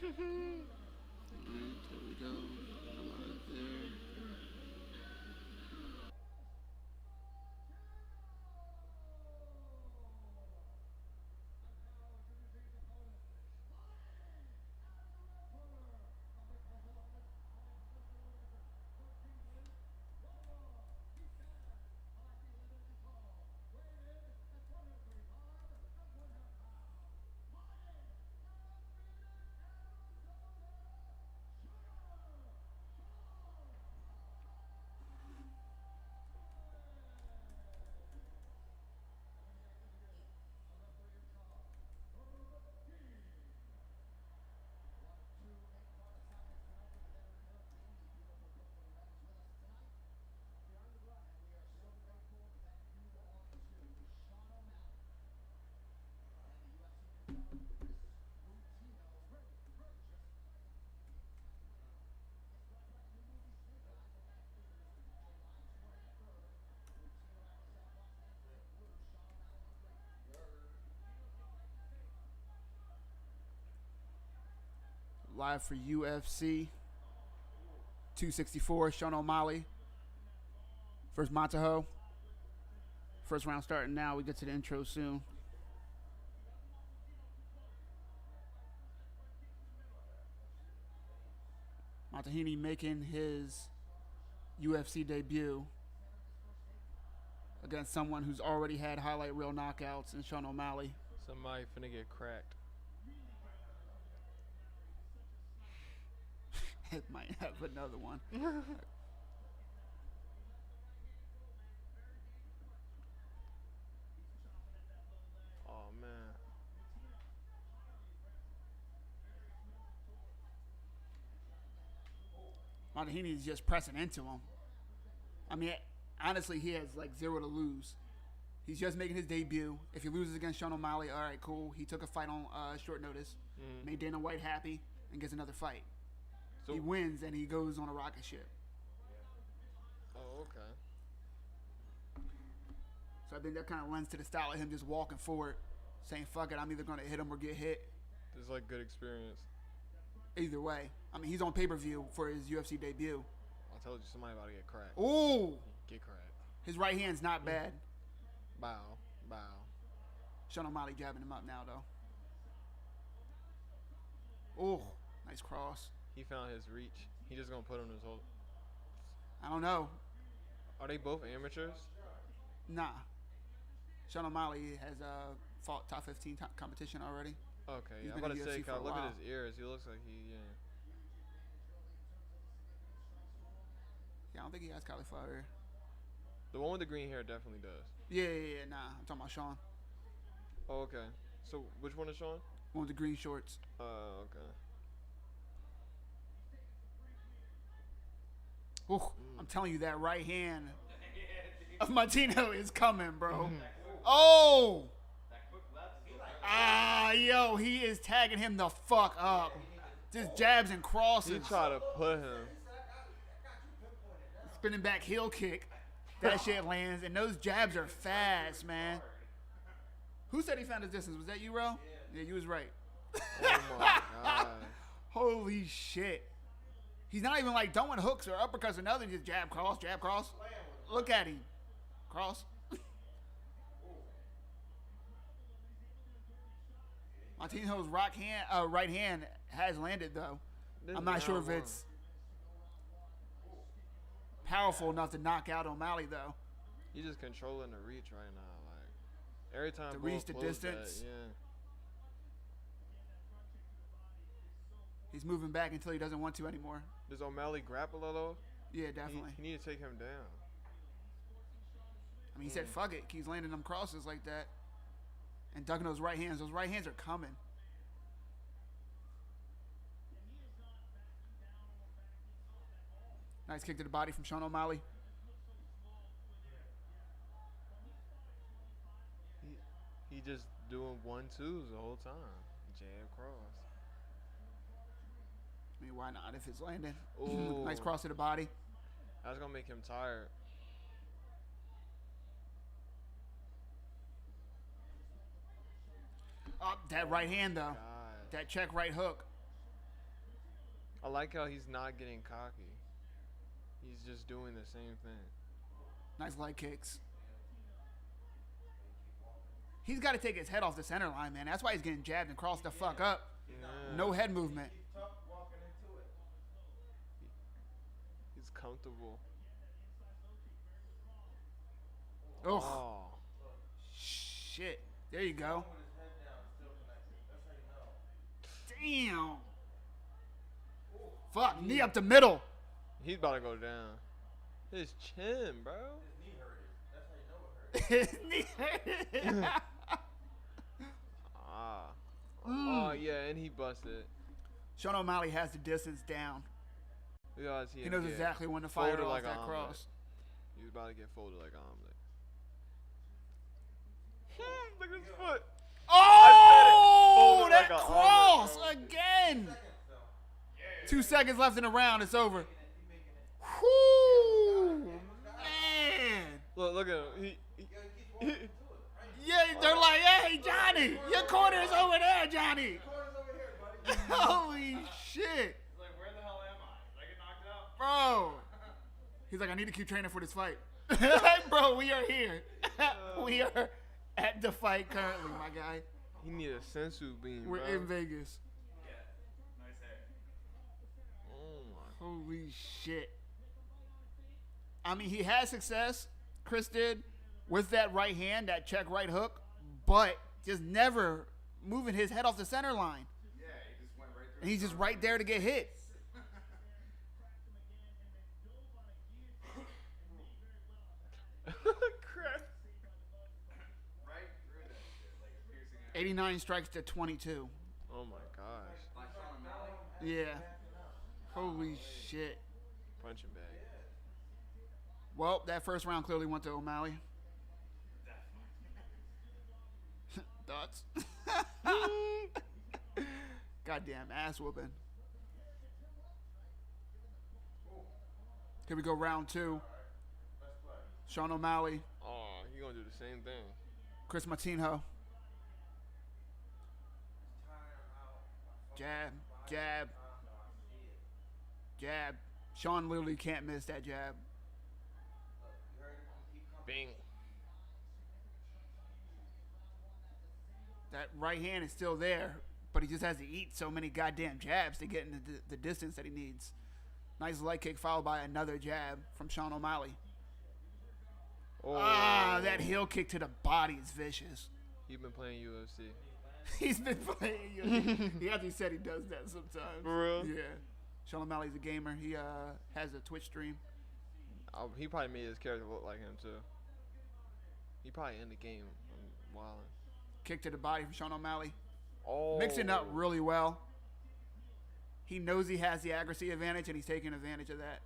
There we go. Right there. Live for UFC 264, Sean O'Malley versus Montaho. First round starting now. We get to the intro soon. Montahini making his UFC debut against someone who's already had highlight reel knockouts in Sean O'Malley. Somebody finna get cracked. It might have another one. Oh man. Montahini is just pressing into him. I mean, honestly, he has like 0 to lose. He's just making his debut. If he loses against Sean O'Malley, all right, cool. He took a fight on short notice, made Dana White happy, and gets another fight. So he wins, and he goes on a rocket ship. Oh, okay. So I think that kind of lends to the style of him just walking forward, saying, fuck it, I'm either going to hit him or get hit. It's like good experience. Either way. I mean, he's on pay-per-view for his UFC debut. I told you somebody about to get cracked. Ooh! Get cracked. His right hand's not bad. Bow. Bow. Sean O'Malley jabbing him up now, though. Ooh, nice cross. He found his reach. He just gonna put him in his whole. I don't know. Are they both amateurs? Nah. Sean O'Malley has fought top 15 competition already. Okay, He's yeah. I'm been about in to say, UFC for a look while. at his ears. He looks like he, yeah. Yeah, I don't think he has cauliflower. The one with the green hair definitely does. Yeah. Nah, I'm talking about Sean. Oh, okay. So which one is Sean? One with the green shorts. Okay. Ooh, I'm telling you, that right hand of Martino is coming, bro. Oh! Yo, he is tagging him the fuck up. Just jabs and crosses. He tried to put him. Spinning back heel kick. That shit lands, and those jabs are fast, man. Who said he found his distance? Was that you, Ro? Yeah, you was right. Oh my god. Holy shit. He's not even like throwing hooks or uppercuts or nothing. Just jab, cross, jab, cross. Look at him. Cross. Martino's right hand has landed, though. I'm not sure if it's powerful enough to knock out O'Malley, though. He's just controlling the reach right now. Like every time To Bull reach the pulls distance. that, yeah. He's moving back until he doesn't want to anymore. Does O'Malley grapple at all? Yeah, definitely. He need to take him down. I mean, he said, fuck it. Keeps landing them crosses like that. And ducking those right hands. Those right hands are coming. Nice kick to the body from Sean O'Malley. He just doing 1-2s the whole time. Jab cross. I mean, why not if it's landing? Ooh. Nice cross to the body. That's gonna make him tired. That right hand, though. God. That check right hook. I like how he's not getting cocky. He's just doing the same thing. Nice leg kicks. He's got to take his head off the center line, man. That's why he's getting jabbed and crossed the fuck up. Yeah. No head movement. He's comfortable. Ugh. Oh. Shit. There you go. Damn. Fuck. Knee up the middle. He's about to go down. His chin, bro. His knee hurted. Ah. Oh, yeah, and he busted. Sean O'Malley has the distance down. He knows exactly when to fire off that cross. He was about to get folded like an omelet. Look at his foot. Oh, that cross again. 2 seconds left in the round. It's over. Whoo, man. Look at him. Yeah, they're like, hey, Johnny, your corner is over there, Johnny. Holy shit. He's like, where the hell am I? Did I get knocked out? Bro. He's like, I need to keep training for this fight. Bro, we are here. We are at the fight currently, my guy. He need a sensu beam, We're bro. in Vegas. Yeah. Nice hair. Oh, my. Holy shit. I mean, he had success, Chris did, with that right hand, that check right hook, but just never moving his head off the center line. Yeah, he just went right through. And he's just right there to get hit. Crap. Right through that shit, like piercing it. 89 strikes to 22. Oh, my gosh. Like Sean O'Malley. Yeah. Holy shit. Punching bag. Well, that first round clearly went to O'Malley. Thoughts? Goddamn ass whooping. Here we go, round 2. Sean O'Malley, Oh, he gonna do the same thing. Chris Martinho. Jab, jab, jab. Sean literally can't miss that jab. Bing. That right hand is still there, but he just has to eat so many goddamn jabs to get into the distance that he needs. Nice leg kick followed by another jab from Sean O'Malley. Oh. Ah, that heel kick to the body is vicious. You've been playing UFC. He's been playing. He actually said he does that sometimes. For real? Yeah. Sean O'Malley's a gamer. He has a Twitch stream. He probably made his character look like him, too. He probably in the game. I'm wildin'. Kick to the body from Sean O'Malley. Oh. Mixing up really well. He knows he has the accuracy advantage, and he's taking advantage of that.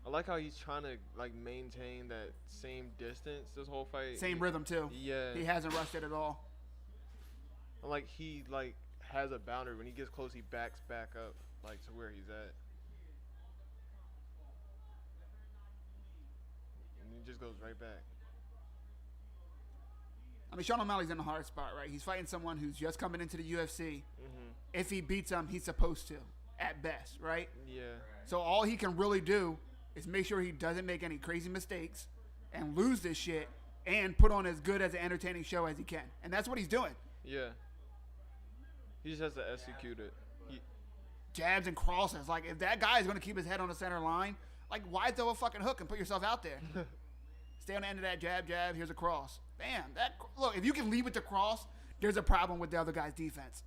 I like how he's trying to like maintain that same distance this whole fight. Same rhythm, too. Yeah. He hasn't rushed it at all. And, like he like has a boundary. When he gets close, he backs back up like to where he's at. And he just goes right back. I mean, Sean O'Malley's in a hard spot, right? He's fighting someone who's just coming into the UFC. Mm-hmm. If he beats him, he's supposed to, at best, right? Yeah. So all he can really do is make sure he doesn't make any crazy mistakes and lose this shit and put on as good as an entertaining show as he can. And that's what he's doing. Yeah. He just has to execute it. Jabs and crosses. Like, if that guy is going to keep his head on the center line, like, why throw a fucking hook and put yourself out there? Stay on the end of that jab, jab. Here's a cross. Bam. Look, if you can lead with the cross, there's a problem with the other guy's defense.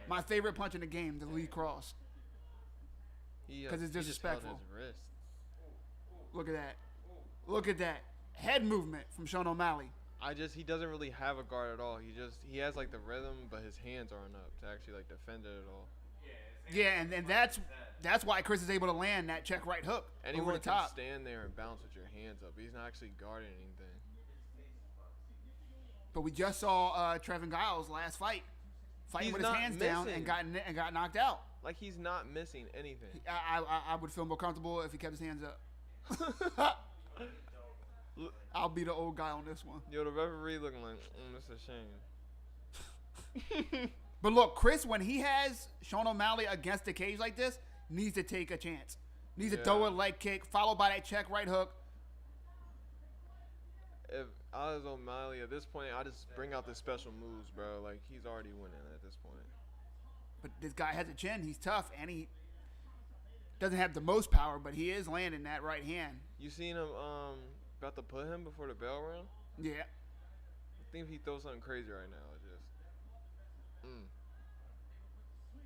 My favorite punch in the game, the lead cross. Because it's disrespectful. He just held his wrist. Look at that. Look at that. Head movement from Sean O'Malley. He doesn't really have a guard at all. He has like the rhythm, but his hands aren't up to actually like defend it at all. Yeah, and that's why Chris is able to land that check right hook Anyone over the can top. stand there and bounce with your hands up. He's not actually guarding anything. But we just saw Trevin Giles last fight, fighting He's with his not hands down missing. and got knocked out. Like he's not missing anything. I would feel more comfortable if he kept his hands up. I'll be the old guy on this one. Yo, the referee looking like, that's a shame. But look, Chris, when he has Sean O'Malley against the cage like this, needs to take a chance. Needs to throw a leg kick, followed by that check right hook. If I was O'Malley at this point, I just bring out the special moves, bro. Like, he's already winning at this point. But this guy has a chin. He's tough, and he doesn't have the most power, but he is landing that right hand. You seen him about to put him before the bell run? Yeah. I think if he throws something crazy right now, it just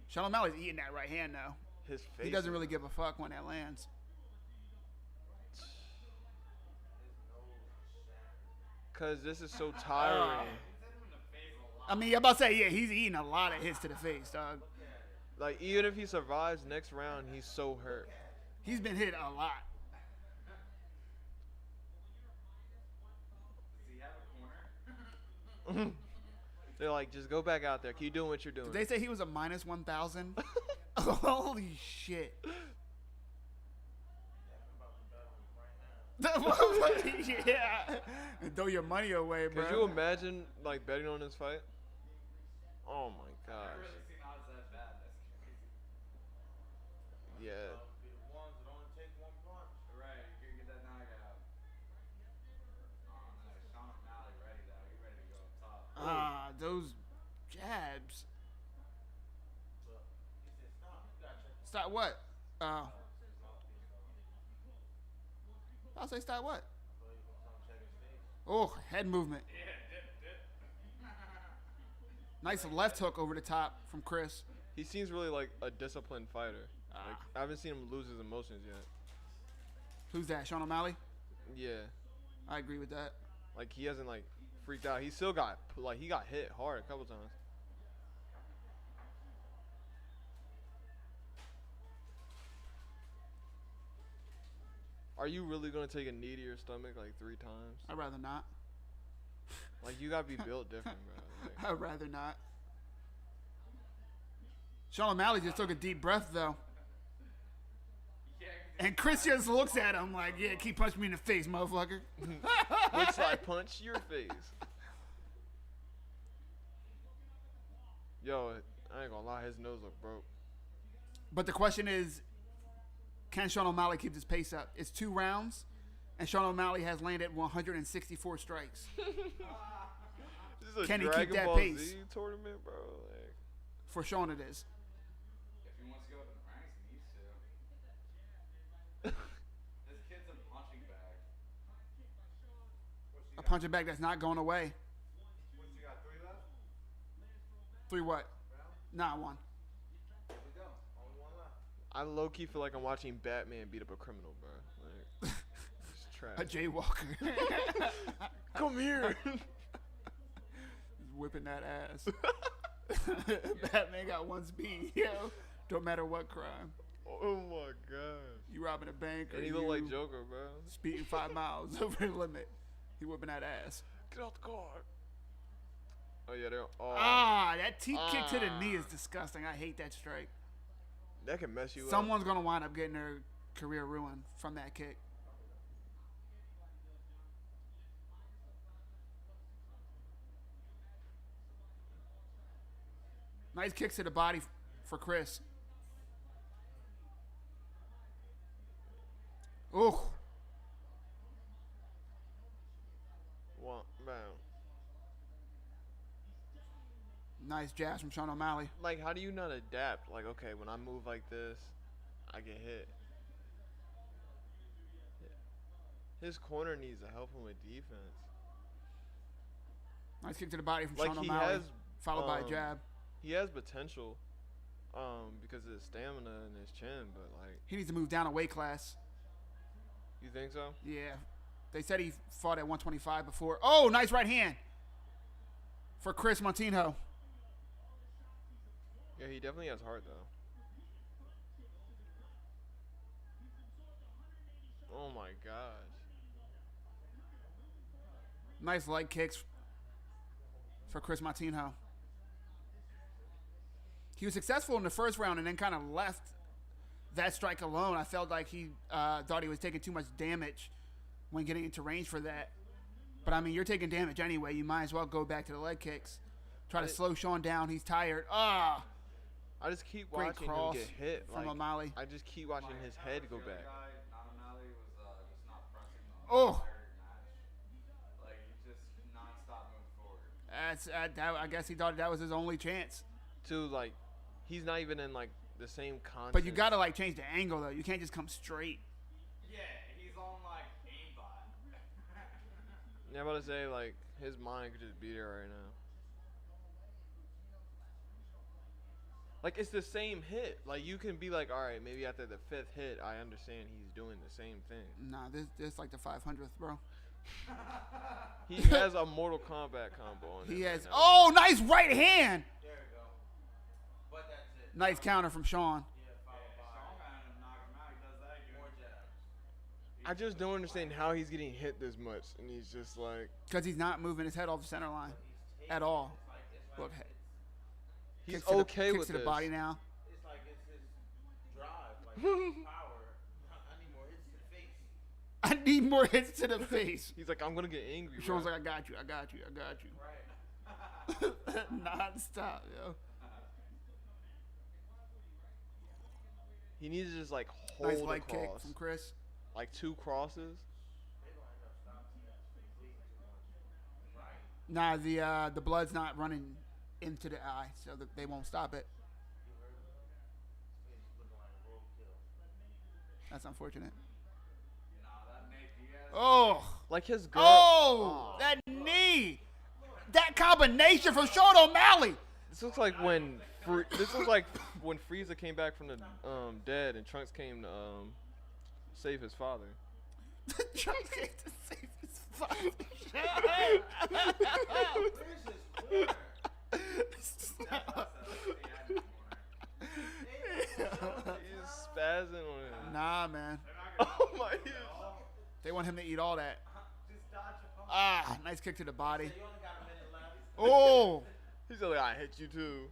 Sean O'Malley's eating that right hand now. his face. He doesn't really give a fuck when that lands. Cause this is so tiring. I mean, I'm about to say, yeah, he's eating a lot of hits to the face, dog. Like, even if he survives next round, he's so hurt. He's been hit a lot. Does he have a corner? They're like, just go back out there. Keep doing what you're doing. Did they say he was a minus 1,000? Holy shit. Yeah. And throw your money away, bro. Could you imagine, like, betting on this fight? Oh, my I've gosh. never really seen odds that bad. That's crazy. Yeah. Be the ones that only take one punch. Right, you can get that knockout. Oh no, Sean O'Malley ready though. He ready to go up top. Those jabs. Look, he said stop. You gotta check Stop what? I'll say stop what? Oh, head movement. Nice left hook over the top from Chris. He seems really like a disciplined fighter. Like, I haven't seen him lose his emotions yet. Who's that? Sean O'Malley? Yeah. I agree with that. Like, he hasn't, like, freaked out. He still got, like, he got hit hard a couple times. Are you really going to take a knee to your stomach, like, 3 times? I'd rather not. Like, you got to be built different, bro. Like, I'd rather not. Sean O'Malley just took a deep breath, though. And Chris just looks at him like, yeah, keep punching me in the face, motherfucker. which side punch your face? Yo, I ain't gonna lie, his nose look broke. But the question is, can Sean O'Malley keep this pace up? It's 2 rounds, and Sean O'Malley has landed 164 strikes. This is a Can he keep Dragon that Ball pace? Z tournament, bro. Like, For Sean, it is. If he wants to go up in the ranks, he needs to. This kid's a punching bag. A punching bag that's not going away. What you got? 3 left? 3 what? Nah, 1. Here we go. Only 1 left. I low key feel like I'm watching Batman beat up a criminal, bro. Like, it's trash. A jaywalker. Come here. He's whipping that ass. Batman got 1 speed, yo. Don't matter what crime. Oh my god. You robbing a bank or And he you look like Joker, bro. speeding 5 miles over the limit. He whipping that ass. Get out the car. Oh yeah, they're all. That teeth kick to the knee is disgusting. I hate that strike. That can mess you up. Someone's gonna wind up getting their career ruined from that kick. Nice kicks to the body for Chris. Ooh. One, bam. Nice jabs from Sean O'Malley. Like, how do you not adapt? Like, okay, when I move like this, I get hit. His corner needs to help him with defense. Nice kick to the body from Like, Sean he O'Malley. has, Followed by a jab. He has potential, because of his stamina and his chin, but like, He needs to move down a weight class. you think so? Yeah. They said he fought at 125 before. Oh, nice right hand for Chris Montinho. Yeah, he definitely has heart though. Oh my gosh. Nice leg kicks for Chris Montinho. He was successful in the first round and then kind of left that strike alone. I felt like he thought he was taking too much damage when getting into range for that. But, I mean, you're taking damage anyway. You might as well go back to the leg kicks. Try to slow Sean down. He's tired. Ah. I just keep Great watching cross him get hit. from Like, O'Malley. I just keep watching his head go back. Not O'Malley was just not pressing the Oh. entire match. Like he just non-stop moved forward. I guess he thought that was his only chance. Too, like, he's not even in, like, the same content. But you got to, like, change the angle, though. You can't just come straight. Yeah, he's on like aimbot. Yeah, I'm about to say, like, his mind could just be there right now. Like, it's the same hit. Like, you can be like, all right, maybe after the 5th hit, I understand he's doing the same thing. Nah, this like the 500th, bro. He has a Mortal Kombat combo on him. He has. Right now. Oh, nice right hand. There we go. But that's it. Nice counter from Sean. Yeah, Sean got him, knock him out. He does that. More jabs. I just don't understand how he's getting hit this much, and he's just like. Because he's not moving his head off the center line at all. Look, He's kicks to the- okay kicks with to the this. body now. It's like it's his drive, like his power. I need more hits to the face. I need more hits to the face. He's like, I'm gonna get angry. Sean's bro. like, I got you, I got you, I got you. Right. Non-stop, yo. He needs to just like hold Nice a leg kick cross, from Chris. like 2 crosses. Nah, the blood's not running into the eye, so they won't stop it. That's unfortunate. Nah, that Nate Diaz. Oh, Like his girl. oh, that knee, that combination from Sean O'Malley. This looks like when when Frieza came back from the dead and Trunks came to save his father. Trunks came to save his father. He's spazzing on him. Nah, man. Oh my! They want him to eat all that. Just dodge a punch. Ah, nice kick to the body. You only got a minute left. Oh, He's like, I hit you too.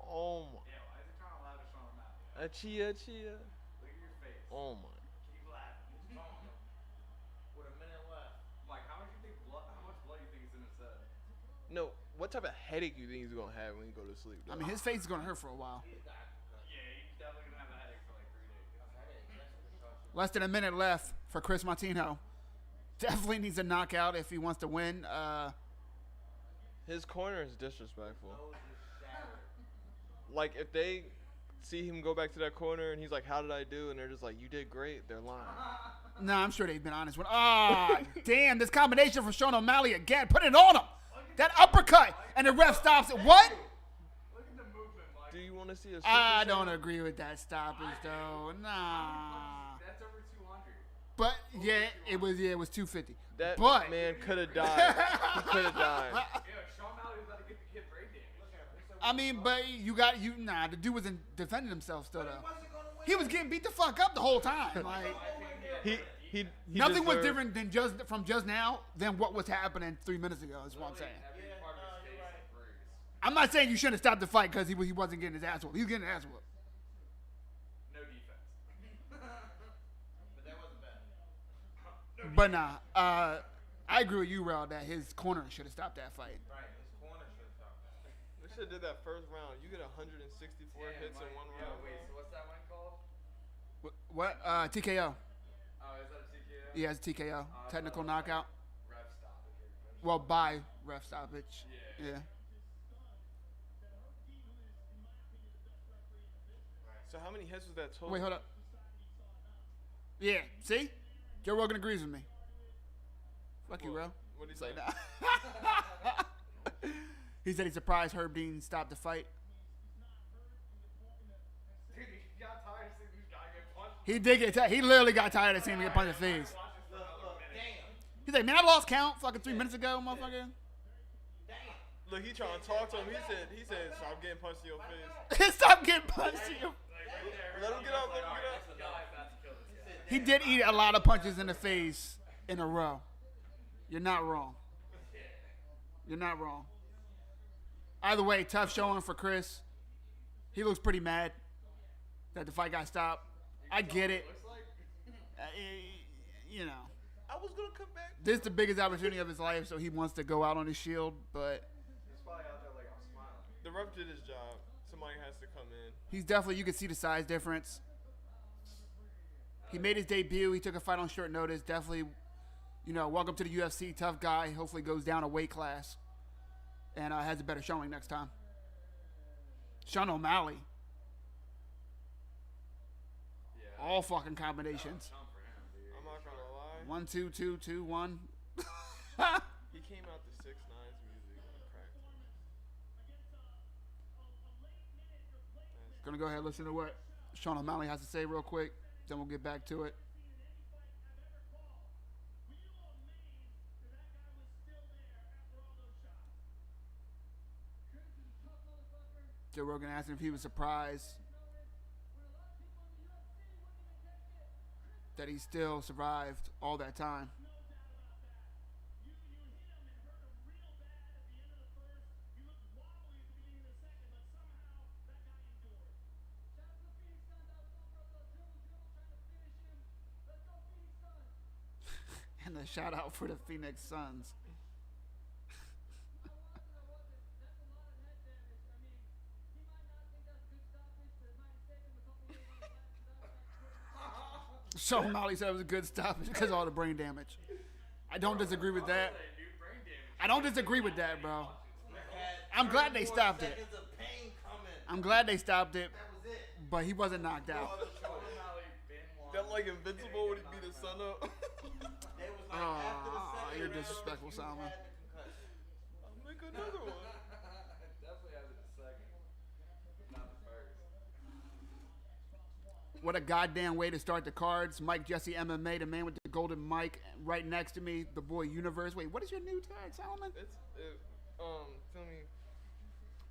Oh my! Yeah, why is he trying to laugh at Sean O'Malley? Chia. Look at your face. Oh my! Keep laughing. Just calm. With a minute left. Mike, how much blood you think is in his head? No, what type of headache you think he's gonna have when you go to sleep? I mean, his face is gonna hurt for a while. Yeah, he's definitely gonna have a headache for like 3 days. Less than a minute left for Chris Martino. Definitely needs a knockout if he wants to win. His corner is disrespectful. Like, if they see him go back to that corner and he's like, how did I do? And they're just like, you did great. They're lying. Nah, I'm sure they've been honest with. Ah, damn! This combination from Sean O'Malley again. Put it on him. That uppercut, and the ref stops it. What? Look at the movement, Mike. Do you want to see a super I Saiyan? don't agree with that stoppage, though. Nah. That's over 200. But yeah, it was 250. That But man could have died. He could have died. Yeah, Sean O'Malley was about to get the kid brain damage. I mean, but nah. The dude wasn't defending himself still though. He was getting beat the fuck up the whole time. Like He nothing was deserved- different than just now than what was happening 3 minutes ago. Is what I'm saying. Every part of his face is bruised. I'm not saying you shouldn't have stopped the fight because he wasn't getting his ass whooped. He was getting his ass whooped. No defense. But that wasn't bad. But nah, I agree with you, Rel, that his corner should have stopped that fight. Right, his corner should have stopped that. We should have did that first round. You get 164 hits in one round. Wait, so what's that one called? What? TKO. Oh, is that a TKO? Yeah, it's TKO. Technical knockout. Ref stoppage. Well, by ref stoppage. Yeah. So how many hits was that total? Wait, hold up. Yeah, see? Joe Rogan agrees with me. Fuck you, bro. What did he Say say? nah. He said he's surprised Herb Dean stopped the fight. Dude, he got tired of seeing this guy get punched. He did get tired. He literally got tired of seeing him get punched in the face. He's like, man, I lost count fucking 3 minutes ago, motherfucker. Look, he trying to talk to him. He said, stop getting punched in your face. Stop getting punched. Let him get up. Let him get up. He did eat a lot of punches in the face in a row. You're not wrong. You're not wrong. Either way, tough showing for Chris. He looks pretty mad that the fight got stopped. I get it. You know, I was gonna come back. this is the biggest opportunity of his life, so he wants to go out on his shield. But This fight ref did his job. Somebody has to come in. He's definitely, you can see the size difference. He made his debut. He took a fight on short notice. Definitely, welcome to the UFC. Tough guy. Hopefully goes down a weight class and has a better showing next time. Sean O'Malley. Yeah. All fucking combinations. Chump for him, dude. I'm not gonna lie. 1, 2, 2, 2, 1. He came out to 6ix9ine's music and cracked him. Gonna go ahead and listen to what Sean O'Malley has to say real quick. Then we'll get back to it. Joe Rogan asked him if he was surprised that he still survived all that time. And the shout out for the Phoenix Suns. Sean O'Malley said it was a good stoppage because of all the brain damage. I don't disagree with that. I don't disagree with that, bro. I'm glad they stopped it. I'm glad they stopped it, but he wasn't knocked out. That like Invincible when he beat his son up. Oh, you're disrespectful, Salman. I'll make another one. Definitely after the second. Not the first. What a goddamn way to start the cards. Mike Jesse MMA, the man with the golden mic, right next to me, the boy Universe. Wait, what is your new tag, Salman? Feel me.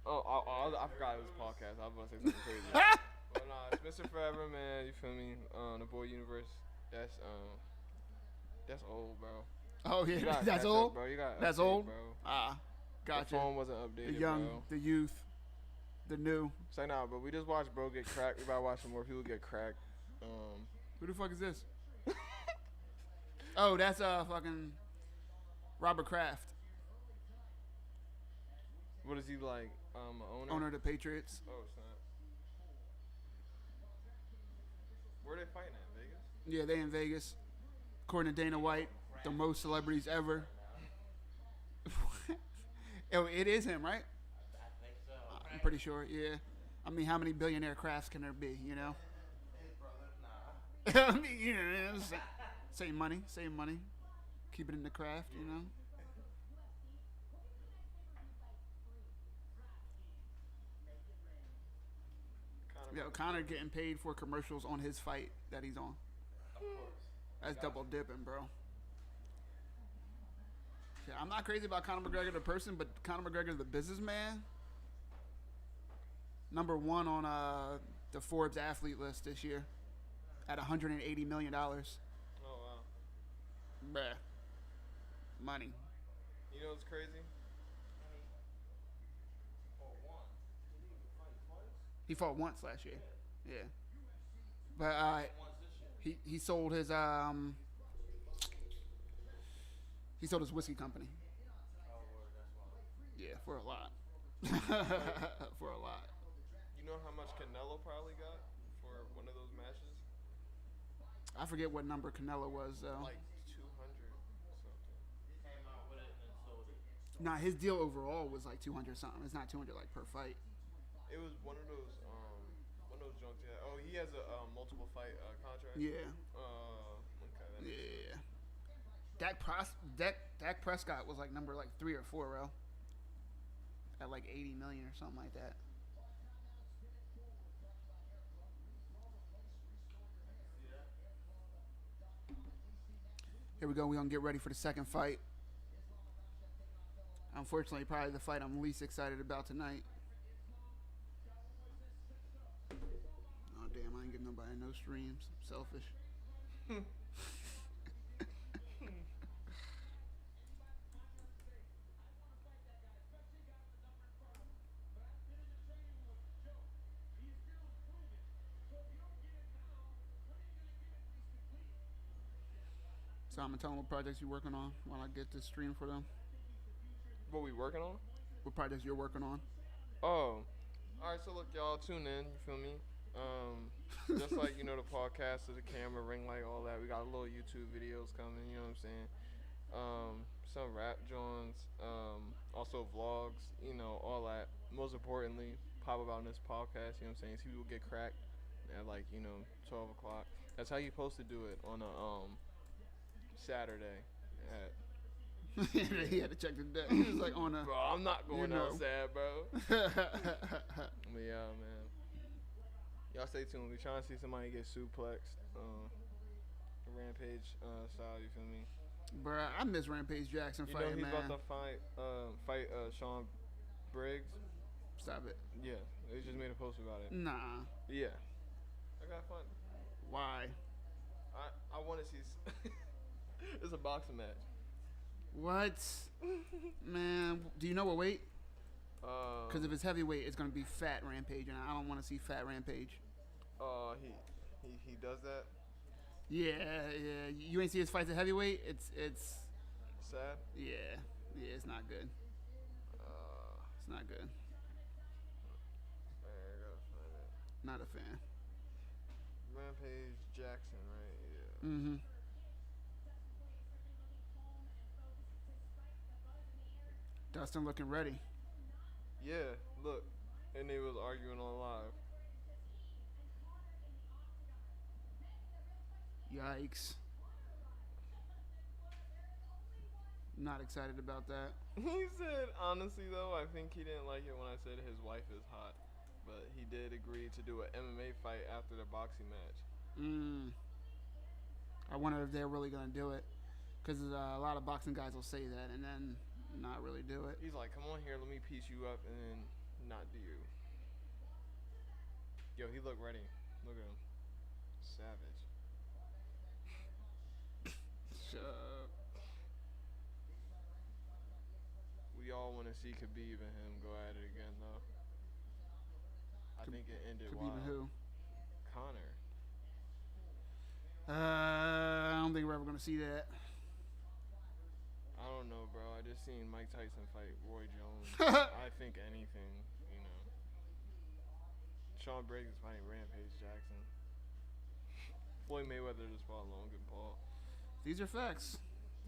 Oh, I forgot it was a podcast. I was about to say something crazy. But nah, it's Mr. Forever, man. You feel me? The boy Universe. That's old, bro. Oh yeah, You gotta that's catch old. up, bro. You gotta That's update, old. bro. Ah, The gotcha. phone wasn't updated, The young, bro. the youth, the new. Say nah, but we just watched bro get cracked. We about to watch some more people get cracked. Who the fuck is this? Oh, that's fucking Robert Kraft, What is he like? Owner? owner of the Patriots. Oh, snap. Where they fighting at? Vegas? Yeah, they in Vegas. According to Dana White, the most celebrities ever. Oh, it is him, right? I think so. I'm pretty sure. Yeah. I mean, how many billionaire crafts can there be? You know. Hey, brother, nah. I mean, same money, same money. Keep it in the craft, you know. Yo, Connor getting paid for commercials on his fight that he's on. Of course. That's double dipping, bro. Yeah, I'm not crazy about Conor McGregor the person, but Conor McGregor the businessman. Number 1 on the Forbes athlete list this year at $180 million. Oh, wow. Bruh. Money. You know what's crazy? He fought once last year. Yeah. But he sold his whiskey company. Oh, word, that's why. Yeah, for a lot. For a lot. You know how much Canelo probably got for one of those matches? I forget what number Canelo was though. Like 200 something. Came out with it and then sold it. Nah, his deal overall was like 200 something. It's not 200 like per fight. It was one of those joints. Yeah. Oh, he has a multiple fight contract. Yeah. Okay. That makes sense. Yeah. Dak Prescott was like number like 3 or 4, bro. At like 80 million or something like that. Here we go. We're going to get ready for the second fight. Unfortunately, probably the fight I'm least excited about tonight. Oh, damn. I ain't getting nobody no streams. Selfish. So I'm gonna tell them what projects you're working on while I get this stream for them. What we working on? What projects you're working on? Oh, all right. So look, y'all, tune in. You feel me? Just like you know the podcast, the camera, ring light, all that. We got little YouTube videos coming. You know what I'm saying? Some rap joints. Also vlogs. You know all that. Most importantly, pop about in this podcast. You know what I'm saying? See people get cracked at like 12 o'clock. That's how you supposed to do it on a Saturday. At, He had to check the deck. He was like on a. bro, I'm not going know. outside, bro. But yeah, man. Y'all stay tuned. We trying to see somebody get suplexed. Rampage style, you feel me? Bruh, I miss Rampage Jackson You know fighting, he's man. about to fight Sean Briggs. Stop it. Yeah, they just made a post about it. Nah. Yeah. I got fun. Why? I want to see. It's a boxing match. What? Man, do you know what weight? Because if it's heavyweight, it's gonna be Fat Rampage, and I don't want to see Fat Rampage. He does that. Yeah. You ain't see his fights at heavyweight? It's Sad. yeah, it's not good. It's not good. I gotta find it. Not a fan. Rampage Jackson, right? Yeah. Mm-hmm. Dustin looking ready. Yeah. Look, and they was arguing on live. Yikes. Not excited about that. He said, honestly though, I think he didn't like it when I said his wife is hot, but he did agree to do an MMA fight after the boxing match. I wonder if they're really gonna do it, because a lot of boxing guys will say that and then not really do it. He's like, come on here, let me piece you up and then not do you. Yo, he looked ready. Look at him. Savage. Shut up. We all want to see Khabib and him go at it again, though. I think it ended Khabib wild. and who? Connor. I don't think we're ever gonna see that. I don't know, bro. I just seen Mike Tyson fight Roy Jones. I think anything, Sean Briggs is fighting Rampage Jackson. Floyd Mayweather just fought Logan Paul. These are facts.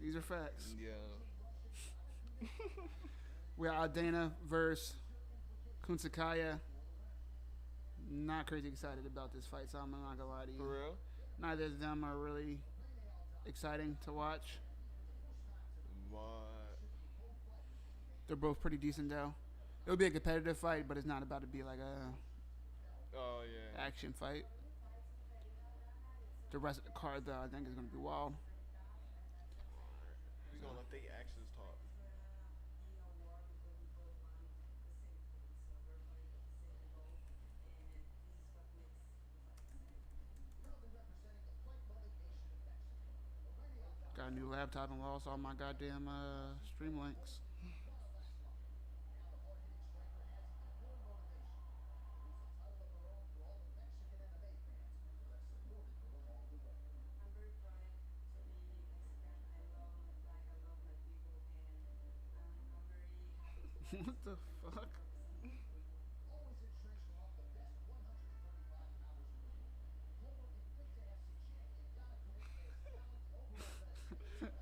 Yeah. We got Dana versus Kunsakaya. Not crazy excited about this fight, so I'm not gonna lie to you. For real? Neither of them are really exciting to watch. What? They're both pretty decent though. It'll be a competitive fight, but it's not about to be like a Oh, yeah. action fight. The rest of the card though, I think is gonna be wild. We're going to let their actions talk. Got a new laptop and lost all my goddamn stream links. What the fuck?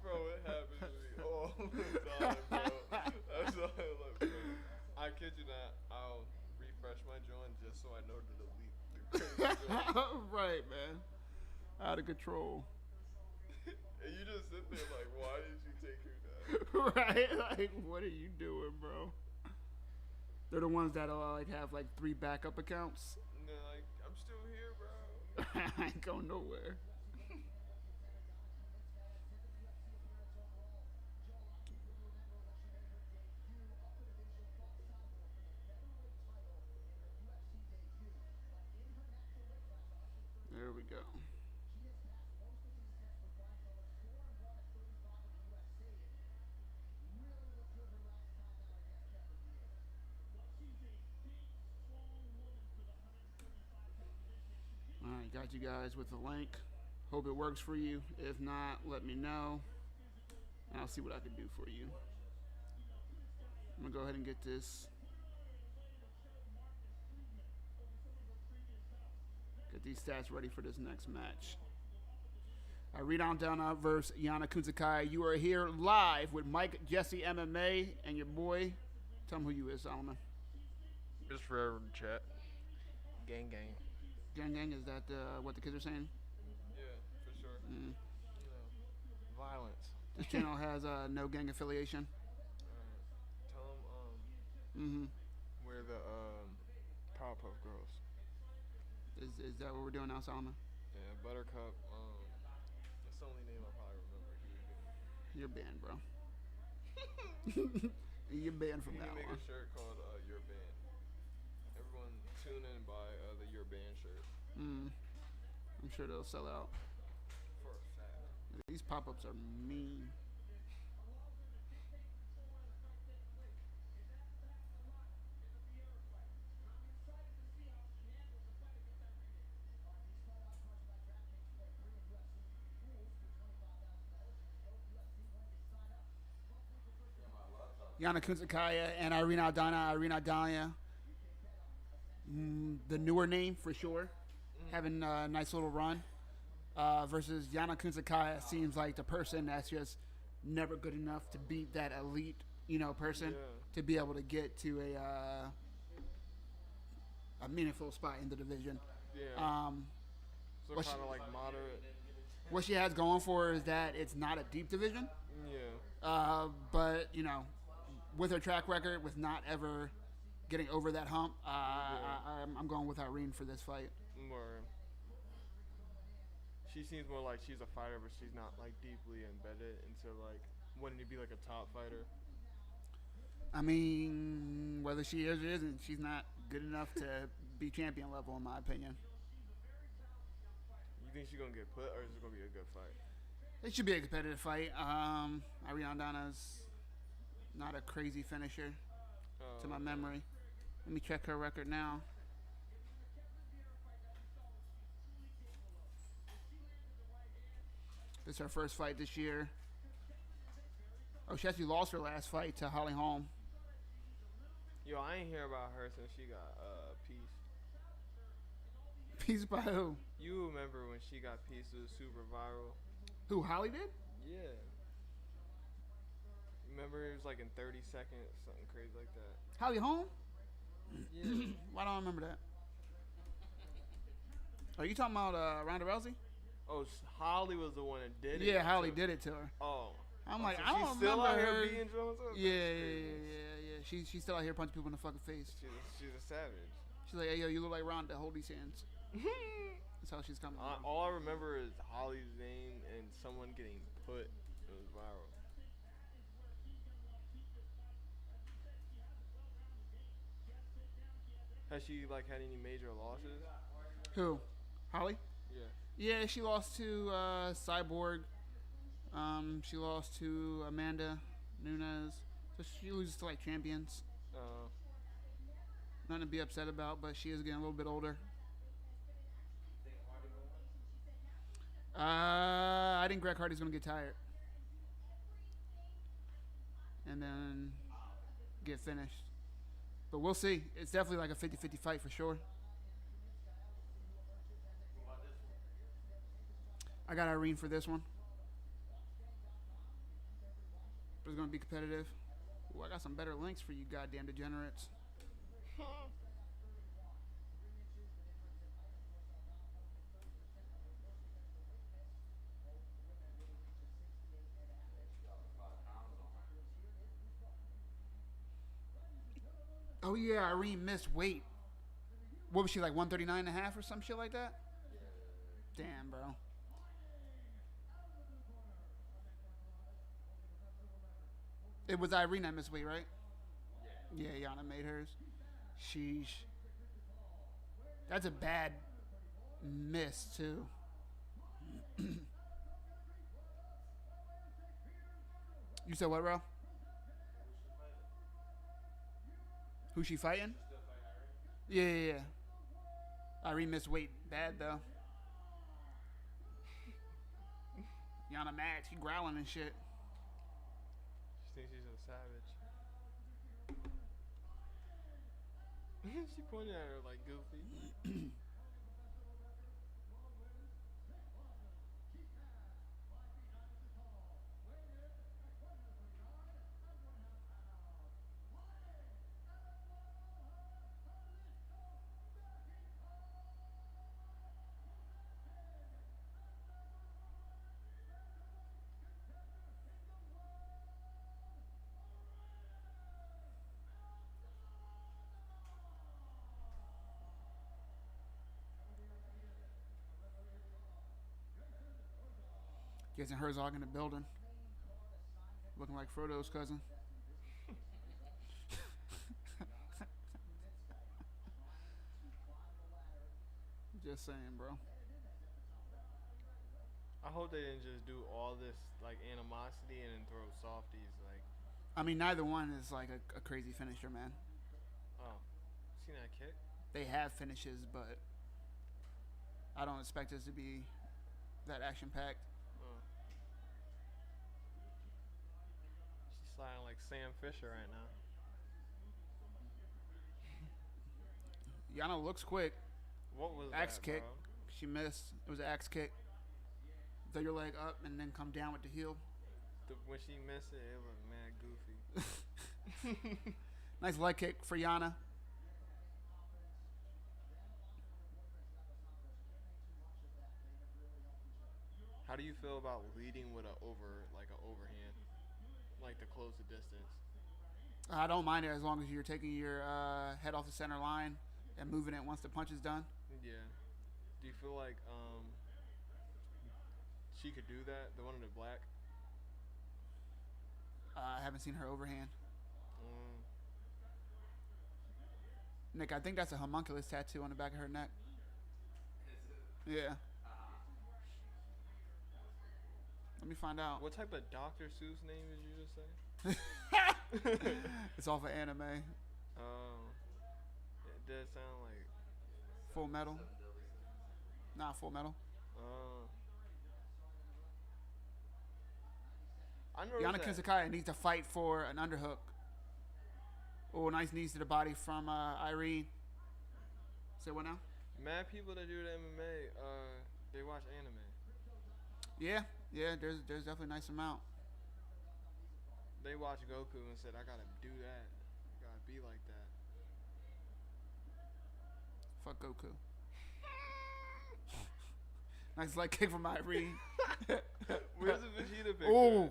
Bro, it happens to me all the time, bro. That's all I look, bro. I kid you not, I'll refresh my joint just so I know to delete the crazy joint. Right, man. Out of control. And you just sit there like, why did you take her down? Right? Like, what are you doing, bro? They're the ones that'll like have like 3 backup accounts. And they're like, I'm still here, bro. I ain't going nowhere. There we go. Alright, got you guys with the link. Hope it works for you. If not, let me know. And I'll see what I can do for you. I'm gonna go ahead and get this get these stats ready for this next match. Renown Donna versus Yana Kunzakaya. You are here live with Mike Jesse MMA and your boy. Tell him who you is, Solomon. Just for chat. Gang. Gang gang, is that what the kids are saying? Yeah, for sure. Mm. You know, violence. This channel has no gang affiliation. Tell them Mm-hmm. we're the Powerpuff Girls. Is that what we're doing now, Solomon? Yeah, Buttercup. That's the only name I probably remember he was doing. You're banned, bro. You're banned from We that need to make one. a shirt called Your Band. Everyone tune in and buy the Your Band shirt. I'm sure they'll sell out. For a fact. These pop-ups are mean. Yana Kunzakaya and Irina Aldana. The newer name for sure. Having a nice little run. Versus Yana Kunzakaya seems like the person that's just never good enough to beat that elite, person Yeah. to be able to get to a meaningful spot in the division. Yeah. So what kind of like moderate. What she has going for her is that it's not a deep division. Yeah. But with her track record, with not ever getting over that hump, I'm going with Irene for this fight. More. She seems more like she's a fighter, but she's not like deeply embedded into like wanting to be like a top fighter. I mean, whether she is or isn't, she's not good enough to be champion level, in my opinion. You think she's gonna get put, or is it gonna be a good fight? It should be a competitive fight. Irene Aldana's not a crazy finisher, to my memory. Let me check her record now. This is her first fight this year. Oh, she actually lost her last fight to Holly Holm. Yo, I ain't hear about her since she got Peace. Peace by who? You remember when she got Peace? It was super viral. Who, Holly did? Yeah. Remember it was like in 30 seconds, something crazy like that. Holly Holm? Yeah. Why don't I remember that? Are you talking about Ronda Rousey? Oh, Holly was the one that did it. Yeah, Holly did it to her. Oh. I'm like, so I don't she's still remember out her. here beating Jones up? Yeah. She's still out here punching people in the fucking face. She's a savage. She's like, hey, yo, you look like Ronda. Hold these hands. That's how she's coming. All I remember is Holly's name and someone getting put. It was viral. Has she like had any major losses? Who? Holly? Yeah. Yeah, she lost to Cyborg. She lost to Amanda Nunes. So she loses to like champions. Nothing to be upset about, but she is getting a little bit older. I think Greg Hardy's gonna get tired and then get finished. But we'll see. It's definitely like a 50-50 fight for sure. I got Irene for this one. But it's gonna be competitive. Ooh, I got some better links for you goddamn degenerates. Oh yeah, Irene missed weight. What was she, like 139.5 or some shit like that? Damn, bro. It was Irene that missed weight, right? Yeah, Yana made hers. Sheesh. That's a bad miss, too. You said what, bro? Who's she fighting? Yeah. Irene missed weight bad, though. Yana mad. She growling and shit. She thinks she's a savage. she pointed at her like goofy. Getting Herzog in the building. Looking like Frodo's cousin. Just saying, bro. I hope they didn't just do all this like animosity and then throw softies like. I mean, neither one is like a crazy finisher, man. Oh, seen that kick? They have finishes, but I don't expect this to be that action packed. She's sliding like Sam Fisher right now. Yana looks quick. What was Axe that, kick. bro? She missed. It was an axe kick. Throw your leg up and then come down with the heel. When she missed it, it was mad goofy. Nice leg kick for Yana. How do you feel about leading with an overhand, like to close the distance? I don't mind it as long as you're taking your head off the center line and moving it once the punch is done. Yeah. Do you feel like she could do that? The one in the black. I haven't seen her overhand. Mm. Nick, I think that's a homunculus tattoo on the back of her neck. Yeah. Let me find out. What type of Dr. Seuss name did you just say? It's off of anime. It does sound like. Full Metal. Nah, Full Metal. I know Yana Kinsekaya needs to fight for an underhook. Oh, nice knees to the body from Irene. Say what now? Mad people that do the MMA, they watch anime. Yeah, there's definitely a nice amount. They watch Goku and said, I gotta do that. I gotta be like that. Fuck Goku. Nice leg kick from Irene. Where's the Vegeta picture? Ooh.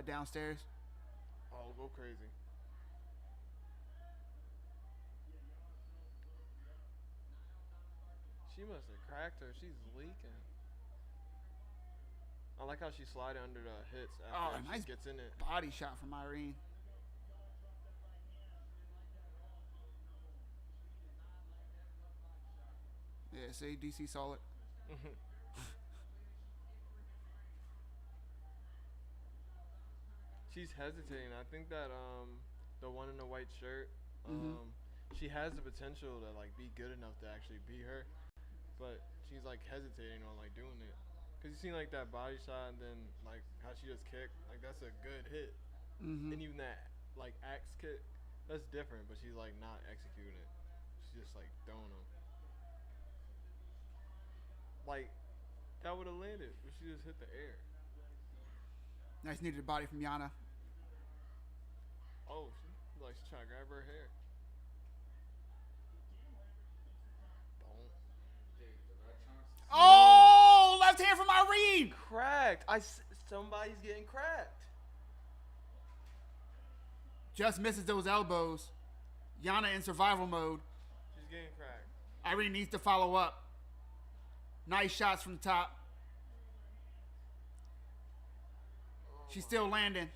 Downstairs. Oh, go crazy. She must have cracked her. She's leaking. I like how she slided under the hits after nice she gets in it. body shot from Irene. Yeah, say DC solid. She's hesitating. I think that the one in the white shirt, she has the potential to like be good enough to actually beat her, but she's like hesitating on like doing it. Cause you seen like that body shot and then like how she just kicked, like that's a good hit. And even that like axe kick, that's different, but she's like not executing it. She's just like throwing them. Like that would have landed, but she just hit the air. Nice knee to the body from Yana. Oh, she's trying to grab her hair. Oh, left hand from Irene. Cracked. Somebody's getting cracked. Just misses those elbows. Yana in survival mode. She's getting cracked. Irene needs to follow up. Nice shots from the top. She's still landing.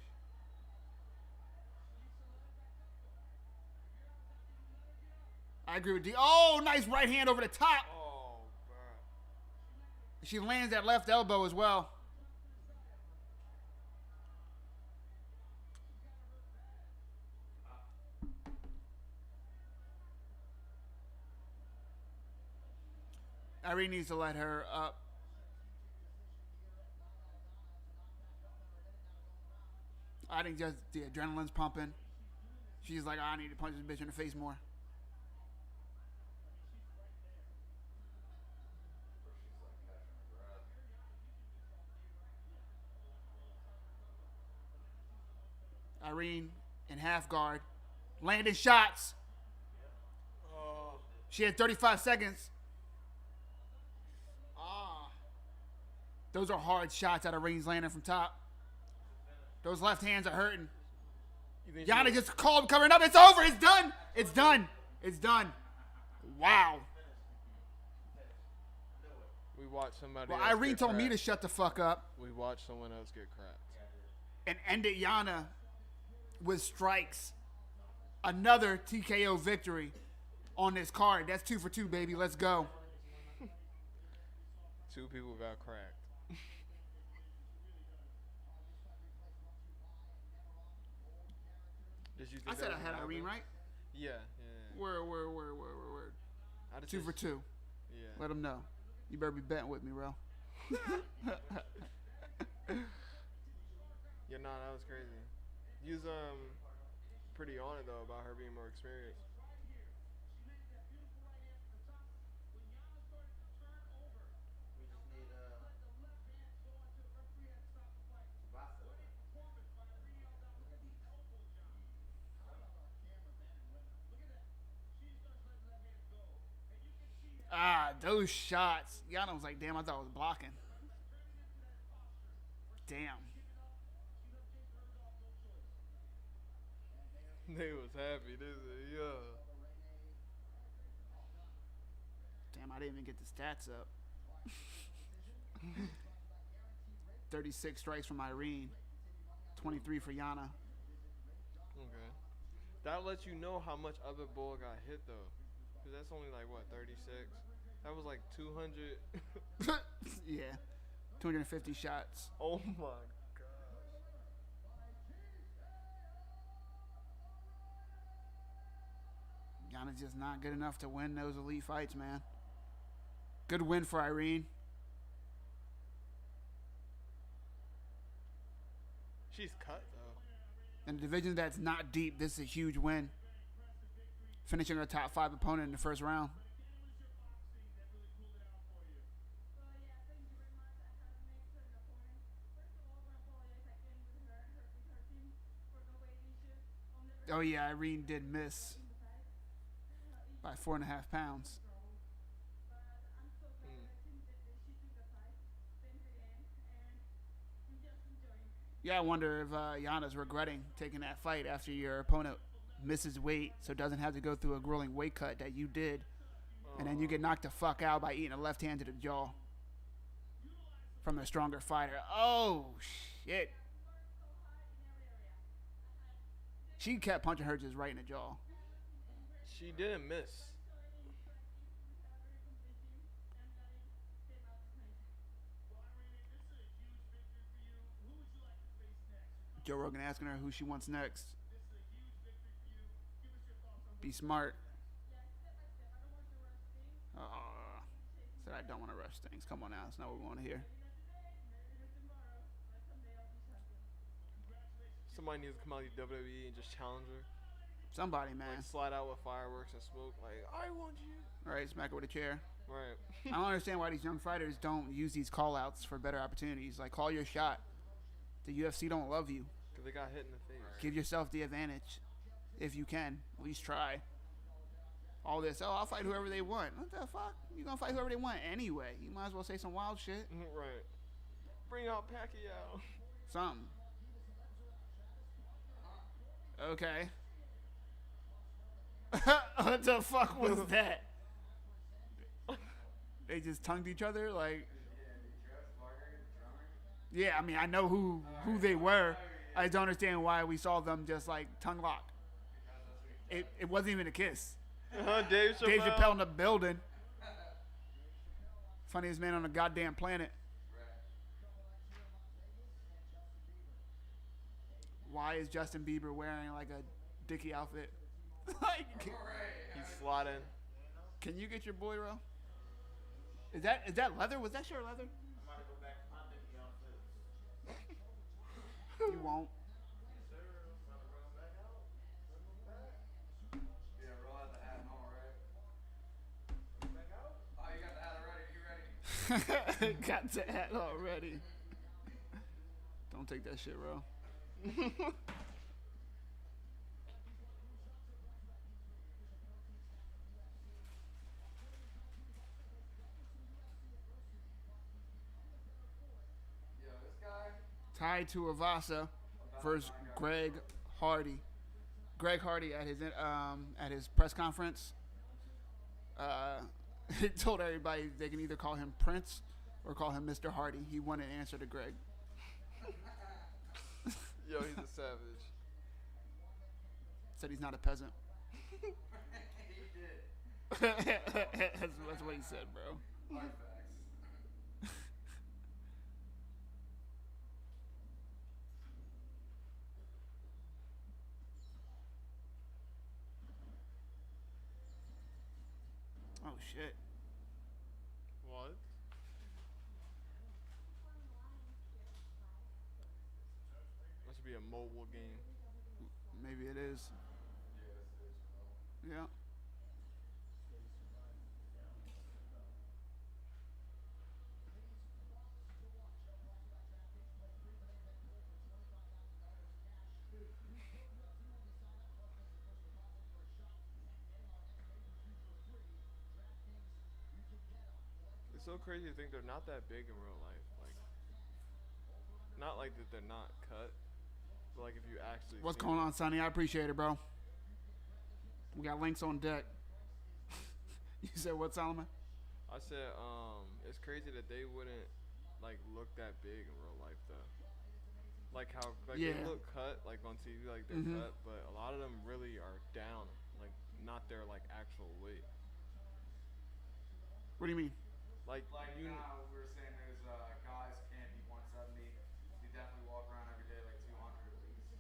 I agree with D. Oh, nice right hand over the top. Oh, bro. She lands that left elbow as well. Irene needs to let her up. I think just the adrenaline's pumping. She's like, I need to punch this bitch in the face more. Irene in half guard. Landing shots. Oh. She had 35 seconds. Those are hard shots that Irene's landing from top. Those left hands are hurting. Yana just called, covering up. It's over. It's done. It's done. It's done. Wow. We watched somebody. Well, else Irene get told me to cracked. shut the fuck up We watched someone else get cracked. and ended Yana with strikes. Another TKO victory on this card. That's 2 for 2, baby. Let's go. 2 people got cracked. Did you? Think I said that I was had gonna Irene, happen? right? Yeah. Word. I just 2 for 2. Yeah. Let them know. You better be betting with me, bro. Yeah, nah, that was crazy. You was pretty on it though about her being more experienced. We just need Tsubasa. Those shots. Yana was like, damn, I thought I was blocking. Damn. They was happy. They said, yeah. Damn, I didn't even get the stats up. 36 strikes from Irene. 23 for Yana. Okay. That lets you know how much other bull got hit though, cause that's only like what 36. That was like 200. Yeah. 250 shots. Oh my gosh. Yana's just not good enough to win those elite fights, man. Good win for Irene. She's cut though. In a division that's not deep, this is a huge win. Finishing her top 5 opponent in the first round. Oh yeah, Irene did miss by 4.5 pounds. Yeah, I wonder if Yana's regretting taking that fight after your opponent misses weight, so doesn't have to go through a grueling weight cut that you did, and then you get knocked the fuck out by eating a left hand to the jaw from a stronger fighter. Oh shit! She kept punching her just right in the jaw. She didn't miss. Joe Rogan asking her who she wants next. Be smart. Said I don't want to rush things. Come on now, that's not what we want to hear. Somebody needs to come out of the WWE and just challenge her. Somebody, man. Like slide out with fireworks and smoke. Like, I want you. All right, smack her with a chair. Right. I don't understand why these young fighters don't use these call-outs for better opportunities. Like, call your shot. The UFC don't love you. Because they got hit in the face. Give yourself the advantage if you can. At least try. All this, oh, I'll fight whoever they want. What the fuck? You're going to fight whoever they want anyway. You might as well say some wild shit. Right. Bring out Pacquiao. Something. Okay. What the fuck was that? They just tongued each other like. Yeah, I mean I know who they were. I just don't understand why we saw them just like tongue lock. It wasn't even a kiss. Dave Chappelle. Dave Chappelle in the building. Funniest man on the goddamn planet. Why is Justin Bieber wearing like a dicky outfit? Like, He's sliding. can you get your boy, bro? Is that leather? Was that shirt leather? I'm about to go back to my Dickie outfits. You won't. Yes, sir. I'm about to run back out. Run back. Yeah, roll out the hat and all, right? Back out. Oh, you got the hat already. You ready? Got the hat already. Don't take that shit, bro. Yo, this guy. Tied to Avasa versus Greg Hardy. Greg Hardy at his press conference He told everybody they can either call him Prince or call him Mr. Hardy. He wanted an answer to Greg. Yo, he's a savage. Said he's not a peasant. He did. That's what he said, bro. Hard facts. Oh shit. What? Must be a mobile game. Maybe it is. Yeah. It's so crazy to think they're not that big in real life. Like, not like that they're not cut, but like if you actually. What's see going them. on, Sonny? I appreciate it, bro. We got links on deck. You said what, Solomon? I said, it's crazy that they wouldn't like look that big in real life though. Like how like Yeah. they look cut like on TV like they're Mhm. cut, but a lot of them really are down, like not their like actual weight. What do you mean? Like Like you. now we were saying there's guys can't be 170. You definitely walk around every day like 200 at least.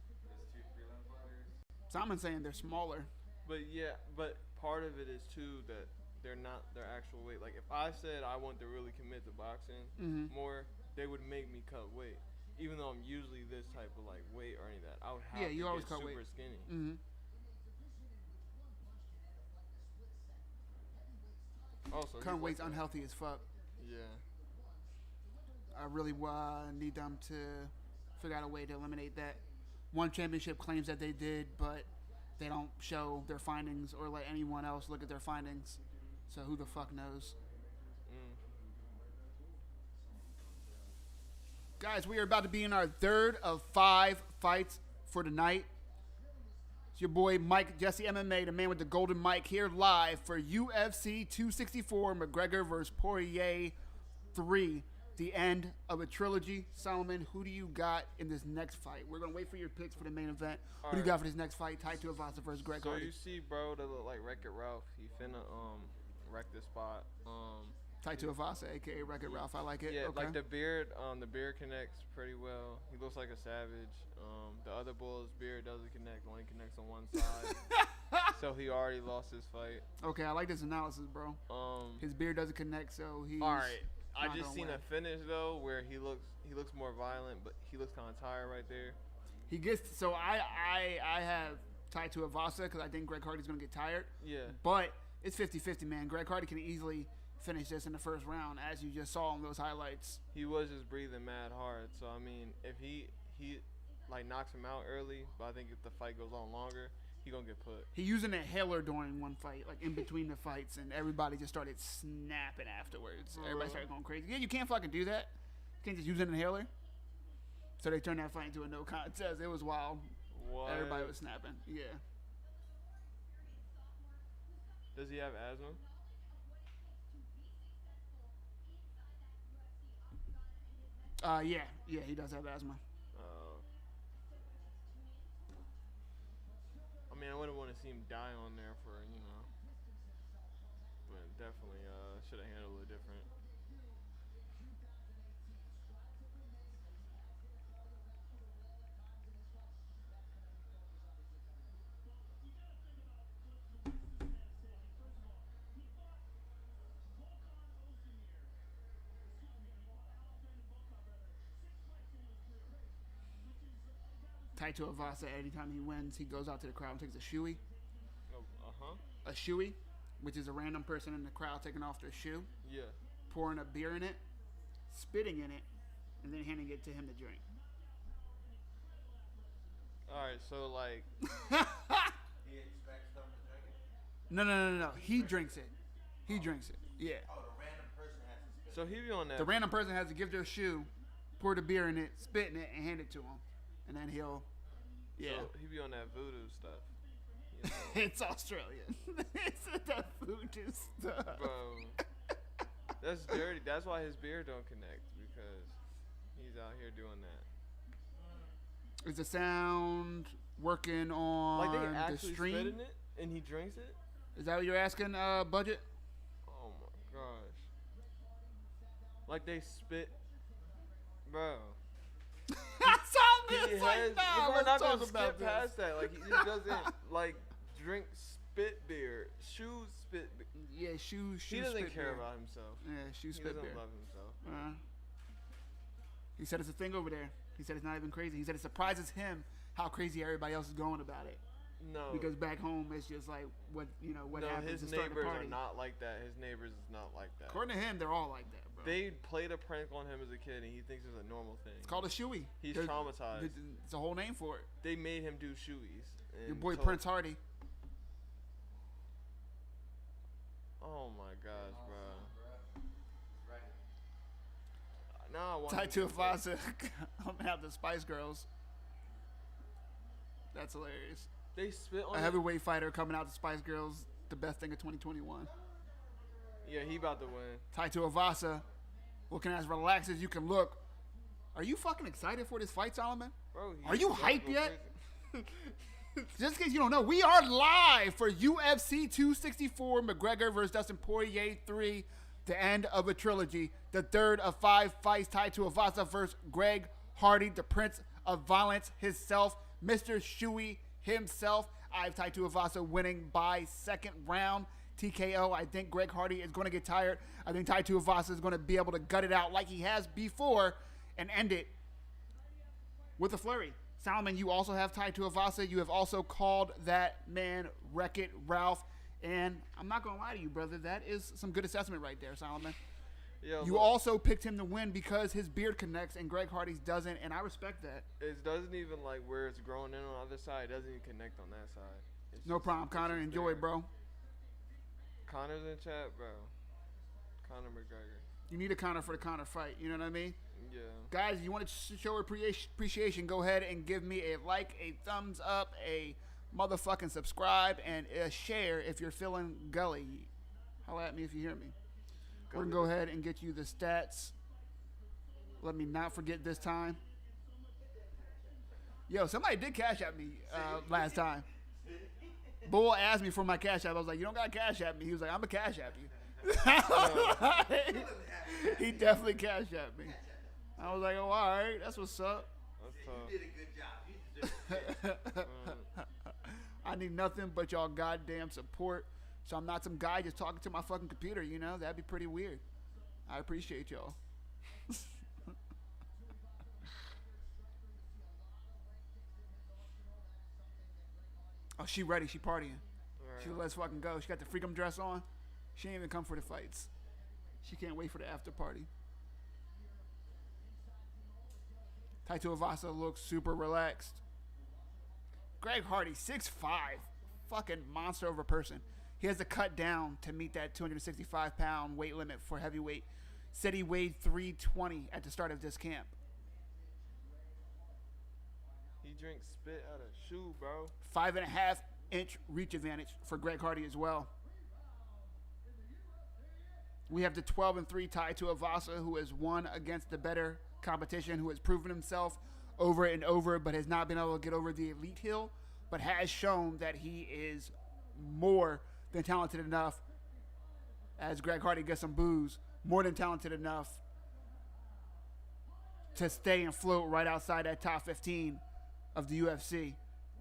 There's 2 prelim fighters. Simon's saying they're smaller. But yeah, but part of it is too that they're not their actual weight. Like if I said I want to really commit to boxing Mhm. more, they would make me cut weight. Even though I'm usually this type of like weight or any of that, I would have Yeah, you to always get cut super weight. skinny. Mm-hmm. Also, Current he's weight's like that. unhealthy as fuck. Yeah. I really need them to figure out a way to eliminate that. One championship claims that they did, but they don't show their findings or let anyone else look at their findings. So who the fuck knows? Mm. Guys, we are about to be in our third of 5 fights for tonight. It's your boy Mike Jesse MMA, the man with the golden mic, here live for UFC 264 McGregor versus Poirer 3, the end of a trilogy. Solomon, who do you got in this next fight? We're gonna wait for your picks for the main event. Who do you Alright. got for this next fight? Taito Avasa versus Greg So Hardy. you see, bro, that look like Wreck-It Ralph. He finna wreck this spot. Taito Avasa, aka Wreck-It Ralph. I like it. Yeah, Okay. like the beard connects pretty well. He looks like a savage. The other bull's beard doesn't connect, only connects on one side. So he already lost his fight. Okay, I like this analysis, bro. His beard doesn't connect, so he's All right. I not just gonna seen win. a finish though where he looks more violent, but he looks kind of tired right there. He gets so I have tied to Avasa because I think Greg Hardy's gonna get tired. Yeah. But it's 50-50, man. Greg Hardy can easily finish this in the first round, as you just saw in those highlights. He was just breathing mad hard. So I mean, if he like knocks him out early, but I think if the fight goes on longer, he gonna get put. He used an inhaler during one fight, like in between the fights, and everybody just started snapping afterwards. Everybody started going crazy. Yeah, you can't fucking do that. You can't just use an inhaler. So they turned that fight into a no contest. It was wild. What? Everybody was snapping. Yeah. Does he have asthma? Yeah, he does have asthma. I mean, I wouldn't want to see him die on there for, but definitely should have handled it different. Taito Avasa, anytime he wins, he goes out to the crowd and takes a shoey. Oh, A shoey, which is a random person in the crowd taking off their shoe, yeah. pouring a beer in it, spitting in it, and then handing it to him to drink. All right, so like, He expects them to drink it. No. He drinks it. He drinks it. Yeah. Oh, the random person has to spit. so he be on that. The random person has to give their shoe, pour the beer in it, spit in it, and hand it to him. And then he'll, yeah. So he be on that voodoo stuff. It's Australian. It's that food just stuff. Bro, that's dirty. That's why his beard don't connect, because he's out here doing that. Is the sound working on Like they the actually stream? spit in it and he drinks it. Is that what you're asking, Budget? Oh my gosh. Like they spit, bro. Sound He this like, has, nah, we're let's not talk gonna about skip this. past that. Like he just doesn't like drink spit beer. Shoes spit. Yeah, shoes. He doesn't spit care beer. about himself. Yeah, shoes He spit doesn't beer. love himself. He said it's a thing over there. He said it's not even crazy. He said it surprises him how crazy everybody else is going about it. No. Because back home it's just like what No, happens his to start the neighbors party. are not like that. His neighbors is not like that. According to him, they're all like that, bro. They played a prank on him as a kid, and he thinks it's a normal thing. It's called a shoey. He's There's- traumatized. It's a whole name for it. They made him do shoeies. Your boy Prince Hardy. Oh my gosh, bro. Right. Now I want Tied to a Vasa. I'm gonna have the Spice Girls. That's hilarious. They spit on A him. heavyweight fighter coming out to Spice Girls, the best thing of 2021. Yeah, he about to win. Tied to a Vasa, looking as relaxed as you can look. Are you fucking excited for this fight, Solomon? Bro, Are you hyped yet? crazy. Just in case you don't know, we are live for UFC 264, Mcgregor versus Dustin Poirer 3, the end of a trilogy. The third of 5 fights tied to Avasa versus Greg Hardy, the Prince of Violence himself, Mr. Shuey himself. I have tied to Avasa winning by second round TKO. I think Greg Hardy is going to get tired. I think Tai Tuivasa is going to be able to gut it out like he has before and end it with a flurry. Salman, you also have Tai Tuivasa. You have also called that man Wreck-It Ralph. And I'm not going to lie to you, brother. That is some good assessment right there, Solomon. Yo, You look, also picked him to win because his beard connects and Greg Hardy's doesn't, and I respect that. it doesn't even like where it's growing in on the other side. It doesn't even connect on that side. It's No just- problem, it's Connor. just Enjoy there. it, bro. Connor's in chat, bro. Conor McGregor. You need a Connor for the Connor fight. You know what I mean? Yeah. Guys, you want to show appreciation, go ahead and give me a like, a thumbs up, a motherfucking subscribe, and a share if you're feeling gully. Holla at me if you hear me. We're going to go ahead and get you the stats. Let me not forget this time. Yo, somebody did cash at me last time. Bull asked me for my cash app. I was like, you don't got to cash at me. He was like, I'm going to cash app you. He definitely cashed at me. I was like, oh, all right. That's what's up. That's You did a good job. You deserve it. I need nothing but y'all goddamn support. So I'm not some guy just talking to my fucking computer, you know? That'd be pretty weird. I appreciate y'all. Oh, she ready. She partying. She let's fucking go. She got the freakum dress on. She ain't even come for the fights. She can't wait for the after party. Taito Avasa looks super relaxed. Greg Hardy, 6'5", fucking monster of a person. He has to cut down to meet that 265-pound weight limit for heavyweight. Said he weighed 320 at the start of this camp. He drinks spit out of shoe, bro. 5.5-inch reach advantage for Greg Hardy as well. We have the 12-3 tie to Avasa, who has won against the better competition, who has proven himself over and over, but has not been able to get over the elite hill, but has shown that he is more than talented enough, as Greg Hardy gets some booze, more than talented enough to stay and float right outside that top 15 of the UFC.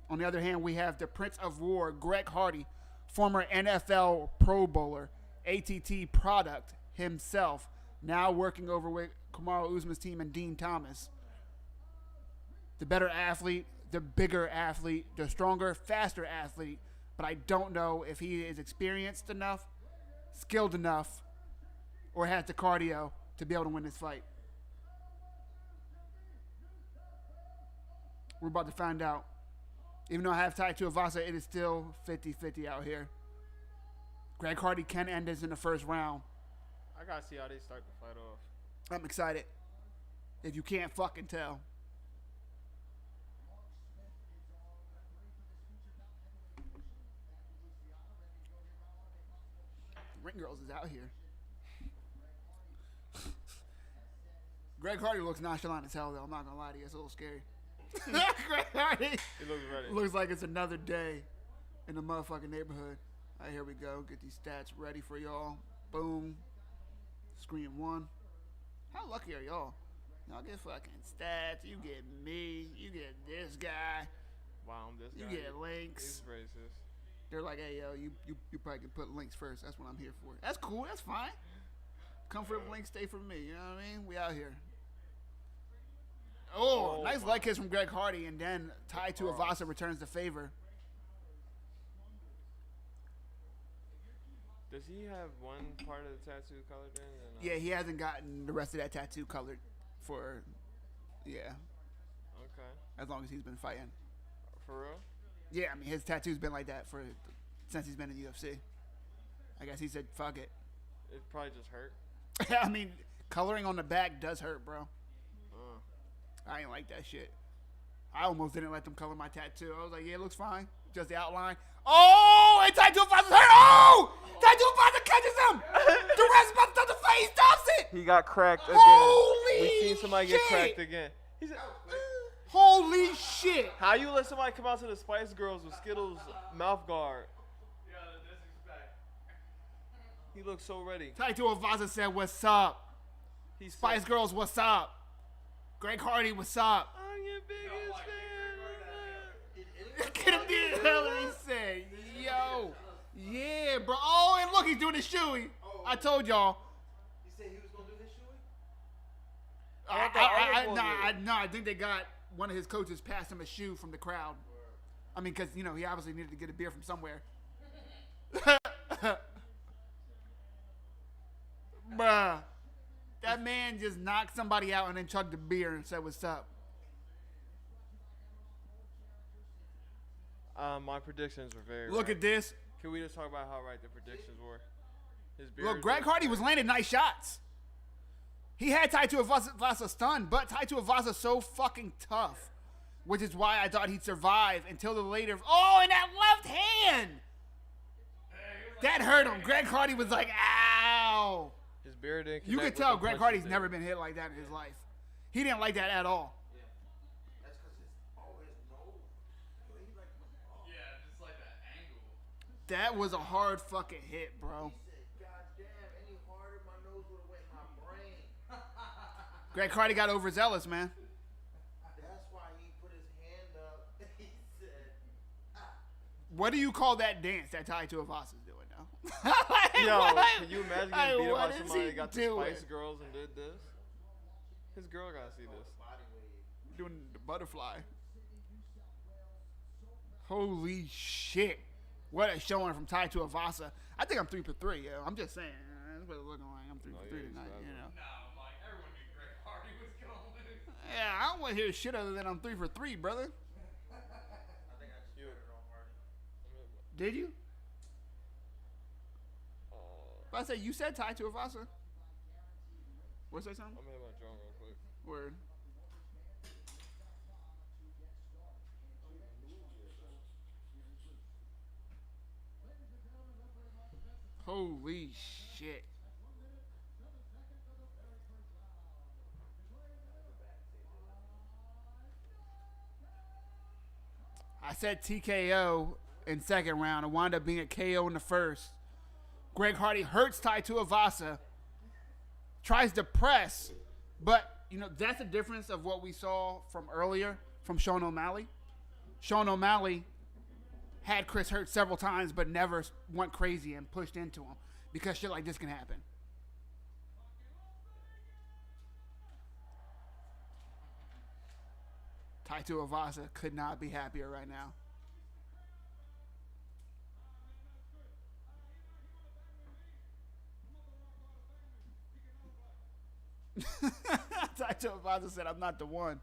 On the other hand, we have the Prince of War, Greg Hardy, former NFL Pro Bowler, ATT product himself, now working over with Kamaru Usman's team and Dean Thomas. The better athlete, the bigger athlete, the stronger, faster athlete, but I don't know if he is experienced enough, skilled enough, or has the cardio to be able to win this fight. We're about to find out. Even though I have Tai Tuivasa, it is still 50-50 out here. Greg Hardy can end this in the first round. I gotta see how they start the fight off. I'm excited. If you can't fucking tell. Ring girls is out here. Greg Hardy looks nonchalant as hell, though. I'm not gonna lie to you. It's a little scary. Greg Hardy. He looks ready. Looks like it's another day in the motherfucking neighborhood. All right, here we go. Get these stats ready for y'all. Boom. Screen 1. How lucky are y'all? Y'all get fucking stats. You get me. You get this guy. Wow, this You guy. get links. He's racist. They're like, hey, yo, you probably can put links first. That's what I'm here for. That's cool. That's fine. Come for the links, stay for me. You know what I mean? We out here. Oh, nice leg kiss from Greg Hardy, and then Tai Tuivasa returns the favor. Does he have one part of the tattoo colored in? Yeah, he hasn't gotten the rest of that tattoo colored for, Okay. as long as he's been fighting. For real? Yeah, I mean, his tattoo's been like that since he's been in the UFC. I guess he said, fuck it. It probably just hurt. I mean, coloring on the back does hurt, bro. I ain't like that shit. I almost didn't let them color my tattoo. I was like, yeah, it looks fine. Just the outline. Oh, and Tai Tuivasa's hurt. Oh! Tai Tuivasa catches him. The rest about to touch the face. He stops it. He got cracked again. Holy We seen somebody get shit. cracked again. He said, Holy shit. how you let somebody come out to the Spice Girls with Skittles mouth guard? Yeah, the disrespect. He looked so ready. Tai Tuivasa said, what's up? He Spice said, Girls, what's up? Greg Hardy, what's up? I'm your biggest fan. Get him the hell he said, yo. Yeah, bro. Oh, and look, he's doing the shoey. I told y'all. He said he was gonna do his shoey. I think they got one of his coaches passed him a shoe from the crowd. I mean, because, he obviously needed to get a beer from somewhere. Bruh. That man just knocked somebody out and then chugged a beer and said, what's up? My predictions were very Look right. at this. Can we just talk about how right the predictions were? His beard Look, Greg Hardy was landing nice shots. He had Tai Tuivasa stunned, but Tai Tuivasa's so fucking tough, which is why I thought he'd survive until the later. Oh, and that left hand! That hurt him. Greg Hardy was like, ow. His beard didn't You connect could with tell the Greg punches Hardy's there. never been hit like that in his life. He didn't like that at all. That's because his nose. He like, Yeah, just like that angle. That was a hard fucking hit, bro. he said, God damn, any harder, my nose would have went my brain. Greg Hardy got overzealous, man. That's why he put his hand up. He said, What do you call that dance that Tai Tuivasa's doing now? Yo, What? can you imagine Hey, getting beat up what by is somebody he that got the doing? Spice Girls and did this? His girl gotta see this. body wave. Doing the butterfly. Holy shit. What a showing from Tai Tuivasa. I think I'm 3 for 3, yo. I'm just saying. That's what it's looking like. I'm 3 Oh, for yeah, 3 he's tonight, struggling. Nah, like everyone knew Greg Hardy was gonna lose. Yeah, I don't want to hear shit other than I'm 3 for 3, brother. I think I just put it on Hardy. Did you? But I said, you said Tai Tuivasa. What's that sound? I'm gonna hit my drum real quick. Word. Holy shit. I said TKO in second round. It wound up being a KO in the first. Greg Hardy hurts Tai Tuivasa. Tries to press. But, that's the difference of what we saw from earlier from Sean O'Malley. Sean O'Malley had Chris hurt several times but never went crazy and pushed into him because shit like this can happen. Tai Tuivasa could not be happier right now. Tai Tuivasa said, I'm not the one.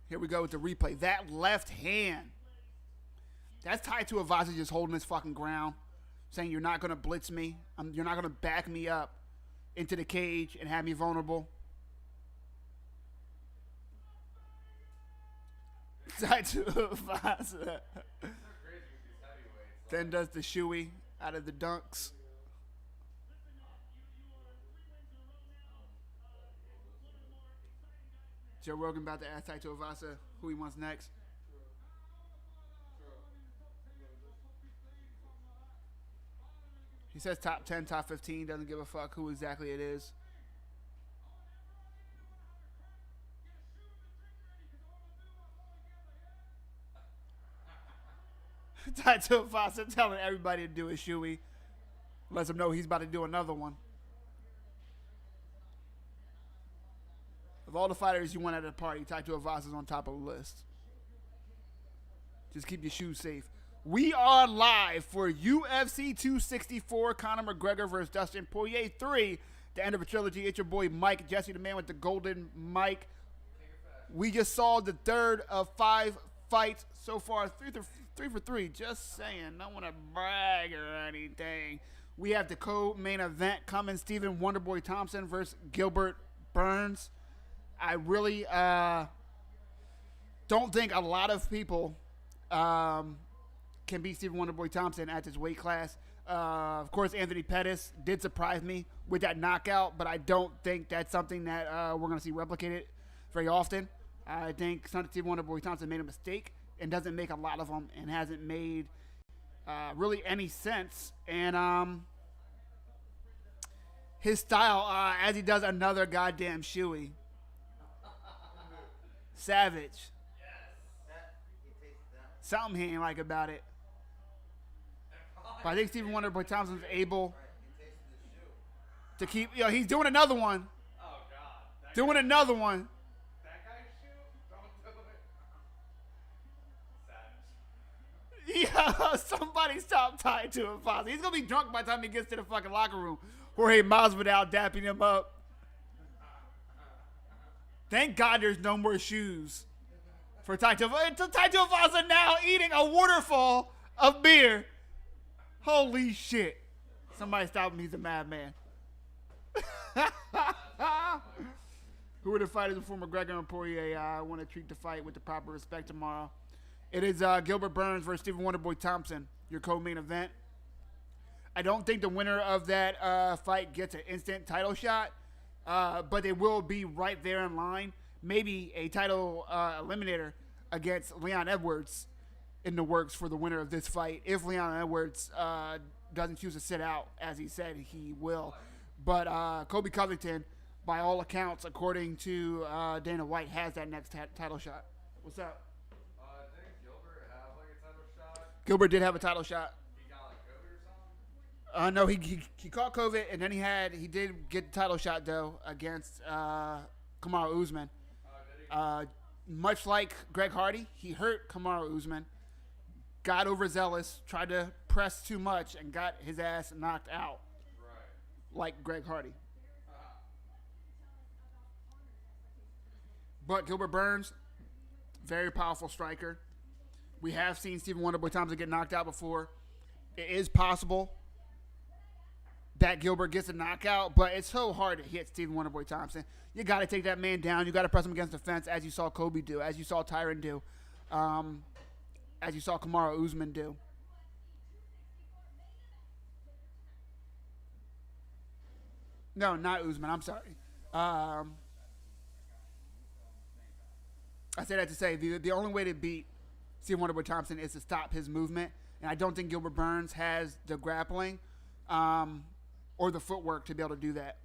Here we go with the replay. That left hand. That's Tai Tuivasa just holding his fucking ground, saying you're not going to blitz me. You're not going to back me up into the cage and have me vulnerable. Taito Uvasa. They're crazy with these heavyweights. Then does the shoey out of the dunks. Joe Rogan about to ask Taito Uvasa who he wants next. He says top 10, top 15, doesn't give a fuck who exactly it is. Taito Uvasa telling everybody to do a shoey. Lets him know he's about to do another one. Of all the fighters you want at a party, Taito Uvasa is on top of the list. Just keep your shoes safe. We are live for UFC 264, Conor McGregor versus Dustin Poirer 3, the end of a trilogy. It's your boy Mike, Jesse the man with the golden mic. We just saw the third of 5 fights so far, three for three. Just saying, don't want to brag or anything. We have the co-main event coming, Stephen Wonderboy Thompson versus Gilbert Burns. I really don't think a lot of people can beat Stephen Wonderboy Thompson at this weight class. Of course, Anthony Pettis did surprise me with that knockout, but I don't think that's something that we're going to see replicated very often. I think Stephen Wonderboy Thompson made a mistake and doesn't make a lot of them and hasn't made really any sense. And his style, as he does another goddamn shoey. Savage. Something he ain't like about it. But I think Stephen Wonderboy Thompson's able to keep. He's doing another one. Oh, God. Doing another one. That guy's shoe? Don't do it. Savage. Yeah, somebody stop tied to him, Foz. He's gonna be drunk by the time he gets to the fucking locker room. Jorge Masvidal dapping him up. Thank God there's no more shoes for Taito. Taito Uvasa now eating a waterfall of beer. Holy shit. Somebody stop him. He's a madman. Who are the fighters before McGregor and Poirier? I want to treat the fight with the proper respect tomorrow. It is Gilbert Burns versus Stephen Wonderboy Thompson, your co-main event. I don't think the winner of that fight gets an instant title shot. But they will be right there in line. Maybe a title eliminator against Leon Edwards in the works for the winner of this fight. If Leon Edwards doesn't choose to sit out, as he said he will. But Kobe Covington, by all accounts, according to Dana White, has that next title shot. What's up? Didn't Gilbert have like a title shot? Gilbert did have a title shot. He got like COVID or something? No, he caught COVID, and then he did get the title shot, though, against Kamaru Usman. Oh, did he? Much like Greg Hardy, he hurt Kamaru Usman, got overzealous, tried to press too much, and got his ass knocked out. Right. Like Greg Hardy. But Gilbert Burns, very powerful striker. We have seen Stephen Wonderboy Thompson get knocked out before. It is possible that Gilbert gets a knockout, but it's so hard to hit Stephen Wonderboy Thompson. You got to take that man down. You got to press him against the fence, as you saw Kobe do, as you saw Tyron do, as you saw Kamaru Usman do. No, not Usman. I'm sorry. I say that to say the only way to beat Stephen Wonderboy Thompson is to stop his movement, and I don't think Gilbert Burns has the grappling or the footwork to be able to do that.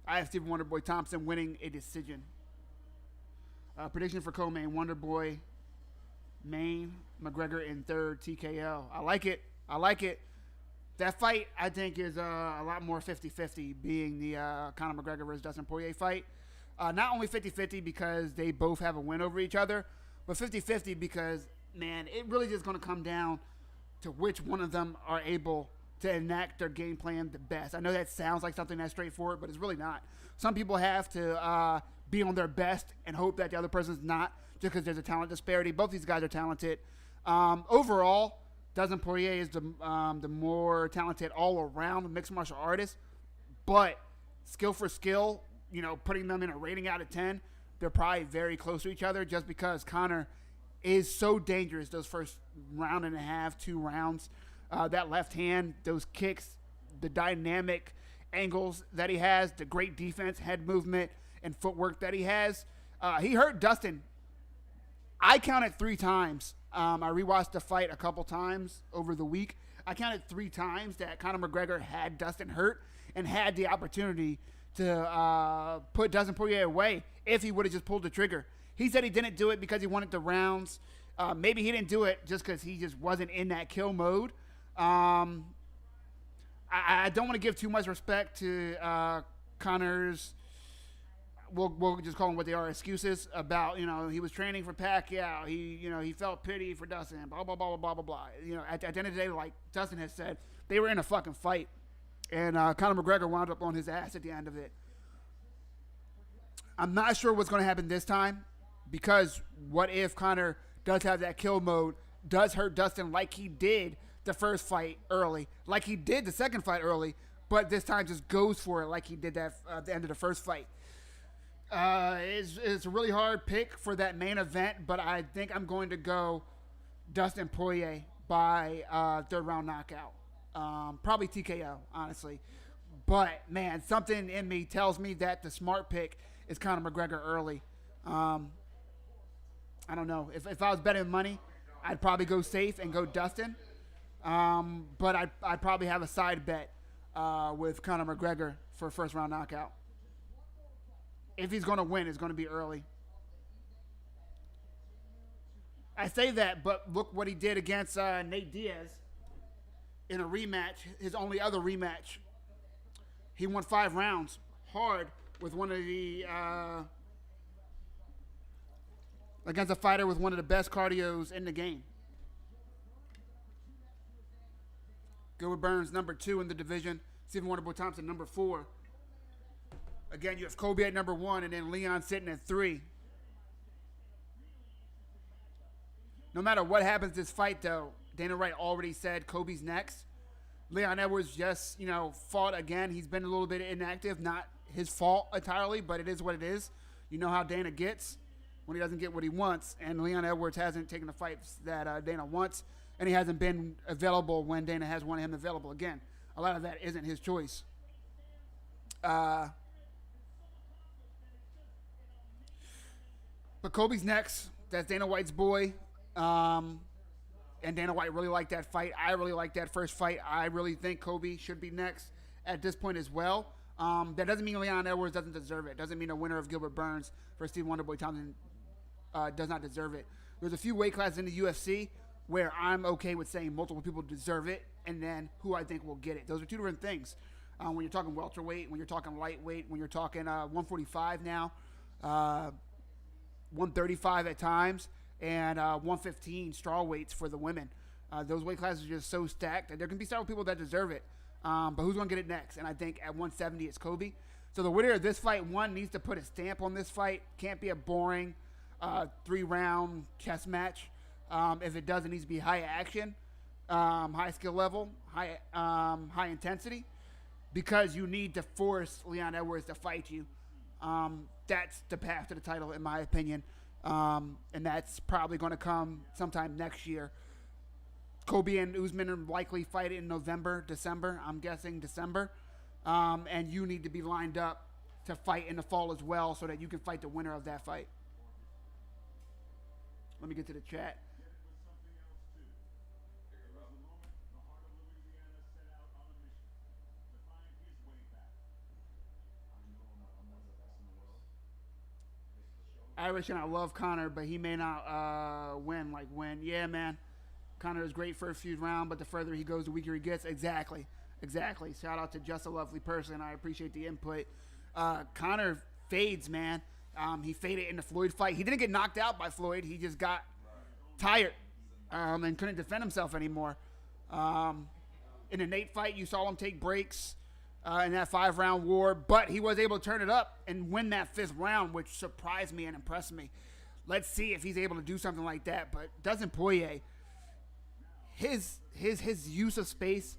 I have Stephen Wonderboy Thompson winning a decision. Prediction for co-main: Wonderboy, main, McGregor in third, TKO. I like it. That fight, I think, is a lot more 50-50, being the Conor McGregor versus Dustin Poirier fight. Not only 50-50 because they both have a win over each other, but 50-50 because, man, it really just going to come down to which one of them are able to enact their game plan the best. I know that sounds like something that's straightforward, but it's really not. Some people have to be on their best and hope that the other person's not, just because there's a talent disparity. Both these guys are talented. Overall, Dustin Poirier is the more talented all-around mixed martial artist, but skill for skill, putting them in a rating out of 10 they're probably very close to each other just because Conor is so dangerous those first round and a half, 2 rounds. That left hand, those kicks, the dynamic angles that he has, the great defense, head movement, and footwork that he has. He hurt Dustin. I counted 3 times. I rewatched the fight a couple times over the week. I counted 3 times that Conor McGregor had Dustin hurt and had the opportunity to put Dustin Poirier away if he would have just pulled the trigger. He said he didn't do it because he wanted the rounds. Maybe he didn't do it just because he just wasn't in that kill mode. I don't want to give too much respect to Conor's, we'll just call them what they are, excuses about, he was training for Pacquiao. He felt pity for Dustin, blah, blah, blah, blah, blah, blah. At the end of the day, like Dustin has said, they were in a fucking fight. And Conor McGregor wound up on his ass at the end of it. I'm not sure what's going to happen this time because what if Conor does have that kill mode, does hurt Dustin like he did the first fight early, like he did the second fight early, but this time just goes for it like he did that at the end of the first fight. It's a really hard pick for that main event, but I think I'm going to go Dustin Poirier by 3rd round knockout. Probably TKO, honestly. But, man, something in me tells me that the smart pick is Conor McGregor early. I don't know. If I was betting money, I'd probably go safe and go Dustin. But I'd probably have a side bet with Conor McGregor for 1st round knockout. If he's going to win, it's going to be early. I say that, but look what he did against Nate Diaz in a rematch, his only other rematch. He won 5 rounds hard with one of the against a fighter with one of the best cardios in the game. Gilbert Burns, number 2 in the division. Stephen Wonderboy Thompson, number 4. Again, you have Kobe at number 1, and then Leon sitting at 3. No matter what happens this fight, though, Dana White already said Kobe's next. Leon Edwards just, fought again. He's been a little bit inactive. Not his fault entirely, but it is what it is. You know how Dana gets when he doesn't get what he wants. And Leon Edwards hasn't taken the fights that Dana wants, and he hasn't been available when Dana has wanted him available again. A lot of that isn't his choice. But Kobe's next. That's Dana White's boy. And Dana White really liked that fight. I really liked that first fight. I really think Kobe should be next at this point as well. That doesn't mean Leon Edwards doesn't deserve it. Doesn't mean a winner of Gilbert Burns for Steve Wonderboy Thompson does not deserve it. There's a few weight classes in the UFC where I'm okay with saying multiple people deserve it and then who I think will get it. Those are 2 different things. When you're talking welterweight, when you're talking lightweight, when you're talking 145 now, 135 at times, and 115 straw weights for the women. Those weight classes are just so stacked that there can be several people that deserve it. But who's going to get it next? And I think at 170 it's Kobe. So the winner of this fight, one, needs to put a stamp on this fight. Can't be a boring 3-round chess match. If it does, it needs to be high action, high skill level, high intensity, because you need to force Leon Edwards to fight you. That's the path to the title, in my opinion. And that's probably going to come sometime next year. Kobe and Usman are likely fight in November, December. I'm guessing December. And you need to be lined up to fight in the fall as well so that you can fight the winner of that fight. Let me get to the chat. Irish and I love Conor, but he may not win. Yeah, man. Conor is great for a few rounds, but the further he goes, the weaker he gets. Exactly. Shout out to Just a Lovely Person. I appreciate the input. Conor fades, man. He faded in the Floyd fight. He didn't get knocked out by Floyd. He just got tired and couldn't defend himself anymore. In the Nate fight, you saw him take breaks in that 5-round war, but he was able to turn it up and win that 5th round, which surprised me and impressed me. Let's see if he's able to do something like that. But Dustin Poirier, his use of space,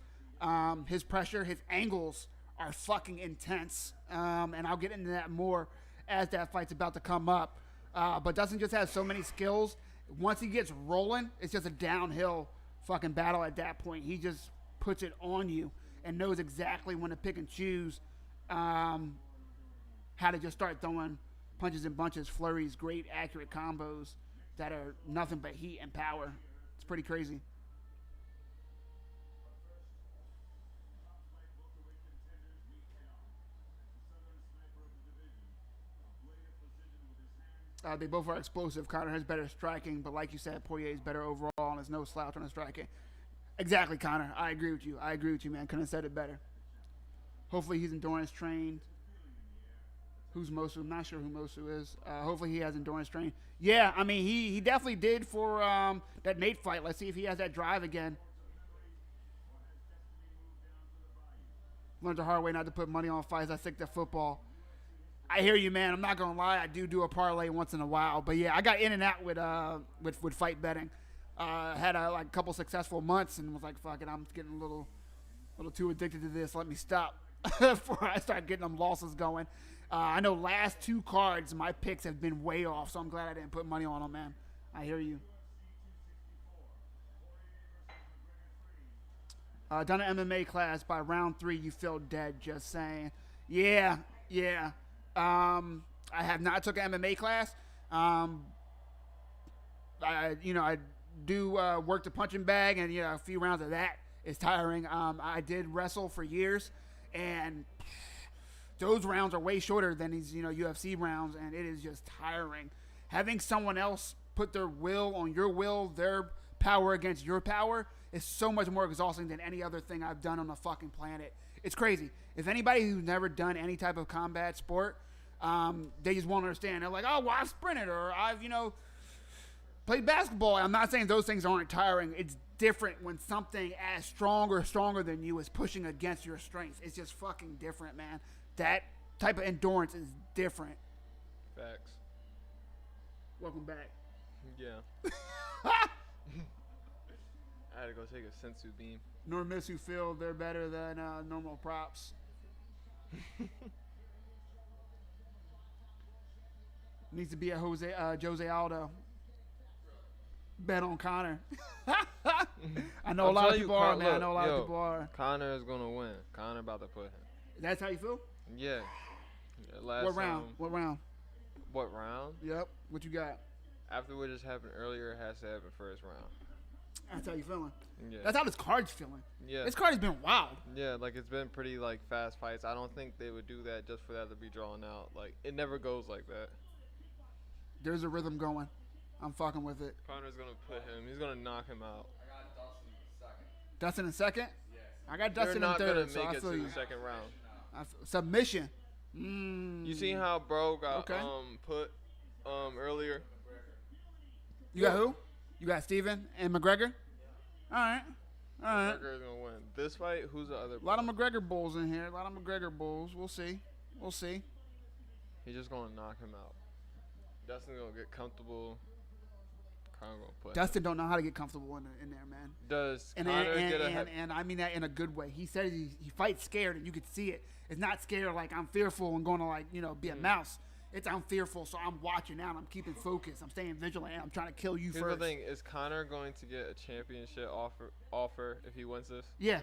his pressure, his angles are fucking intense. And I'll get into that more as that fight's about to come up. But Dustin just has so many skills. Once he gets rolling, it's just a downhill fucking battle at that point. He just puts it on you and knows exactly when to pick and choose how to just start throwing punches and bunches, flurries, great accurate combos that are nothing but heat and power. It's pretty crazy. They both are explosive. Conor has better striking, but like you said, Poirer is better overall and there's no slouch on the striking. Exactly, Conor. I agree with you. Man. Couldn't have said it better. Hopefully he's endurance trained. Who's Mosu? I'm not sure who Mosu is. Hopefully he has endurance trained. Yeah, I mean, he definitely did for that Nate fight. Let's see if he has that drive again. Learned the hard way not to put money on fights. I stick to football. I hear you, man. I'm not gonna lie. I do a parlay once in a while, but yeah, I got in and out with fight betting. Had a couple successful months and was like, fuck it, I'm getting a little too addicted to this. Let me stop before I start getting them losses going. I know last 2 cards, my picks have been way off, so I'm glad I didn't put money on them, man. I hear you. Done an MMA class. By round 3, you feel dead. Just saying. Yeah. I have not took an MMA class. I do work the punching bag, and a few rounds of that is tiring. I did wrestle for years, and those rounds are way shorter than these UFC rounds, and it is just tiring. Having someone else put their will on your will, their power against your power, is so much more exhausting than any other thing I've done on the fucking planet. It's crazy. If anybody who's never done any type of combat sport, they just won't understand. They're like, oh, well, I've sprinted or I've, played basketball. I'm not saying those things aren't tiring. It's different when something as strong or stronger than you is pushing against your strength. It's just fucking different, man. That type of endurance is different. Facts. Welcome back. Yeah. I had to go take a sensu beam. Nor miss who feel they're better than normal props. Needs to be a Jose Aldo. Bet on Conor. I know a lot of people are, man. I know a lot of people are. Conor is going to win. Conor about to put him. That's how you feel? Yeah. What round? What round? What round? Yep. What you got? After what just happened earlier, it has to happen first round. That's how you feeling? Yeah. That's how this card's feeling. Yeah. This card has been wild. Yeah, it's been pretty fast fights. I don't think they would do that just for that to be drawn out. It never goes like that. There's a rhythm going. I'm fucking with it. Conor's gonna put him. He's gonna knock him out. I got Dustin second. Dustin in second? Yes. I got Dustin in third, They're not gonna so make I it feel to you. the second round. Submission. You seen how bro got put earlier? You got who? You got Steven and McGregor? All right. McGregor's gonna win. This fight, who's the other? A lot of McGregor bulls in here. We'll see. He's just gonna knock him out. Dustin's gonna get comfortable. Conor gonna put Dustin don't know how to get comfortable in there, man. Does And I mean that in a good way. He said he fights scared, and you could see it. It's not scared like I'm fearful and going to be a mouse. It's I'm fearful, so I'm watching out. I'm keeping focused. I'm staying vigilant. And I'm trying to kill you Here's first. the thing: is Conor going to get a championship offer if he wins this? Yeah.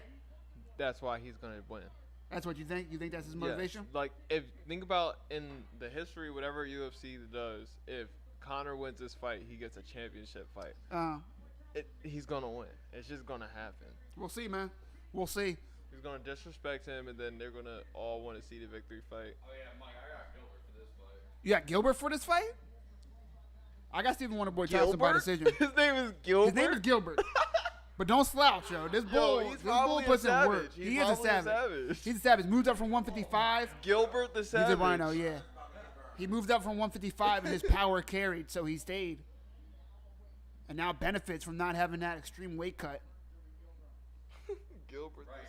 That's why he's gonna win. That's what you think? You think that's his motivation? Yeah. If think about in the history, whatever UFC does, if Conor wins this fight, he gets a championship fight. He's gonna win. It's just gonna happen. We'll see, man. We'll see. He's gonna disrespect him, and then they're gonna all want to see the victory fight. Oh yeah, Mike, I got Gilbert for this fight. You got Gilbert for this fight? I got Stephen Wonderboy Johnson by decision. His name is Gilbert. His name is Gilbert. But don't slouch, yo. This bull puts in work. He is a savage. He's a savage. Moved up from 155. Gilbert the Savage. He's a rhino, yeah. He moved up from 155 and his power carried, so he stayed. And now benefits from not having that extreme weight cut. Gilbert the Savage.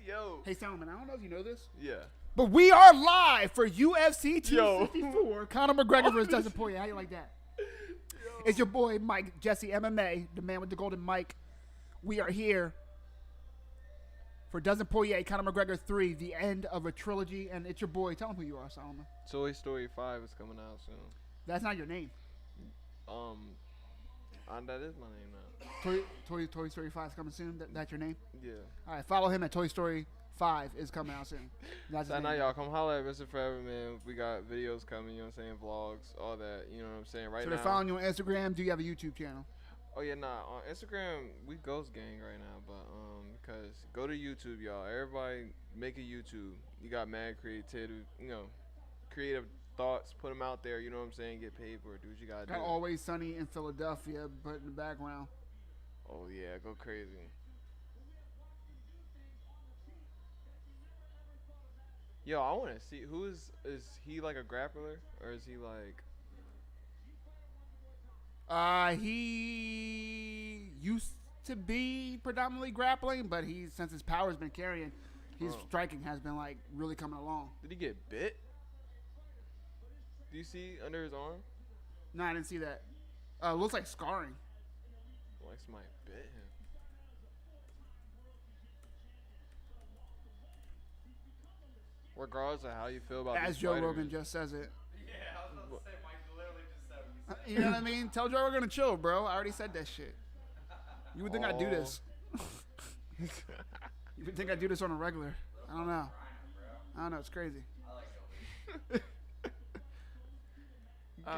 Yo. Hey, Solomon, I don't know if you know this. Yeah. But we are live for UFC 264. Conor McGregor versus Dustin Poirer. How you like that? It's your boy, Mike, Jesse MMA, the man with the golden mic. We are here For Dustin Poirer, Conor McGregor 3, the end of a trilogy, and it's your boy. Tell him who you are, Solomon. Toy Story 5 is coming out soon. That's not your name. That is my name now. Toy Story 5 is coming soon. That's your name? Yeah. All right, follow him at Toy Story 5 is coming out soon. That's his So now name. y'all come holler at Mr. Forever, man. We got videos coming, you know what I'm saying, vlogs, all that, you know what I'm saying. Right So now. they're following you on Instagram. Do you have a YouTube channel? Oh yeah, nah. On Instagram, we Ghost Gang right now, but because go to YouTube, y'all. Everybody make a YouTube. You got mad creative, creative thoughts. Put them out there. You know what I'm saying. Get paid for it. Do what you gotta do. Got Always Sunny in Philadelphia, but in the background. Oh yeah, go crazy. Yo, I want to see who is he like a grappler or is he like? He used to be predominantly grappling, but since his power's been carrying, his striking has been like really coming along. Did he get bit? Do you see under his arm? No, I didn't see that. Looks like scarring. Like somebody bit him. Regardless of how you feel about As these Joe fighters, Rogan just says it. Yeah, I was about to say, Mike literally just said what you said. You know what I mean? Tell Joe Rogan to chill, bro. I already said that shit. You would think I'd do this. You would think I'd do this on a regular. I don't know. Rhino, bro. I don't know. It's crazy. I like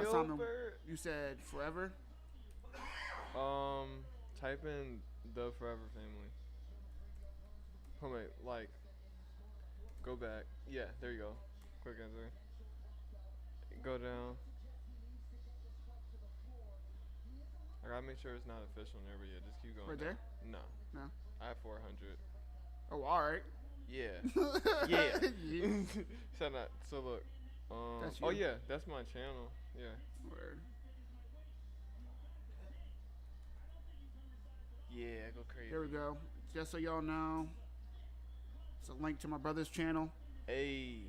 Gilbert. Simon, Gilbert. you said forever? Type in the Forever Family. Oh wait, like, go back. Yeah, there you go. Quick answer. Go down. I gotta make sure it's not official and every year. Just keep going. Right down. there? No. No. I have 400. Oh, all right. Yeah. Yeah. Yeah. So look. That's Oh you. yeah, that's my channel. Yeah. Word. Yeah, go crazy. Here we go. Just so y'all know, it's a link to my brother's channel. Hey.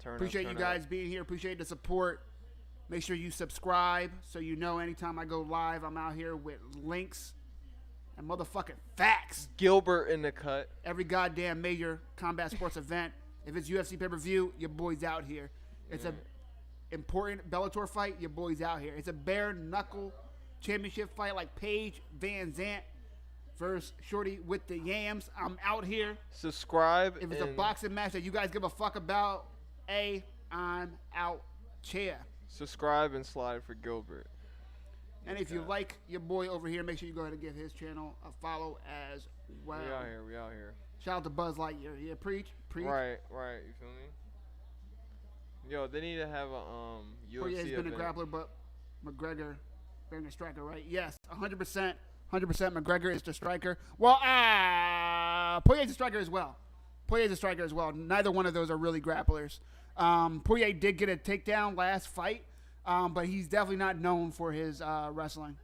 Appreciate you guys being here. Appreciate the support. Make sure you subscribe so you know anytime I go live, I'm out here with links and motherfucking facts. Gilbert in the cut. Every goddamn major combat sports event. If it's UFC pay-per-view, your boy's out here. It's a important Bellator fight, your boy's out here. It's a bare knuckle championship fight like Paige Van Zant versus Shorty with the Yams. I'm out here. Subscribe. If it's a boxing match that you guys give a fuck about, I'm out chair. Subscribe and slide for Gilbert. And if you like your boy over here, make sure you go ahead and give his channel a follow as well. We out here. Shout out to Buzz Lightyear. Yeah, preach. Right. You feel me? Yo, they need to have a UFC Poirier's been event. a grappler, but McGregor being a striker, right? Yes, 100%. 100% McGregor is the striker. Well, Poirier's a striker as well. Neither one of those are really grapplers. Poirier did get a takedown last fight, but he's definitely not known for his wrestling.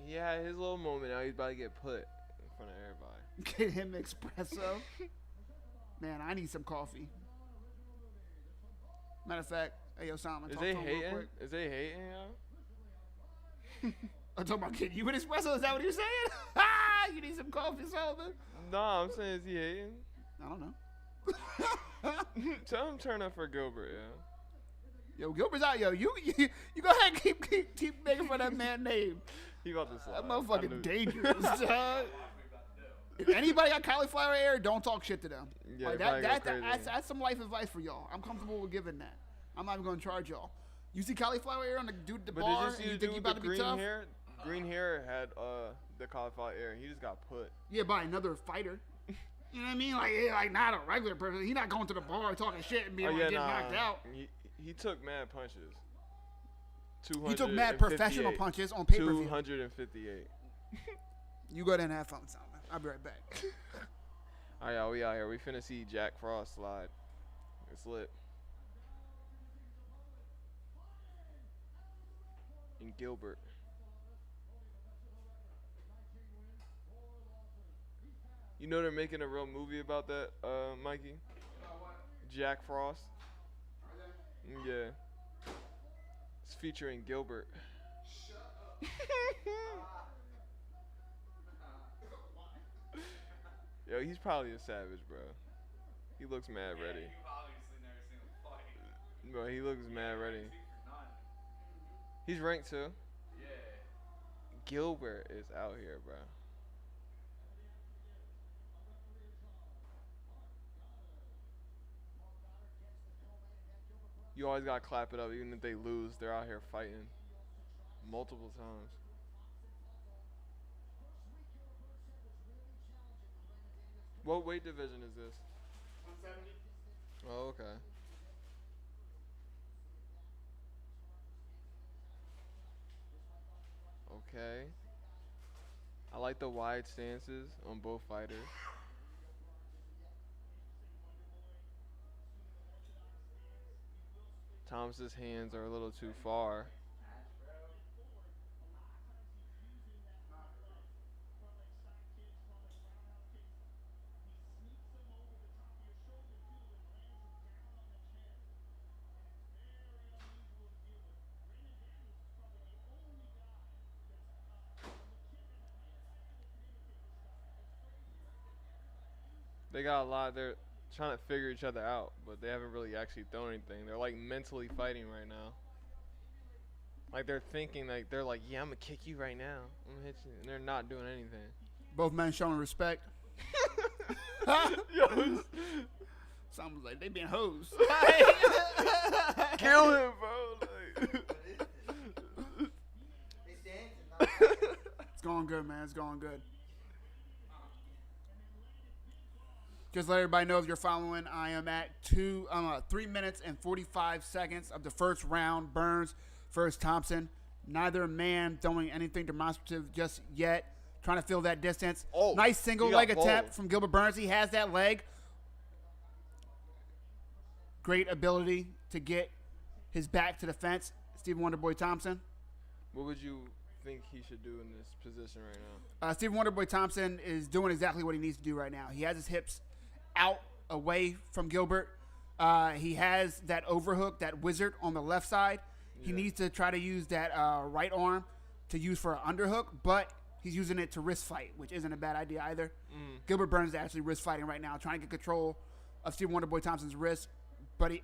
He had his little moment. Now he's about to get put in front of everybody. Get him espresso. Man, I need some coffee. Matter of fact, hey, yo, Simon, Is talk they to him real hating? quick. Is they hating, y'all? I'm talking about getting you an espresso. Is that what you're saying? You need some coffee, Solomon? Nah, I'm saying is he hating? I don't know. Tell him turn up for Gilbert, yeah. Yo, Gilbert's out, yo. You go ahead and keep making fun of that man's name. He about to slide. That I motherfucking knew- dangerous, dog. If anybody got cauliflower ear, don't talk shit to them. Yeah, Like probably go that's crazy. some life advice for y'all. I'm comfortable with giving that. I'm not even gonna charge y'all. You see cauliflower ear on the dude at the But bar, did and you you see the think you dude about with to the be green tough? hair? Green hair had the cauliflower ear. He just got put. Yeah, by another fighter. You know what I mean? Like not a regular person. He's not going to the bar talking shit and being getting knocked out. He took mad punches. He took mad professional punches on pay-per-view. 258. You go there and have fun, Simon. I'll be right back. All right, y'all, we out here. We finna see Jack Frost slide. It's lit. And Gilbert. You know they're making a real movie about that, Mikey? Jack Frost. Yeah. It's featuring Gilbert. Yo, he's probably a savage, bro. He looks mad ready. You've obviously never seen him fight. Bro, he looks mad ready. Speak for none. He's ranked too. Yeah. Gilbert is out here, bro. You always gotta clap it up, even if they lose. They're out here fighting multiple times. What weight division is this? 170. Oh, okay. Okay. I like the wide stances on both fighters. Thomas's hands are a little too far. They got a lot. They're trying to figure each other out, but they haven't really actually thrown anything. They're like mentally fighting right now. Like they're thinking, like they're like, yeah, I'm gonna kick you right now. I'm gonna hit you, and they're not doing anything. Both men showing respect. Yo, Sounds like they being hosed. kill him, bro. Like, They dancing. It's going good, man. It's going good. Just let everybody know if you're following, I am at 3 minutes and 45 seconds of the first round. Burns versus Thompson. Neither man throwing anything demonstrative just yet. Trying to fill that distance. Oh, nice single he got leg attempt bowled. from Gilbert Burns. He has that leg. Great ability to get his back to the fence. Stephen Wonderboy Thompson. what would you think he should do in this position right now? Stephen Wonderboy Thompson is doing exactly what he needs to do right now. He has his hips out away from Gilbert. He has that overhook, that wizard on the left side. He needs to try to use that right arm to use for an underhook, but he's using it to wrist fight, which isn't a bad idea either. Gilbert Burns is actually wrist fighting right now, trying to get control of Stephen Wonderboy Thompson's wrist, but he'd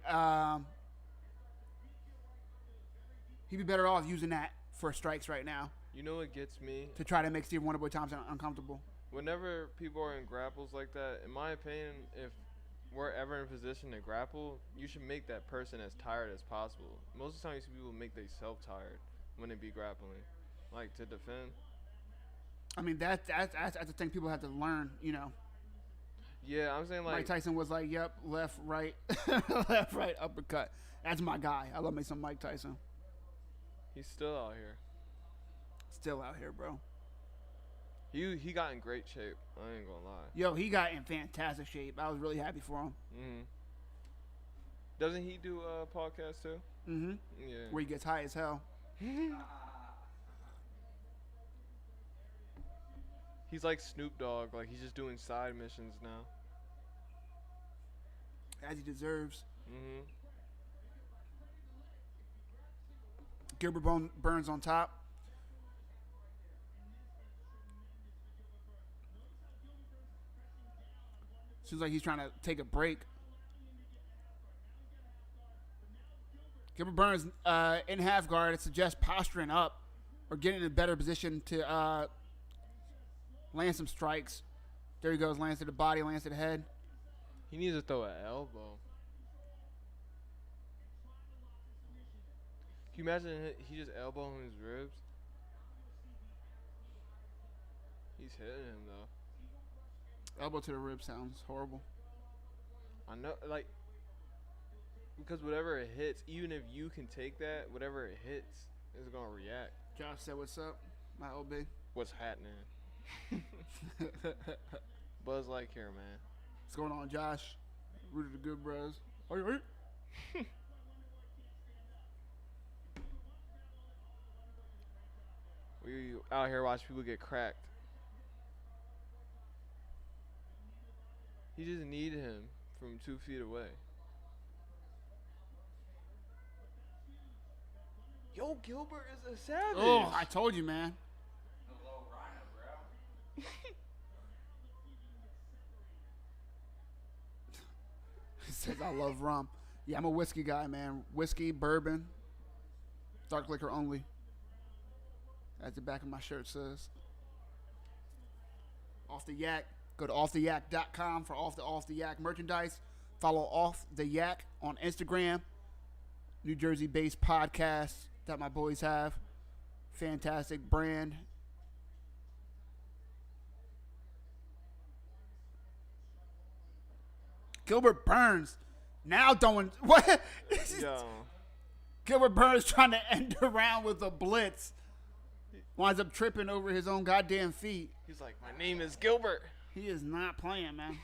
be better off using that for strikes right now You know what gets me? to try to make Stephen Wonderboy Thompson uncomfortable. Whenever people are in grapples like that, in my opinion, if we're ever in position to grapple, you should make that person as tired as possible. Most of the time, you see people make themselves tired when they be grappling, like to defend. I mean, that's the thing people have to learn, you know. Yeah, I'm saying Mike like, Tyson was like, yep, left, right, left, right, uppercut. That's my guy. I love me some Mike Tyson. he's still out here. Still out here, bro. He got in great shape. I ain't gonna lie. Yo, he got in fantastic shape. I was really happy for him. Doesn't he do a podcast too? Mm-hmm. Yeah. Where he gets high as hell. He's like Snoop Dogg. Like he's just doing side missions now. As he deserves. Mm-hmm. Gilbert Burns on top. Seems like he's trying to take a break. Gilbert Burns in half guard. It suggests posturing up or getting in a better position to land some strikes. There he goes. Lands to the body, lands to the head. He needs to throw an elbow. Can you imagine he just elbowing his ribs? He's hitting him though. Elbow to the rib sounds horrible. I know, like, because whatever it hits, even if you can take that, whatever it hits is gonna react. Josh said, "What's up, my OB?" What's happening? Buzz like here, man. What's going on, Josh? Root of the good bros. Oi. We out here watching people get cracked. He just needed him from 2 feet away. Yo, Gilbert is a savage. Oh, I told you, man. The low rhino, bro. Says I love rum. Yeah, I'm a whiskey guy, man. Whiskey, bourbon, dark liquor only. As the back of my shirt says. Off the Yak. Go to offtheyak.com for Off the Yak merchandise. Follow Off the Yak on Instagram. New Jersey-based podcast that my boys have. Fantastic brand. Gilbert Burns now throwing what? Yo. Gilbert Burns trying to end around with a blitz. Winds up tripping over his own goddamn feet. He's like, my name is Gilbert. He is not playing, man.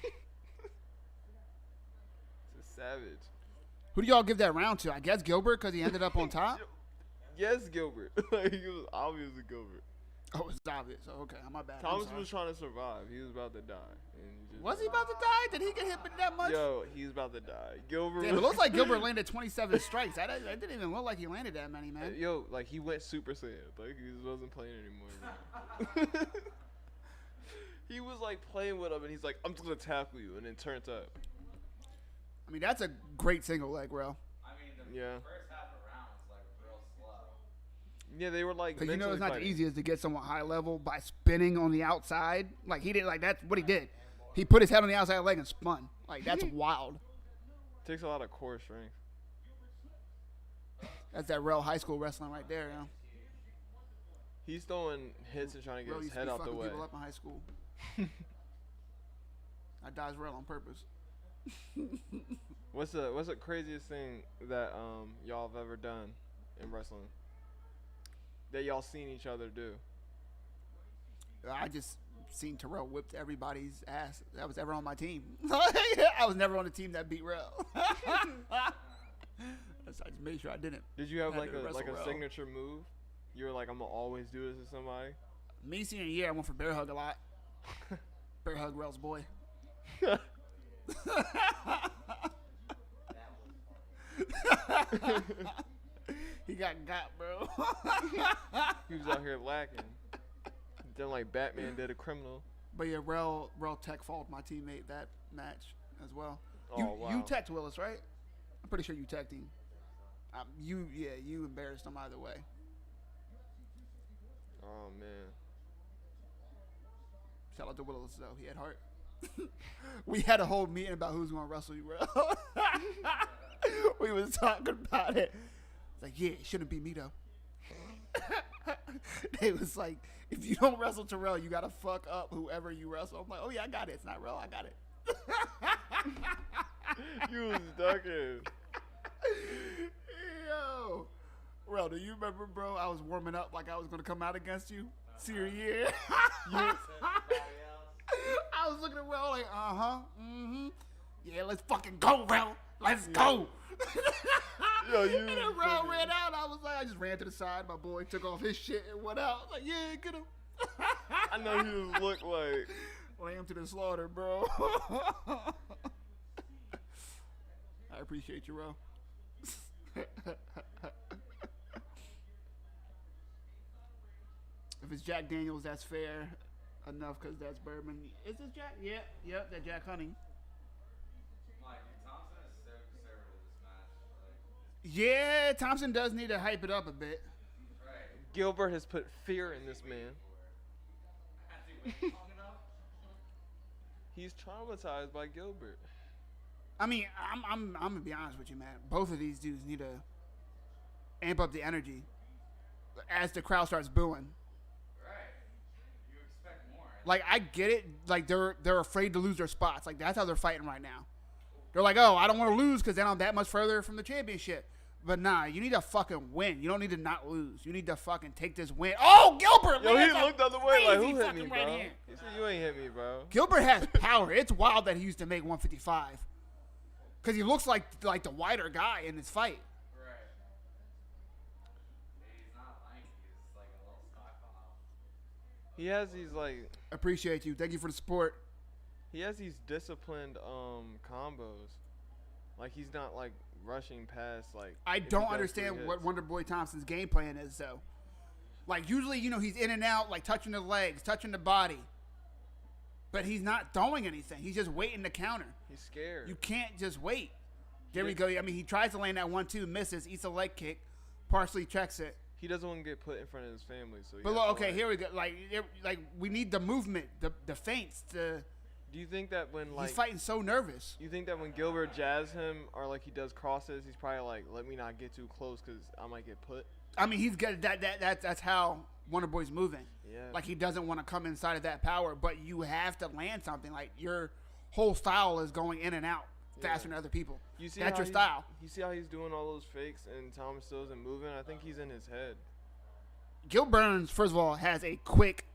It's a savage. Who do y'all give that round to? I guess Gilbert because he ended up on top. Yes, Gilbert. Like, it was obviously Gilbert. Oh, it's obvious. Oh, okay, my bad. Thomas was trying to survive. He was about to die. And he just Was he about to die? Did he get hit with that much? Yo, he's about to die. Gilbert. Damn, it looks like Gilbert landed 27 strikes. That didn't even look like he landed that many, man. Yo, like he went Super Saiyan. Like he wasn't playing anymore. Bro. He was like playing with him, and he's like, "I'm just gonna tackle you," and then turns up. I mean, that's a great single leg, bro. I mean, the Yeah. first half of the round was like real slow. Yeah, they were like. Because you know it's not fighting. the easiest to get someone high level by spinning on the outside. Like he did, like that's what he did. He put his head on the outside leg and spun. Like that's wild. Takes a lot of core strength. That's that real high school wrestling right there, you know. He's throwing hits and trying to get Real his used to head be out the fucking way. people up in high school. I dodged real on purpose. What's the craziest thing that y'all have ever done in wrestling? That y'all seen each other do? I just seen Terrell whipped everybody's ass that was ever on my team. I was never on a team that beat Rel. I just made sure I didn't. Did you have Had like to a wrestle Rel. signature move? You were like, I'm gonna always do this to somebody. Me senior year, I went for bear hug a lot. Bear hug Rel's boy. He got, bro. He was out here lacking. Then like Batman did a criminal. But yeah, Rel tech faulted my teammate that match as well. Oh, wow. You teched Willis, right? I'm pretty sure you teched him. You embarrassed him either way. Oh man. Shout out to Willis though. He had heart. We had a whole meeting about who's gonna wrestle you, Rel. We was talking about it. It's like, yeah, it shouldn't be me though. They was like, if you don't wrestle Terrell, you gotta fuck up whoever you wrestle. I'm like, oh yeah, I got it. It's not Rel, I got it. You was ducking. Yo, Rel, do you remember, bro? I was warming up like I was gonna come out against you. Senior year. I was looking at Rel like, yeah, let's fucking go, Rel. Let's go. Yo, you And then Rel ran out. I was like, I just ran to the side. My boy took off his shit and went out. Like, yeah, get him. I know he was look like. Lamb to the slaughter, bro. I appreciate you, Rel. If it's Jack Daniels, that's fair enough because that's bourbon. Is this Jack? Yep, that Jack Honey. Mike, Thompson is so conservative this match. Like, Yeah, Thompson does need to hype it up a bit. right. Gilbert has put fear in this man. Has he waited long enough? He's traumatized by Gilbert. I mean, I'm gonna be honest with you, man. Both of these dudes need to amp up the energy as the crowd starts booing. Right. You expect more. Like, I get it. Like, they're afraid to lose their spots. Like, that's how they're fighting right now. They're like, oh, I don't want to lose because then I'm that much further from the championship. But nah, you need to fucking win. You don't need to not lose. You need to fucking take this win. Oh, Gilbert! Yo, he lands a looked the other way like, crazy who hit fucking me, right bro? hand. He said, you ain't hit me, bro. Gilbert has power. It's wild that he used to make 155. Because he looks like the wider guy in this fight. Right. He's not lanky. He's like a little stockpile. He has these like, Appreciate you. Thank you for the support. he has these disciplined combos. Like he's not like rushing past like. I if he don't does understand 3 what hits. Wonder Boy Thompson's game plan is, though. Like, usually, he's in and out, like, touching the legs, touching the body. But he's not throwing anything. He's just waiting to counter. He's scared. You can't just wait. There we go. I mean, he tries to land that 1-2, misses, eats a leg kick, partially checks it. He doesn't want to get put in front of his family, so. But look, okay, here we go. Like we need the movement, the feints. Do you think that when he's fighting so nervous? You think that when Gilbert jabs him or like he does crosses, he's probably like, let me not get too close because I might get put. I mean, he's got that's how Wonderboy's moving. Yeah. Like he doesn't want to come inside of that power, but you have to land something. Like your whole style is going in and out faster than other people. You see that's how your style. You see how he's doing all those fakes and Thomas still isn't moving? I think he's in his head. Gil Burns, first of all, has a quick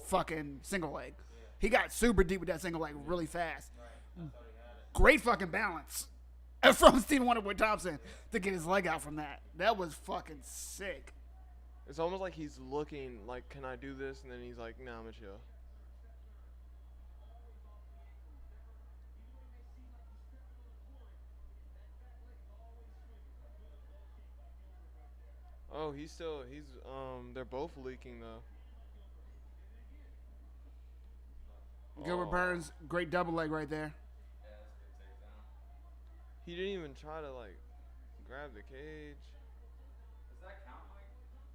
fucking single leg. He got super deep with that single leg really fast. Great fucking balance from Stephen Wonderboy Thompson to get his leg out from that. That was fucking sick. It's almost like he's looking like, can I do this? And then he's like, nah, I'm gonna chill. Oh, they're both leaking though. Gilbert Burns, great double leg right there. Yeah, that's a good takedown. He didn't even try to like grab the cage. Does that count like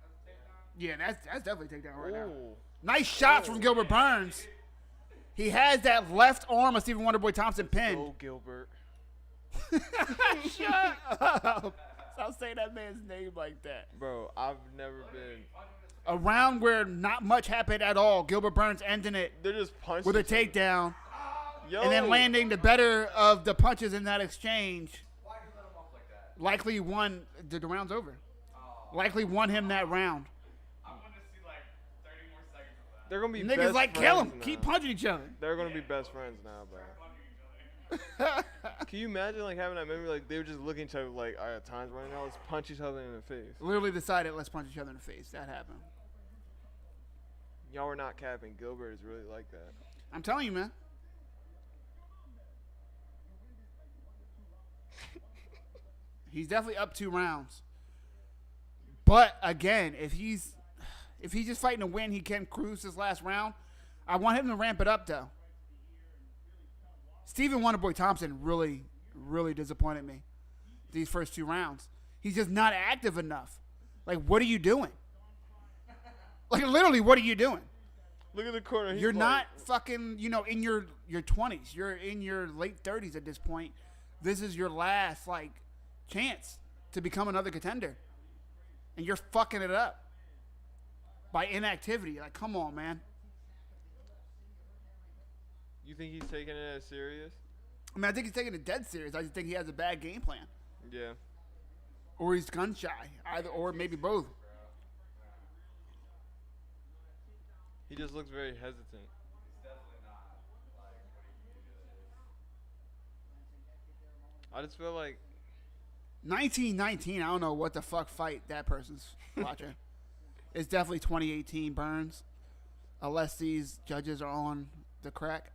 as a takedown? Yeah, that's definitely a takedown right now. Ooh. Nice shots from Gilbert Burns. He has that left arm of Stephen Wonderboy Thompson pinned. Oh, Gilbert. Shut up. Stop saying that man's name like that. Bro, I've never been. A round where not much happened at all. Gilbert Burns ending it They're just punching. with a takedown. Yo. And then landing the better of the punches in that exchange. Why do you let him off like that? Likely won. The round's over. Oh, Likely won him that round. I want to see like 30 more seconds of that. They're gonna be Niggas best like kill him. friends Keep now. punching each other. They're gonna be best friends now, bro. Punching each other. Can you imagine like having that memory? Like they were just looking at each other like, all right, time's running out. Let's punch each other in the face. Literally decided, let's punch each other in the face. That happened. Y'all were not capping. Gilbert is really like that. I'm telling you, man. He's definitely up 2 rounds. But again, if he's just fighting to win, he can cruise this last round. I want him to ramp it up though. Stephen Wonderboy Thompson really, really disappointed me these first 2 rounds. He's just not active enough. Like, what are you doing? Like, literally, what are you doing? Look at the corner. He's You're like, not fucking, in your 20s. You're in your late 30s at this point. This is your last, chance to become another contender. And you're fucking it up by inactivity. Like, come on, man. You think he's taking it as serious? I mean, I think he's taking it dead serious. I just think he has a bad game plan. Yeah. Or he's gun shy. Either or, maybe both. He just looks very hesitant. He's definitely not like what he usually is. I just feel like 1919, I don't know what the fuck fight that person's watching. It's definitely 2018 Burns. Unless these judges are on the crack.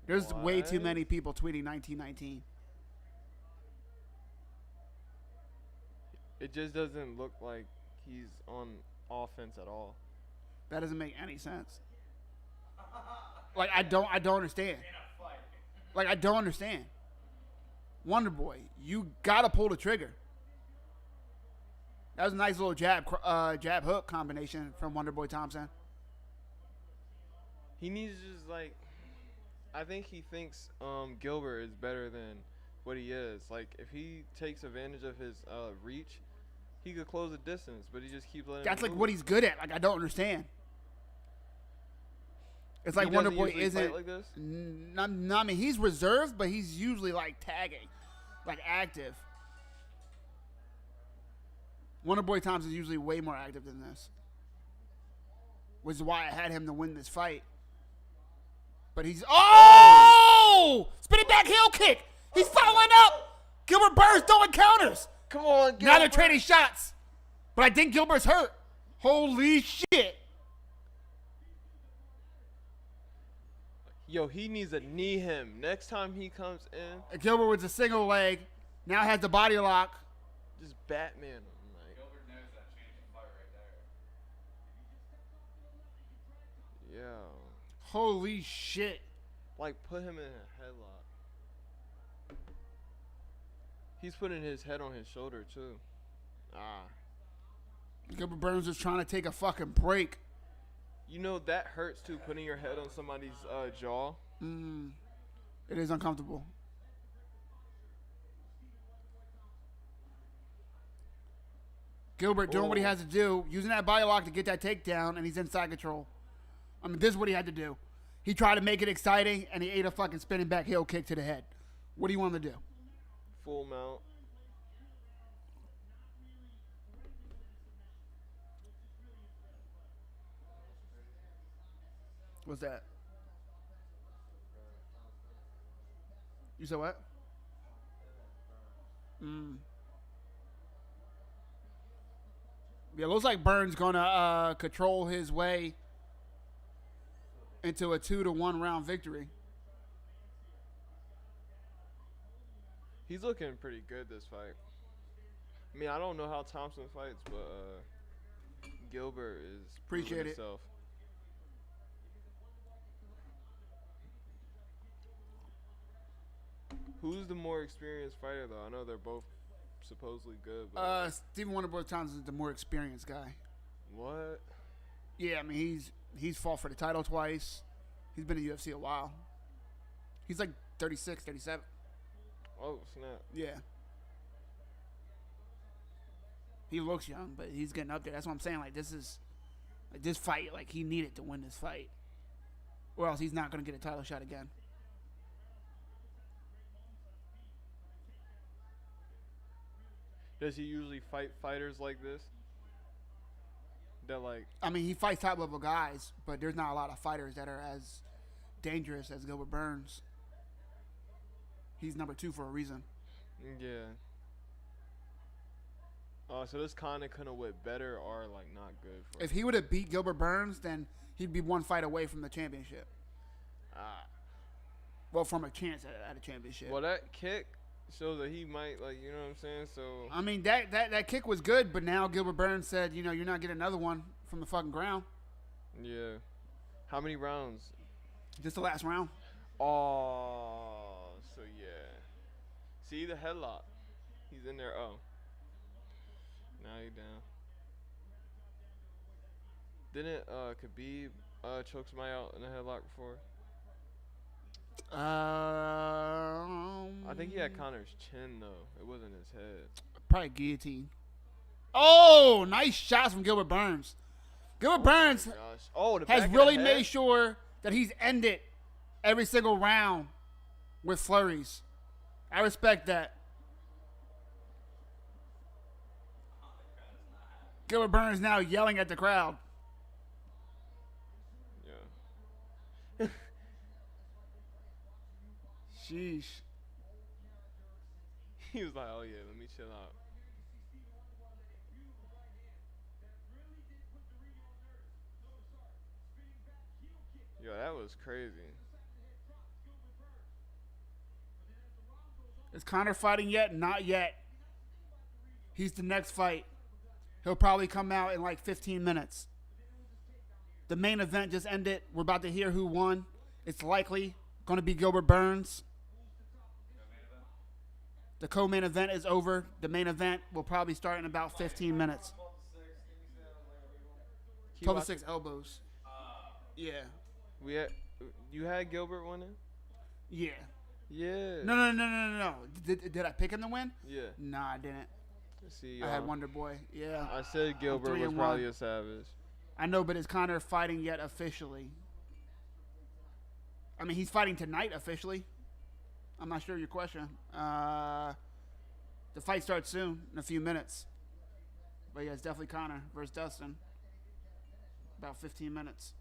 There's way too What? many people tweeting 1919. it just doesn't look like he's on offense at all. That doesn't make any sense. Like, I don't understand. Like, I don't understand. Wonder Boy, you gotta pull the trigger. That was a nice little jab hook combination from Wonder Boy Thompson. He needs to just I think he thinks Gilbert is better than what he is. Like if he takes advantage of his reach, he could close the distance, but he just keeps letting. That's him like move. what he's good at. Like, I don't understand. It's like He Wonder doesn't Boy usually isn't. fight like this? I mean, he's reserved, but he's usually tagging, active. Wonder Boy Thompson's usually way more active than this, which is why I had him to win this fight. But he's spinning back heel kick. He's following up. Gilbert Burns throwing counters. Come on, Gilbert. Now they're trading shots, but I think Gilbert's hurt. Holy shit. Yo, he needs to knee him next time he comes in. Gilbert with a single leg. Now has the body lock. Just Batman him. Gilbert knows that change of fight right there. Yeah. Holy shit. Put him in a headlock. He's putting his head on his shoulder too. Gilbert Burns is trying to take a fucking break. You know that hurts too. Putting your head on somebody's jaw. It is uncomfortable. Gilbert doing what he has to do, using that body lock to get that takedown, and he's inside control. I mean, this is what he had to do. He tried to make it exciting, and he ate a fucking spinning back heel kick to the head. What do you want to do? Full mount. What's that? You said what? Yeah, looks like Burns gonna control his way into a 2-1 round victory. He's looking pretty good this fight. I mean, I don't know how Thompson fights, but Gilbert is Appreciate proving it. himself. Who's the more experienced fighter, though? I know they're both supposedly good, but Stephen Wonderboy Thompson is the more experienced guy. what? Yeah, I mean he's fought for the title twice. He's been in UFC a while. He's like 36, 37. Oh, snap. Yeah. He looks young, but he's getting up there. That's what I'm saying. Like this fight, like he needed to win this fight, or else he's not gonna get a title shot again. Does he usually fight fighters like this? That like, I mean, he fights top level guys, but there's not a lot of fighters that are as dangerous as Gilbert Burns. He's number 2 for a reason. yeah. Oh, so this kind of went better or like not good for If him? he would have beat Gilbert Burns, then he'd be one fight away from the championship. Well, from a chance at a championship. Well, that kick shows that he might, like, you know what I'm saying? So, I mean, that kick was good, but now Gilbert Burns said, you know, you're not getting another one from the fucking ground. yeah. How many rounds? Just the last round. Oh, so yeah. See the headlock. He's in there. Oh. Now he down. Didn't Khabib choke somebody out in a headlock before? I think he had Connor's chin though. It wasn't his head. Probably guillotine. Oh, nice shots from Gilbert Burns. Gilbert Burns Gosh. Oh, the has back of really the head? made sure that he's ended every single round with flurries. I respect that. Gilbert Burns now yelling at the crowd. Yeah. Sheesh. He was like, "Oh yeah, let me chill out." Yo, that was crazy. Is Conor fighting yet? Not yet. He's the next fight. He'll probably come out in like 15 minutes. The main event just ended. We're about to hear who won. It's likely going to be Gilbert Burns. The co-main event is over. The main event will probably start in about 15 minutes. 12 to 6 elbows. Yeah. You had Gilbert winning? Yeah. Yeah. No. Did I pick him to win? Yeah. Nah, I didn't. Let's see, I had Wonder Boy. Yeah. I said Gilbert 3 was and probably 1. a savage. I know, but is Conor fighting yet officially? I mean, he's fighting tonight officially. I'm not sure your question. The fight starts soon, in a few minutes. But yeah, it's definitely Conor versus Dustin. About 15 minutes.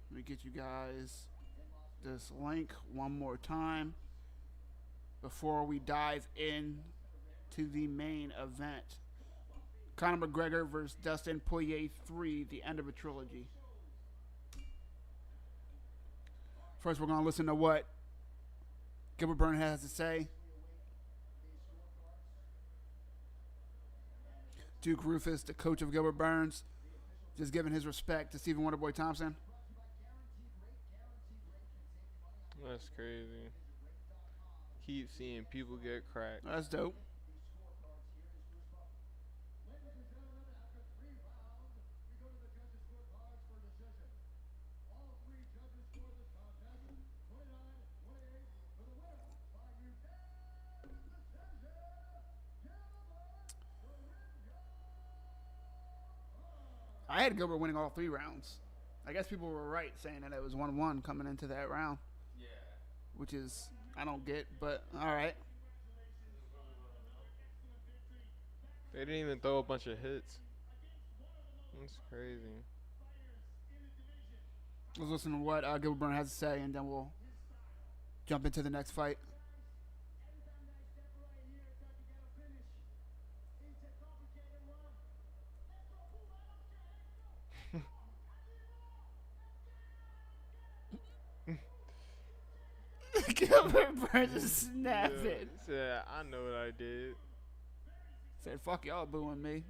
Let me get you guys this link one more time before we dive in to the main event. Conor McGregor versus Dustin Poirer 3, the end of a trilogy. First, we're going to listen to what Gilbert Burns has to say. Duke Rufus, the coach of Gilbert Burns, just giving his respect to Stephen Wonderboy Thompson. That's crazy. Keep seeing people get cracked. That's dope. I had Gilbert winning all 3 rounds. I guess people were right saying that it was 1-1 coming into that round. Yeah. Which is, I don't get, but all right. They didn't even throw a bunch of hits. That's crazy. Let's listen to what Gilbert Burns has to say, and then we'll jump into the next fight. Gilbert Burns is snapping. Said, I know what I did. Said, fuck y'all booing me.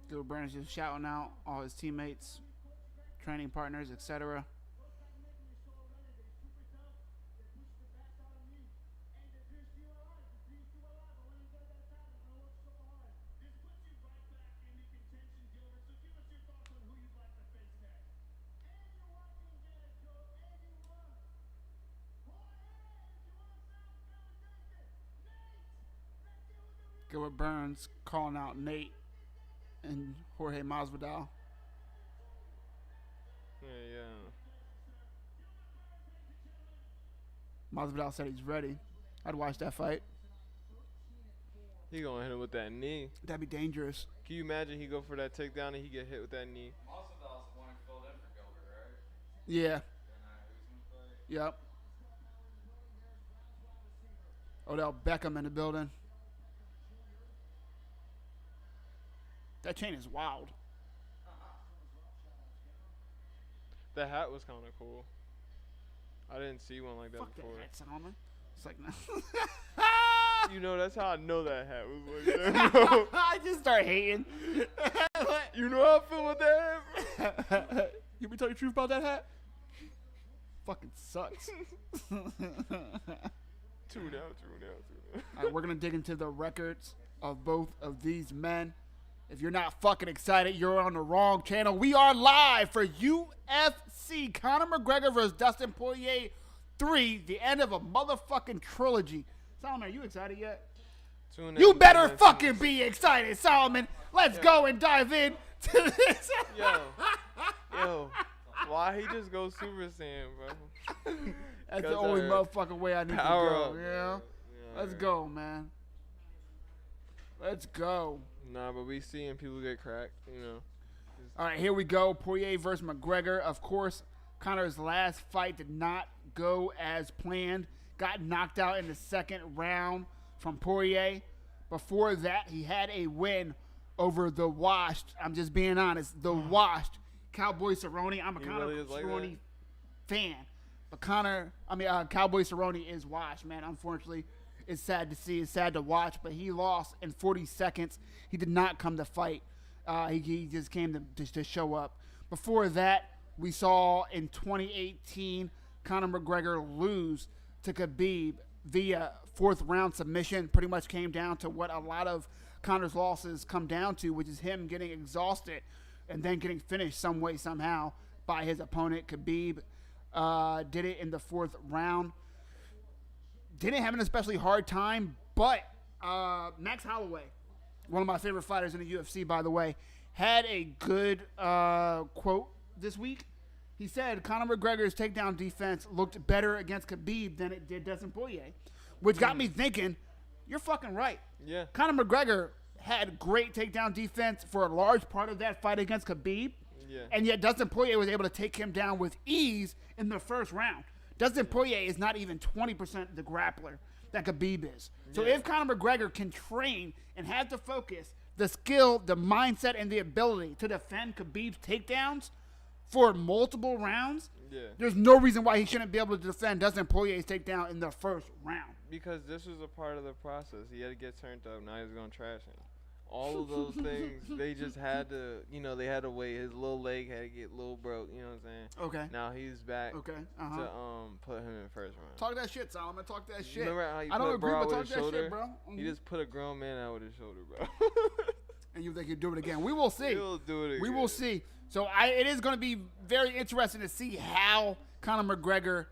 Gilbert Burns just shouting out all his teammates, training partners, etc. Gilbert Burns calling out Nate and Jorge Masvidal. Yeah. Masvidal said he's ready. I'd watch that fight. He gonna hit him with that knee. That'd be dangerous. Can you imagine he go for that takedown and he get hit with that knee? Masvidal's the one who filled in for Gilbert, right? Yeah. In Usman's fight. Yep. Odell Beckham in the building. That chain is wild. The hat was kind of cool. I didn't see one like that Fuck before. that hat, Solomon. It's like, no. You know, that's how I know that hat was like that. I just start hating. You know how I feel with that hat? You me tell you the truth about that hat? Fucking sucks. True now. All right, we're going to dig into the records of both of these men. If you're not fucking excited, you're on the wrong channel. We are live for UFC Conor McGregor versus Dustin Poirer 3, the end of a motherfucking trilogy. Solomon, are you excited yet? You better fucking be excited, Solomon. Let's go and dive in to this. Yo, why he just go Super Saiyan, bro? That's the only motherfucking way I need to go. Yeah. Let's go, man. Let's go. Nah, but we seeing people get cracked, you know. All right, here we go. Poirier versus McGregor. Of course, Conor's last fight did not go as planned. Got knocked out in the second round from Poirier. Before that, he had a win over the washed, I'm just being honest, the washed Cowboy Cerrone. I'm a Conor Cerrone fan. But Cowboy Cerrone is washed, man. Unfortunately, it's sad to see. It's sad to watch. But he lost in 40 seconds. He did not come to fight. He just came to show up. Before that, we saw in 2018 Conor McGregor lose to Khabib via fourth round submission. Pretty much came down to what a lot of Conor's losses come down to, which is him getting exhausted and then getting finished some way, somehow by his opponent. Khabib did it in the fourth round. Didn't have an especially hard time, but Max Holloway, one of my favorite fighters in the UFC, by the way, had a good quote this week. He said Conor McGregor's takedown defense looked better against Khabib than it did Dustin Poirier, which got me thinking, you're fucking right. Yeah. Conor McGregor had great takedown defense for a large part of that fight against Khabib, and yet Dustin Poirier was able to take him down with ease in the first round. Dustin Poirier is not even 20% the grappler that Khabib is. So if Conor McGregor can train and have the focus, the skill, the mindset, and the ability to defend Khabib's takedowns for multiple rounds, there's no reason why he shouldn't be able to defend Dustin Poirier's takedown in the first round. Because this was a part of the process. He had to get turned up. Now he's going to trash him. all of those things, they just had to, they had to wait. His little leg had to get a little broke, you know what I'm saying? Okay. Now he's back Okay. to put him in the first round. Talk that shit, Solomon. Talk that shit. Remember how you I don't put agree, Bro but with talk his that shoulder? shit, bro. He just put a grown man out with his shoulder, bro. And you think he'd do it again? We will see. He'll do it again. We will see. So it is going to be very interesting to see how Conor McGregor.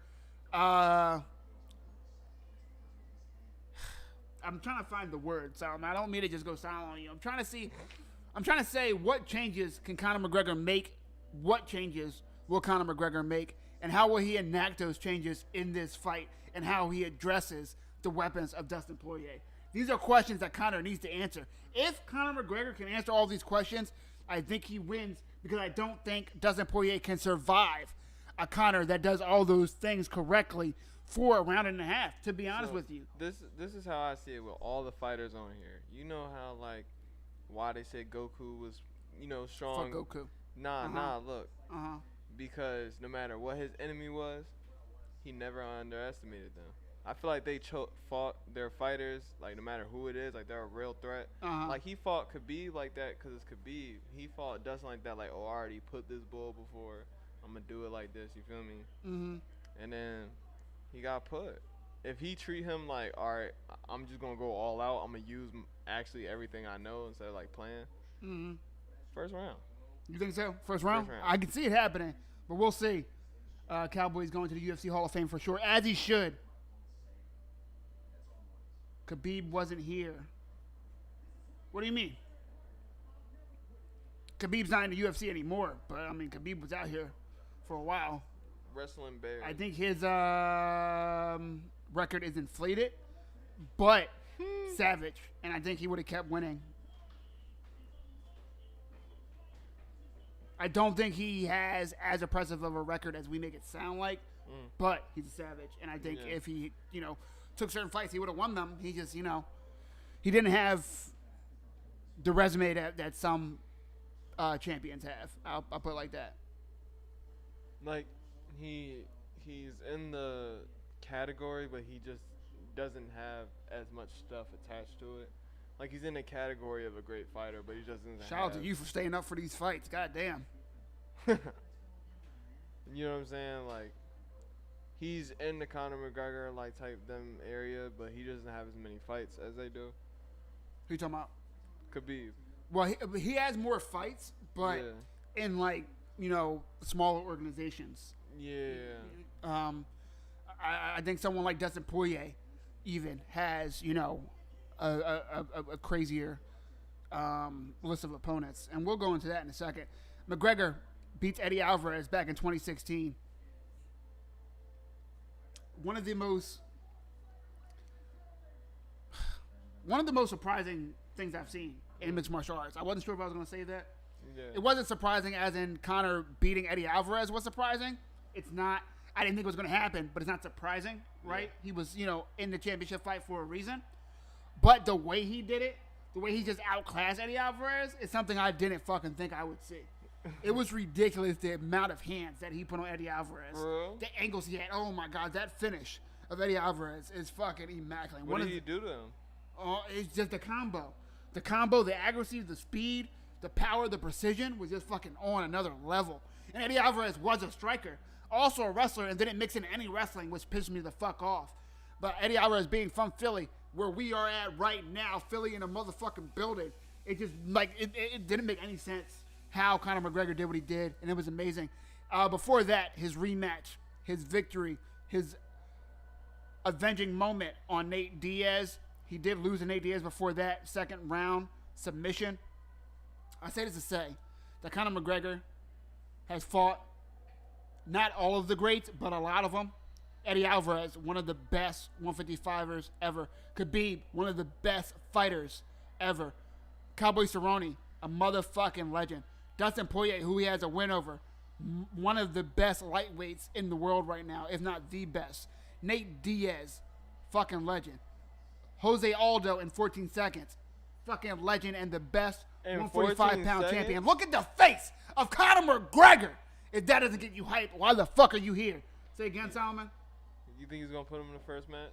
I'm trying to find the word, Solomon. I don't mean to just go silent on you. I'm trying to say what changes can Conor McGregor make? What changes will Conor McGregor make? And how will he enact those changes in this fight? And how he addresses the weapons of Dustin Poirier? These are questions that Conor needs to answer. If Conor McGregor can answer all these questions, I think he wins, because I don't think Dustin Poirier can survive a Conor that does all those things correctly for a round and a half, to be honest with you. This is how I see it with all the fighters on here. You know how, like, why they said Goku was, strong? Fuck Goku. Nah, look. Uh-huh. Because no matter what his enemy was, he never underestimated them. I feel like they fought their fighters, like, no matter who it is, like, they're a real threat. Uh-huh. Like, he fought Khabib like that because it's Khabib. He fought Dustin like that, like, oh, I already put this bull before. I'm going to do it like this, you feel me? Mm-hmm. And then he got put. If he treat him like, all right, I'm just going to go all out, I'm going to use actually everything I know instead of, like, playing. Mm-hmm. First round. You think so? First round? First round. I can see it happening, but we'll see. Cowboy's going to the UFC Hall of Fame for sure, as he should. Khabib wasn't here. What do you mean? Khabib's not in the UFC anymore, but, I mean, Khabib was out here for a while. Wrestling bear. I think his record is inflated, but savage, and I think he would have kept winning. I don't think he has as impressive of a record as we make it sound like, but he's a savage, and I think if he, took certain fights, he would have won them. He just, he didn't have the resume that some champions have. I'll put it like that. Like, he's in the category, but he just doesn't have as much stuff attached to it. Like, he's in the category of a great fighter, but he just doesn't Shout out to you for staying up for these fights. God damn. You know what I'm saying? Like, he's in the Conor McGregor, like, type them area, but he doesn't have as many fights as they do. Who you talking about? Khabib. Well, he has more fights, but in, like, smaller organizations. Yeah. I think someone like Dustin Poirier even has, a crazier list of opponents. And we'll go into that in a second. McGregor beats Eddie Alvarez back in 2016. One of the most surprising things I've seen in mixed martial arts. I wasn't sure if I was going to say that. Yeah. It wasn't surprising as in Conor beating Eddie Alvarez was surprising. It's not. I didn't think it was going to happen, but it's not surprising, right? Yeah. He was, in the championship fight for a reason. But the way he did it, the way he just outclassed Eddie Alvarez, is something I didn't fucking think I would see. It was ridiculous, the amount of hands that he put on Eddie Alvarez. The angles he had. Oh, my God. That finish of Eddie Alvarez is fucking immaculate. What did he do to him? Oh, it's just the combo. The combo, the accuracy, the speed, the power, the precision was just fucking on another level. And Eddie Alvarez was a striker, also a wrestler, and didn't mix in any wrestling, which pissed me the fuck off. But Eddie Alvarez being from Philly, where we are at right now, Philly in a motherfucking building, it just, it didn't make any sense how Conor McGregor did what he did, and it was amazing. Before that, his rematch, his victory, his avenging moment on Nate Diaz. He did lose to Nate Diaz before that, second round submission. I say this to say that Conor McGregor has fought not all of the greats, but a lot of them. Eddie Alvarez, one of the best 155ers ever. Khabib, one of the best fighters ever. Cowboy Cerrone, a motherfucking legend. Dustin Poirier, who he has a win over, one of the best lightweights in the world right now, if not the best. Nate Diaz, fucking legend. Jose Aldo in 14 seconds, fucking legend and the best 145-pound champion. Look at the face of Conor McGregor. If that doesn't get you hyped, why the fuck are you here? Say again, Solomon. You think he's going to put him in the first match?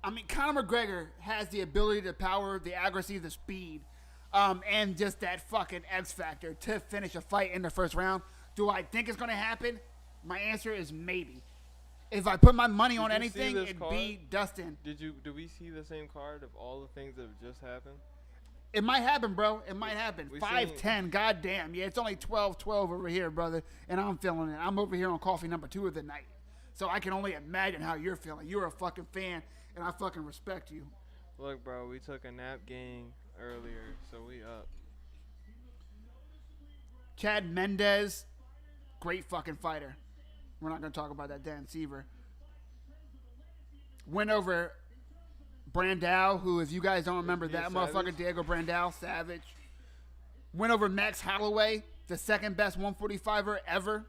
I mean, Conor McGregor has the ability, the power, the accuracy, the speed. and just that fucking X factor to finish a fight in the first round. Do I think it's going to happen? My answer is maybe. If I put my money on anything, it'd be Dustin. Do we see the same card of all the things that have just happened? It might happen, bro. It might happen. 5-10. Goddamn. Yeah, it's only 12-12 over here, brother. And I'm feeling it. I'm over here on coffee number 2 of the night. So I can only imagine how you're feeling. You're a fucking fan, and I fucking respect you. Look, bro, we took a nap game earlier, so we up. Chad Mendez, great fucking fighter. We're not going to talk about that Dan Seaver. Went over Brandao, who, if you guys don't remember that motherfucker, Diego Brandao, savage. Went over Max Holloway, the second best 145er ever.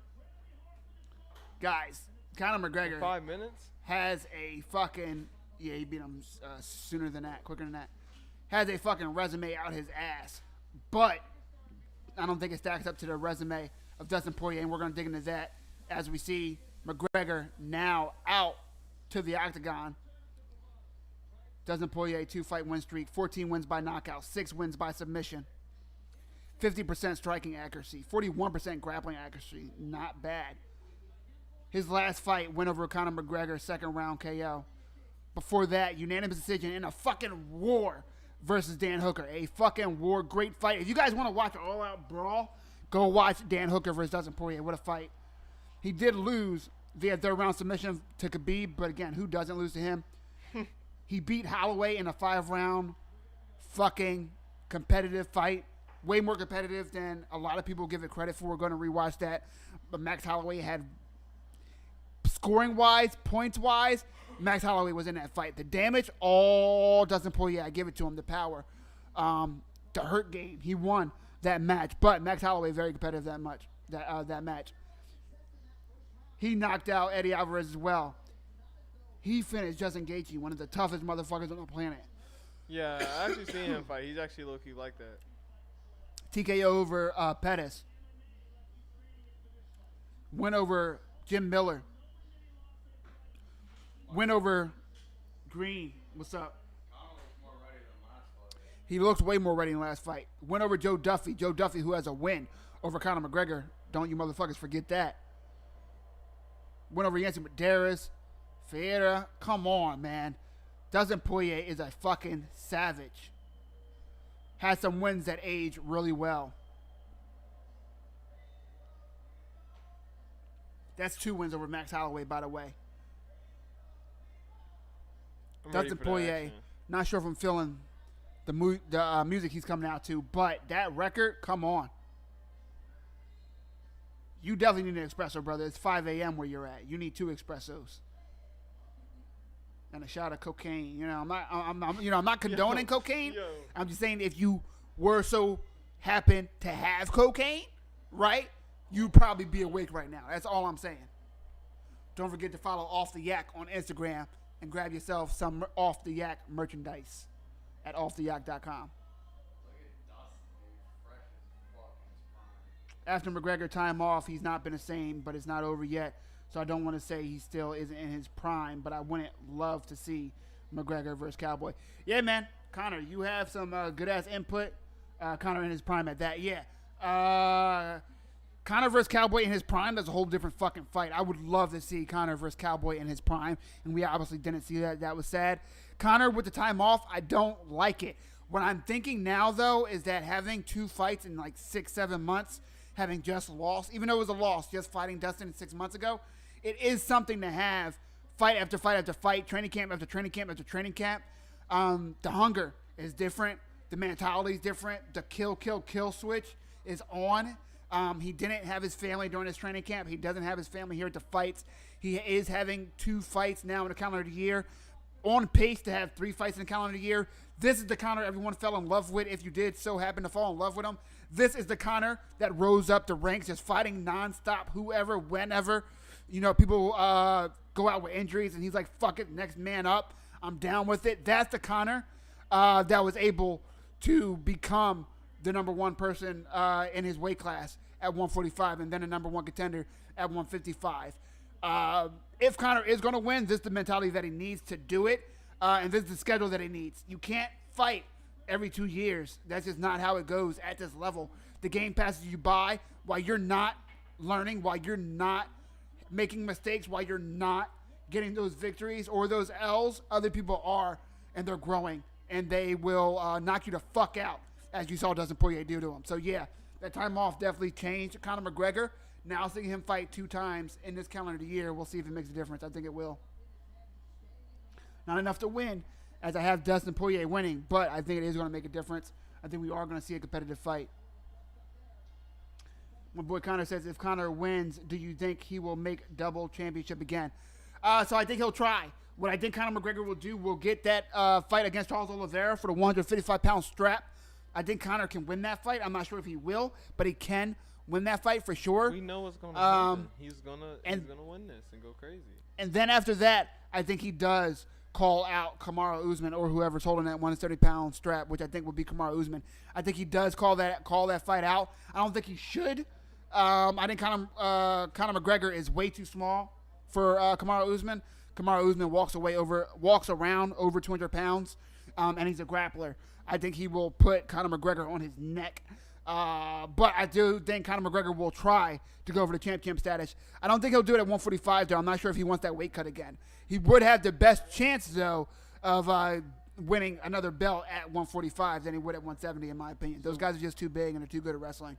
Guys, Conor McGregor 5 minutes has a fucking, yeah, he beat him sooner than that, quicker than that. Has a fucking resume out his ass. But I don't think it stacks up to the resume of Dustin Poirier, and we're going to dig into that as we see McGregor now out to the octagon. Dustin Poirier, 2-fight win streak, 14 wins by knockout, 6 wins by submission, 50% striking accuracy, 41% grappling accuracy. Not bad. His last fight went over Conor McGregor, second round KO. Before that, unanimous decision in a fucking war versus Dan Hooker. A fucking war. Great fight. If you guys want to watch an all-out brawl, go watch Dan Hooker versus Dustin Poirier. What a fight. He did lose via third-round submission to Khabib, but again, who doesn't lose to him? He beat Holloway in a 5-round fucking competitive fight. Way more competitive than a lot of people give it credit for. We're going to rewatch that. But Max Holloway had, scoring-wise, points-wise, Max Holloway was in that fight. The damage, all Dustin Poirier. I give it to him. The power. The hurt game. He won that match. But Max Holloway very competitive that match. He knocked out Eddie Alvarez as well. He finished Justin Gaethje, one of the toughest motherfuckers on the planet. Yeah, I actually seen him fight. He's actually low-key like that. TKO over Pettis. Went over Jim Miller. Went over Green. What's up? He looks way more ready than last fight. Went over Joe Duffy. Joe Duffy, who has a win over Conor McGregor. Don't you motherfuckers forget that. Went over Yancy Medeiros. Poirer. Come on, man. Dustin Poirier is a fucking savage. Has some wins that age really well. That's 2 wins over Max Holloway, by the way. Dustin Poirier, not sure if I'm feeling the music he's coming out to, but that record, come on. You definitely need an espresso, brother. It's 5 a.m. where you're at. You need 2 espressos and a shot of cocaine. You know, I'm not condoning cocaine. I'm just saying if you were so happen to have cocaine, right, you'd probably be awake right now. That's all I'm saying. Don't forget to follow Off the Yak on Instagram and grab yourself some Off the Yak merchandise at offtheyak.com. After McGregor time off, he's not been the same, but it's not over yet. So I don't want to say he still isn't in his prime, but I wouldn't love to see McGregor versus Cowboy. Yeah, man. Conor, you have some good-ass input. Conor in his prime at that. Yeah. Conor versus Cowboy in his prime, that's a whole different fucking fight. I would love to see Conor versus Cowboy in his prime, and we obviously didn't see that. That was sad. Conor with the time off, I don't like it. What I'm thinking now, though, is that having 2 fights in like 6-7 months, having just lost, even though it was a loss, just fighting Dustin 6 months ago, it is something to have fight after fight after fight, training camp after training camp after training camp. The hunger is different. The mentality is different. The kill switch is on. He didn't have his family during his training camp. He doesn't have his family here at the fights. He is having 2 fights now in the calendar year. On pace to have 3 fights in the calendar year. This is the Conor everyone fell in love with. If you did so happen to fall in love with him, this is the Conor that rose up the ranks, just fighting nonstop, whoever, whenever. You know, people go out with injuries, and he's like, fuck it, next man up. I'm down with it. That's the Conor that was able to become the number 1 person in his weight class at 145, and then the number 1 contender at 155. If Conor is going to win, this is the mentality that he needs to do it, and this is the schedule that he needs. You can't fight every 2 years. That's just not how it goes at this level. The game passes you by while you're not learning, while you're not making mistakes, while you're not getting those victories or those L's. Other people are, and they're growing, and they will knock you the fuck out, as you saw Dustin Poirier do to him. So, yeah, that time off definitely changed Conor McGregor. Now seeing him fight 2 times in this calendar year, we'll see if it makes a difference. I think it will. Not enough to win, as I have Dustin Poirier winning, but I think it is going to make a difference. I think we are going to see a competitive fight. My boy Connor says, if Connor wins, do you think he will make double championship again? So I think he'll try. What I think Conor McGregor will do, will get that fight against Charles Oliveira for the 155-pound strap. I think Connor can win that fight. I'm not sure if he will, but he can win that fight for sure. We know what's going to happen. He's gonna win this and go crazy. And then after that, I think he does call out Kamaru Usman or whoever's holding that 130-pound strap, which I think will be Kamaru Usman. I think he does call that fight out. I don't think he should. I think Conor McGregor is way too small for Kamaru Usman. Kamaru Usman walks around over 200 pounds, and he's a grappler. I think he will put Conor McGregor on his neck. But I do think Conor McGregor will try to go over the champ status. I don't think he'll do it at 145, though. I'm not sure if he wants that weight cut again. He would have the best chance, though, of winning another belt at 145 than he would at 170, in my opinion. Those guys are just too big and they're too good at wrestling.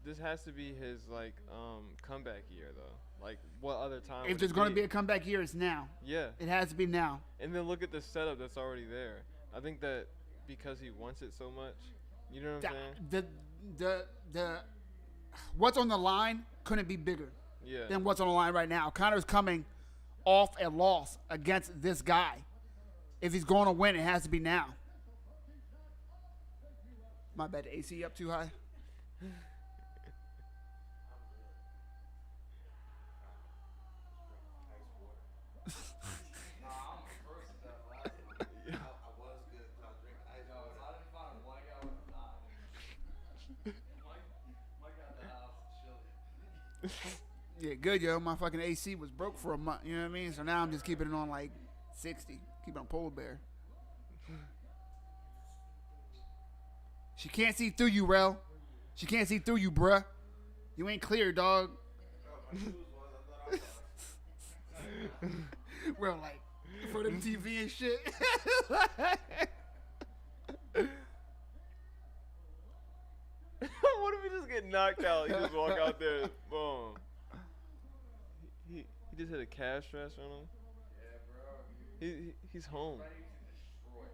This has to be his comeback year, though. Like, what other time? If there's going to be a comeback year, it's now. Yeah, it has to be now. And then look at the setup that's already there. I think that because he wants it so much, you know what I'm saying? The what's on the line couldn't be bigger than what's on the line right now. Conor's coming off a loss against this guy. If he's going to win, it has to be now. My bad. The AC up too high. Yeah, good, yo. My fucking AC was broke for a month. You know what I mean? So now I'm just keeping it on like 60. Keep it on polar bear. She can't see through you, Rel. She can't see through you, bruh. You ain't clear, dog. Rel, like, for them TV and shit. What if he just get knocked out? He just walk out there, boom. He just hit a calf stretch on him. Yeah, bro. He's home.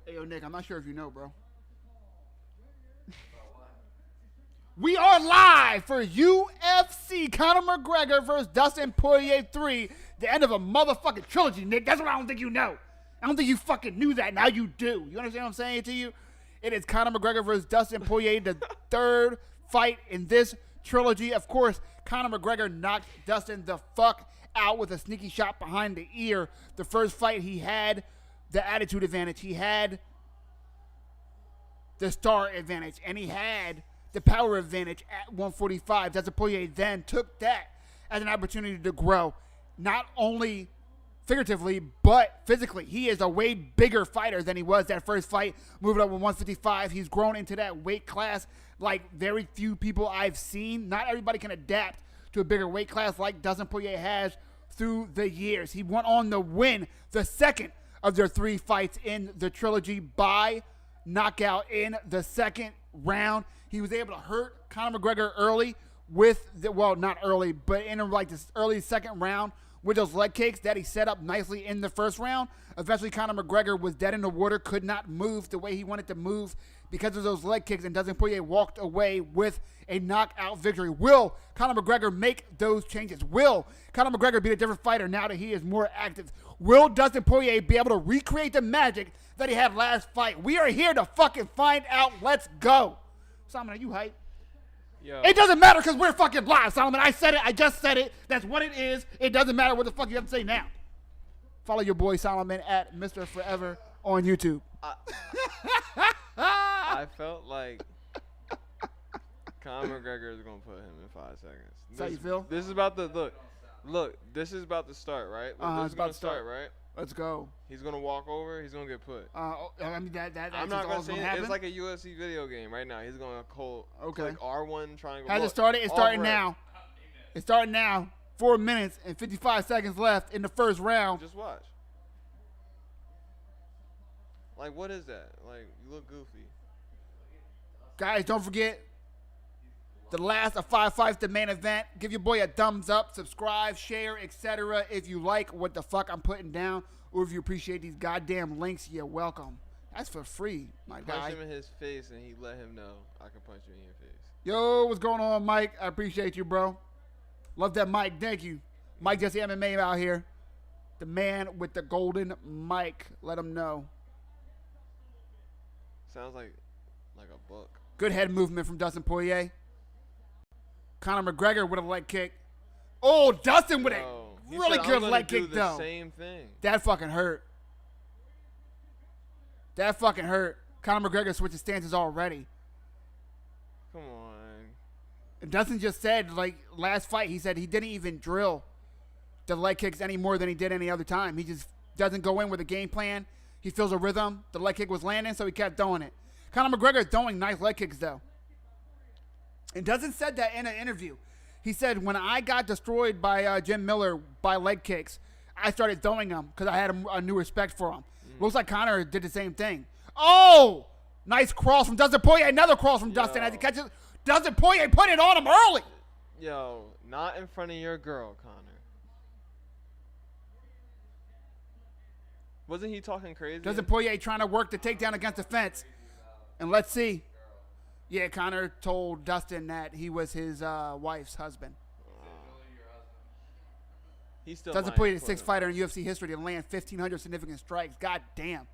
Hey, yo, Nick, I'm not sure if you know, bro. We are live for UFC Conor McGregor versus Dustin Poirier 3, the end of a motherfucking trilogy, Nick. That's what I don't think you know. I don't think you fucking knew that. Now you do. You understand what I'm saying to you? It is Conor McGregor versus Dustin Poirier, the third fight in this trilogy. Of course, Conor McGregor knocked Dustin the fuck out with a sneaky shot behind the ear. The first fight, he had the attitude advantage. He had the star advantage. And he had the power advantage at 145. Dustin Poirier then took that as an opportunity to grow. Not only figuratively, but physically. He is a way bigger fighter than he was that first fight, moving up with 155. He's grown into that weight class like very few people I've seen. Not everybody can adapt to a bigger weight class like Dustin Poirier has through the years. He went on to win the second of their 3 fights in the trilogy by knockout in the second round. He was able to hurt Conor McGregor early with not early, but in like this early second round with those leg kicks that he set up nicely in the first round. Eventually, Conor McGregor was dead in the water, could not move the way he wanted to move because of those leg kicks, and Dustin Poirier walked away with a knockout victory. Will Conor McGregor make those changes? Will Conor McGregor be a different fighter now that he is more active? Will Dustin Poirier be able to recreate the magic that he had last fight? We are here to fucking find out. Let's go. Solomon, are you hype? Yo. It doesn't matter because we're fucking live, Solomon. I said it. I just said it. That's what it is. It doesn't matter what the fuck you have to say now. Follow your boy Solomon at Mr. Forever on YouTube. I felt like Conor McGregor is going to put him in 5 seconds. That's how you feel? This is about the look. This is about to start, right? This is going to start, right? Let's go. He's gonna walk over. He's gonna get put. I mean that's I'm just not all gonna that's say gonna it. happen. It's like a UFC video game right now. He's gonna Okay. click R1 triangle. Has it Look, started? It's all starting red. now. It's starting now. 4 minutes and 55 seconds left in the first round. Just watch. Like, what is that? Like, you look goofy. Guys, don't forget the last of 5 fights, the main event. Give your boy a thumbs up, subscribe, share, etc. If you like what the fuck I'm putting down, or if you appreciate these goddamn links, you're welcome. That's for free, my guy. Punch him in his face, and he let him know I can punch you in your face. Yo, what's going on, Mike? I appreciate you, bro. Love that mic. Thank you. Mike Jesse MMA out here. The man with the golden mic. Let him know. Sounds like a book. Good head movement from Dustin Poirer. Conor McGregor with a leg kick. Oh, Dustin with a He really said, good I'm gonna leg do kick, the though. Same thing. That fucking hurt. That fucking hurt. Conor McGregor switches stances already. Come on. And Dustin just said, like, last fight, he said he didn't even drill the leg kicks any more than he did any other time. He just doesn't go in with a game plan. He feels a rhythm. The leg kick was landing, so he kept throwing it. Conor McGregor is throwing nice leg kicks, though. And Dustin said that in an interview. He said, when I got destroyed by Jim Miller by leg kicks, I started throwing them because I had a new respect for him. Looks like Conor did the same thing. Oh! Nice cross from Dustin Poirier. Another cross from Dustin as he catches. Dustin Poirier put it on him early. Yo, not in front of your girl, Connor. Wasn't he talking crazy? Dustin Poirier trying to work the takedown against the fence. And let's see. Yeah, Conor told Dustin that he was his wife's husband. He's still Dustin lying Poirier, the for sixth him. fighter in UFC history to land 1,500 significant strikes. God damn.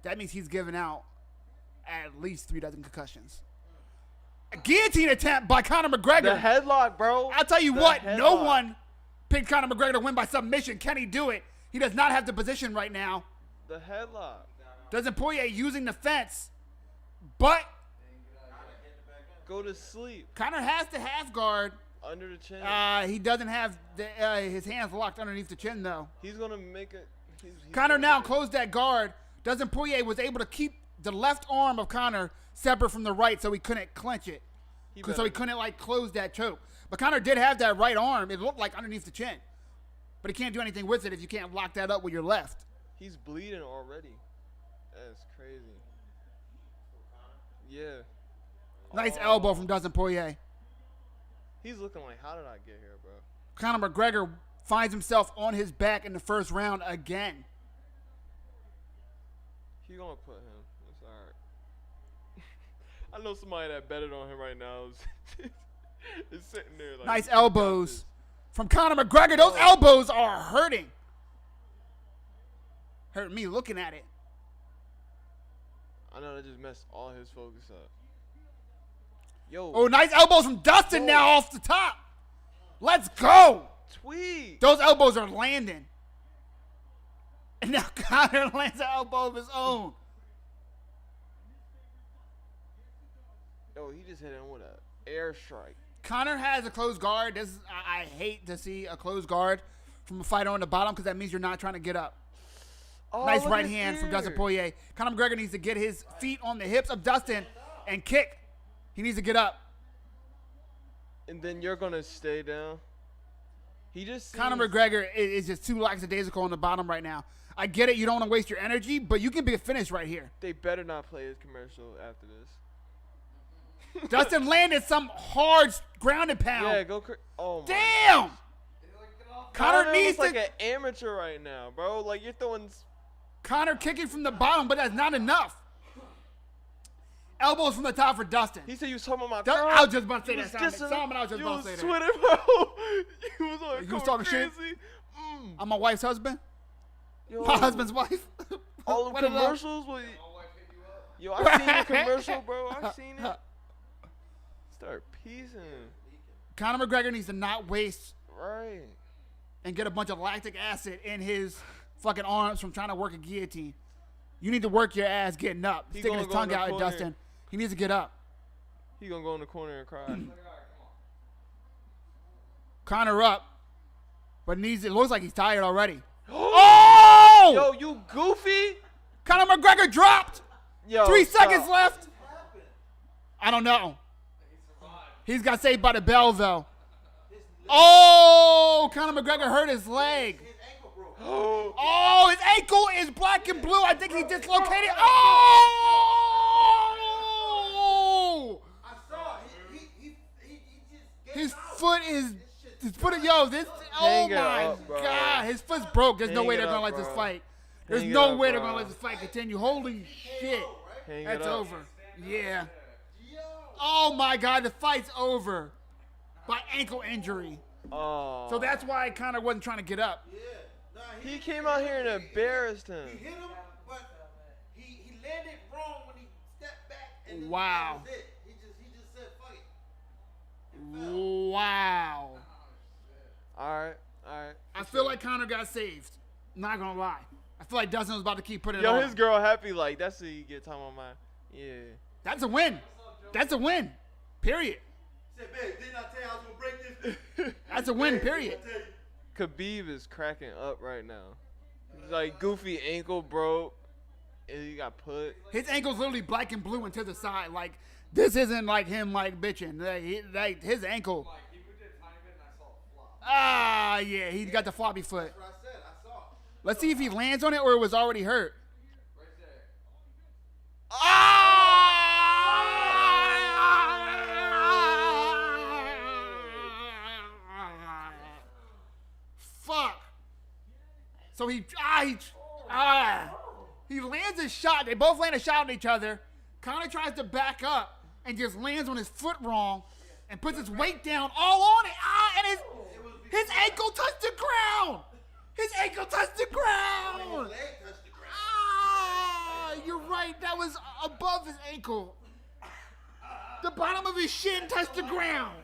That means he's given out at least 3 dozen concussions. A guillotine attempt by Conor McGregor. The headlock, bro. I'll tell you The what, no headlock. one picked Conor McGregor to win by submission. Can he do it? He does not have the position right now. The headlock. Dustin Poirier using the fence, but Go to sleep. Conor has to half guard. Under the chin. He doesn't have his hands locked underneath the chin, though. He's going to make it. He's Conor gonna now make it. closed that guard. Dustin Poirier was able to keep the left arm of Conor separate from the right, so he couldn't clench it. So he better- couldn't, like, close that choke. But Conor did have that right arm. It looked like underneath the chin. But he can't do anything with it if you can't lock that up with your left. He's bleeding already. That's crazy. Yeah. Nice elbow from Dustin Poirier. He's looking like, how did I get here, bro? Conor McGregor finds himself on his back in the first round again. He gonna put him. It's all right. I know somebody that betted on him right now is sitting there like. Nice "You got elbows this." from Conor McGregor. Those elbows are hurting. Hurt me looking at it. I know that just messed all his focus up. Yo. Oh, nice elbows from Dustin now off the top. Let's go. Tweet. Those elbows are landing. And now Conor lands an elbow of his own. Yo, he just hit him with an airstrike. Conor has a closed guard. I hate to see a closed guard from a fighter on the bottom because that means you're not trying to get up. Oh, Nice look right at hand from here. Dustin Poirier. Conor McGregor needs to get his feet on the hips of Dustin and kick. He needs to get up. And then you're gonna stay down. He just. Conor seems- McGregor is just too lackadaisical on the bottom right now. I get it. You don't want to waste your energy, but you can be a finish right here. They better not play his commercial after this. Dustin landed some hard grounded pound. Yeah, go. Oh my. Damn. Conor needs looks to. like an amateur right now, bro. Like you're throwing. Conor kicking from the bottom, but that's not enough. Elbows from the top for Dustin. He said you was talking about my Dustin- girl. I was just about to say You that, was Simon. dissing- Simon, I was just you about to was say that. Twitter, bro. You was on You was going talking shit? crazy. I'm my wife's husband. Yo, My husband's wife. all the What is that? commercials. Yo, I seen the commercial, bro. I seen it. Start piecing. Conor McGregor needs to not waste Right. and get a bunch of lactic acid in his fucking arms from trying to work a guillotine. You need to work your ass getting up. He Sticking gonna his go tongue in the out at corner. Dustin. He needs to get up. He gonna go in the corner and cry. Conor up. But it looks like he's tired already. Oh! Yo, you goofy? Conor McGregor dropped. Yo, 3 stop. seconds left. I don't know. He's got saved by the bell, though. Oh! Conor McGregor hurt his leg. Oh, his ankle is black and blue. I think he dislocated. Oh! I saw it. He just His foot is. His foot. Yo, this. Oh Hang it my up, bro. God, his foot's broke. There's no Hang way it they're gonna up, let this bro. fight. There's Hang it no up, way they're bro. gonna let this fight continue. Holy shit, Hang it that's up. over. Yeah. Oh my God, the fight's over by ankle injury. Oh. So that's why Conor wasn't trying to get up. Yeah. Nah, He came out here and embarrassed him. He hit him, but he landed wrong when he stepped back. And then Wow. that was it. He just said fuck it. And fell. Wow. All right. I feel like Conor got saved. Not gonna lie. I feel like Dustin was about to keep putting it Yo, on. his girl happy like that's so you get time on my. Yeah. That's a win. That's a win. Period. Said, babe, didn't I tell you I was gonna break this? That's a win. Period. I tell you. Khabib is cracking up right now. He's like goofy ankle broke, and he got put. His ankle's literally black and blue and to the side. Like this isn't like him like bitching. Like his ankle. Like, he moved it a tiny bit and I saw it flop. Ah, yeah, he's got the floppy foot. That's what I said. I saw it. Let's see if he lands on it or it was already hurt. Right there. Fuck. So he lands a shot. They both land a shot on each other. Conor tries to back up and just lands on his foot wrong and puts his weight down all on it. And his ankle touched the ground. His ankle touched the ground. His leg touched the ground. You're right. That was above his ankle. The bottom of his shin touched the ground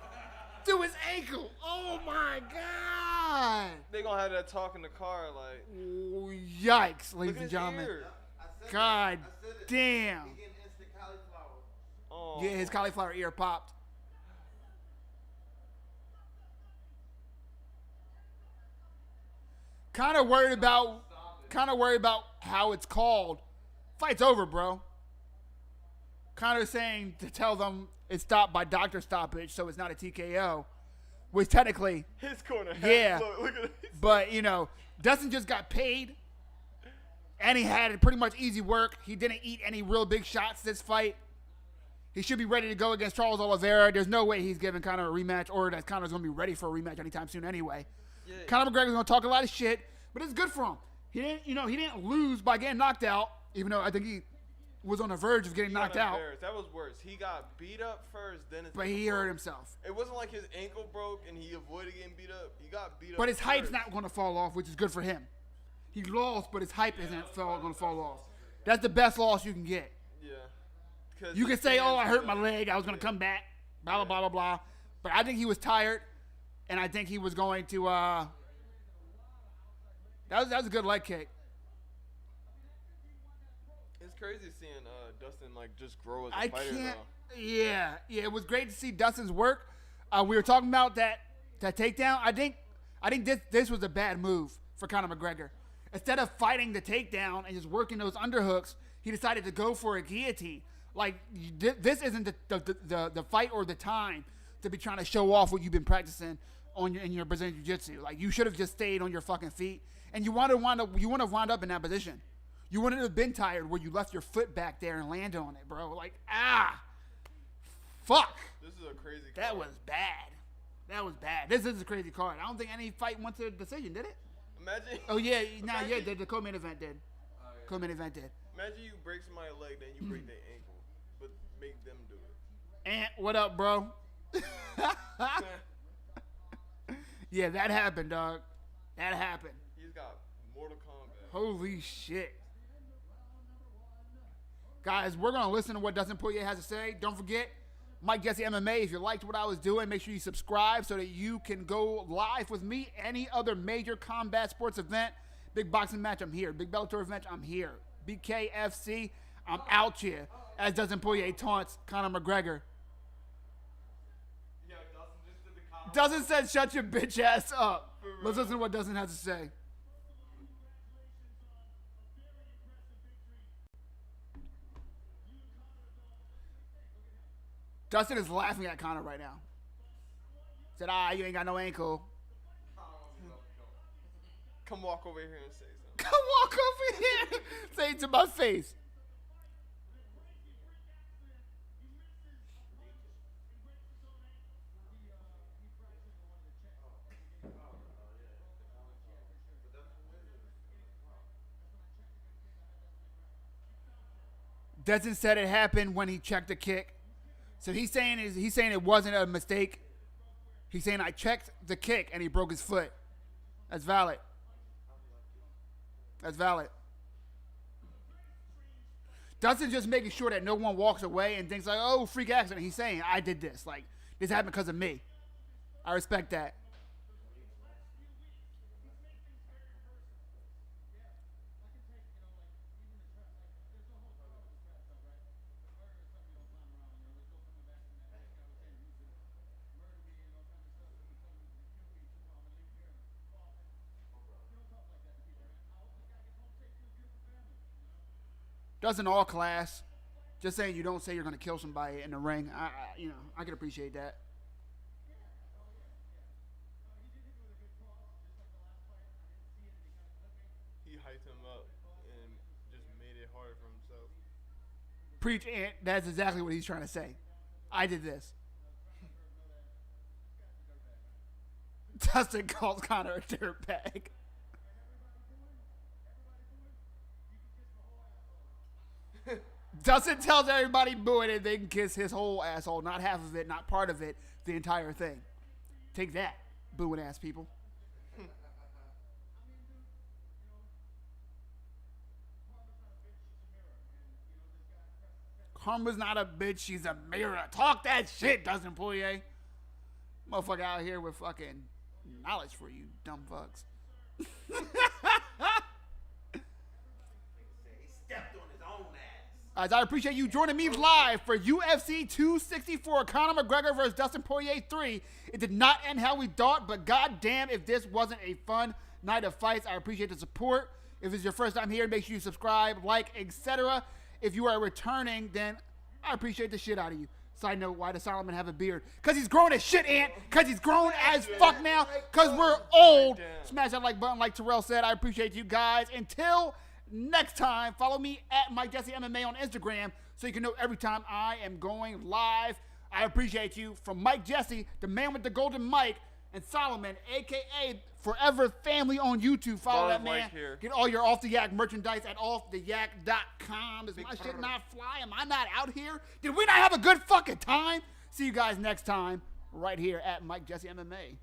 to his ankle. Oh my God. They gonna have that talk in the car like. Oh, yikes, Look ladies at and his gentlemen. ear. I said God it. I said it. damn. He getting instant cauliflower. Oh. Yeah, his cauliflower ear popped. Kind of worried about how it's called. Fight's over, bro. Conor saying to tell them it's stopped by doctor stoppage, so it's not a TKO, which technically, His corner. Yeah. Look at it. but you know, Dustin just got paid, and he had pretty much easy work. He didn't eat any real big shots this fight. He should be ready to go against Charles Oliveira. There's no way he's giving Conor a rematch, or that Conor's going to be ready for a rematch anytime soon anyway. Yeah. Conor McGregor's going to talk a lot of shit, but it's good for him. He didn't lose by getting knocked out, even though I think he was on the verge of getting He got knocked out, embarrassed. That was worse. He got beat up first, then his but he hurt himself. It wasn't like his ankle broke and he avoided getting beat up. He got beat up. But his hype's first. not going to fall off, which is good for him. He lost, but his hype isn't going to fall off. That's the best loss you can get. Yeah. 'Cause You the can say, "Oh, I fans hurt my feel- leg. I was going to come back." Blah blah blah blah blah. But I think he was tired, and I think he was going to. That was a good leg kick. It's crazy seeing Dustin like just grow as a I fighter can't. now. Yeah. It was great to see Dustin's work. We were talking about that takedown. I think this was a bad move for Conor McGregor. Instead of fighting the takedown and just working those underhooks, he decided to go for a guillotine. Like this isn't the fight or the time to be trying to show off what you've been practicing in your Brazilian Jiu-Jitsu. Like you should have just stayed on your fucking feet, and you want to wind up in that position. You wouldn't have been tired where you left your foot back there and landed on it, bro. Like fuck. This is a crazy. That card. was bad. That was bad. This is a crazy card. I don't think any fight went to a decision, did it? Imagine. Oh yeah, the co-main event did. Co-main event did. Imagine you break somebody's leg, then you break their ankle, but make them do it. Ant, what up, bro? Yeah, that happened, dog. That happened. He's got Mortal Kombat. Holy shit. Guys, we're going to listen to what Dustin Poirer has to say. Don't forget, Mike Jesse MMA. If you liked what I was doing, make sure you subscribe so that you can go live with me. Any other major combat sports event, big boxing match, I'm here. Big Bellator event, I'm here. BKFC, I'm out here. As Dustin Poirer taunts Conor McGregor. Yo, Dustin just did the comment. Dustin said, shut your bitch ass up. Let's listen to what Dustin has to say. Dustin is laughing at Connor right now. Said, you ain't got no ankle. Come walk over here and say something. Come walk over here. Say it to my face. Dustin said it happened when he checked the kick. So he's saying it wasn't a mistake. He's saying I checked the kick and he broke his foot. That's valid. That's valid. Dustin's just making sure that no one walks away and thinks like, oh, freak accident. He's saying I did this. Like, this happened because of me. I respect that. Doesn't all class. Just saying you don't say you're going to kill somebody in the ring. I can appreciate that. He hyped him up and just made it hard for himself. Preach, Ant. That's exactly what he's trying to say. I did this. Dustin calls Connor a dirtbag. Dustin tells everybody booing it, they can kiss his whole asshole, not half of it, not part of it, the entire thing. Take that, booing ass people. Karma's not a bitch, she's a mirror. Talk that shit, Dustin Poirer. Motherfucker out here with fucking knowledge for you, dumb fucks. As I appreciate you joining me live for UFC 264, Conor McGregor versus Dustin Poirier 3. It did not end how we thought, but goddamn if this wasn't a fun night of fights. I appreciate the support. If it's your first time here, make sure you subscribe, like, etc. If you are returning, then I appreciate the shit out of you. Side note, why does Solomon have a beard? Because he's grown as shit, Ant. Because he's grown as fuck now. Because we're old. Smash that like button like Terrell said. I appreciate you guys. Until next time, follow me at Mike Jesse MMA on Instagram so you can know every time I am going live. I appreciate you. From Mike Jesse, the man with the golden mic, and Solomon, a.k.a. Forever Family on YouTube. Follow that man. Get all your Off the Yak merchandise at offtheyak.com. Is my shit not fly? Am I not out here? Did we not have a good fucking time? See you guys next time right here at Mike Jesse MMA.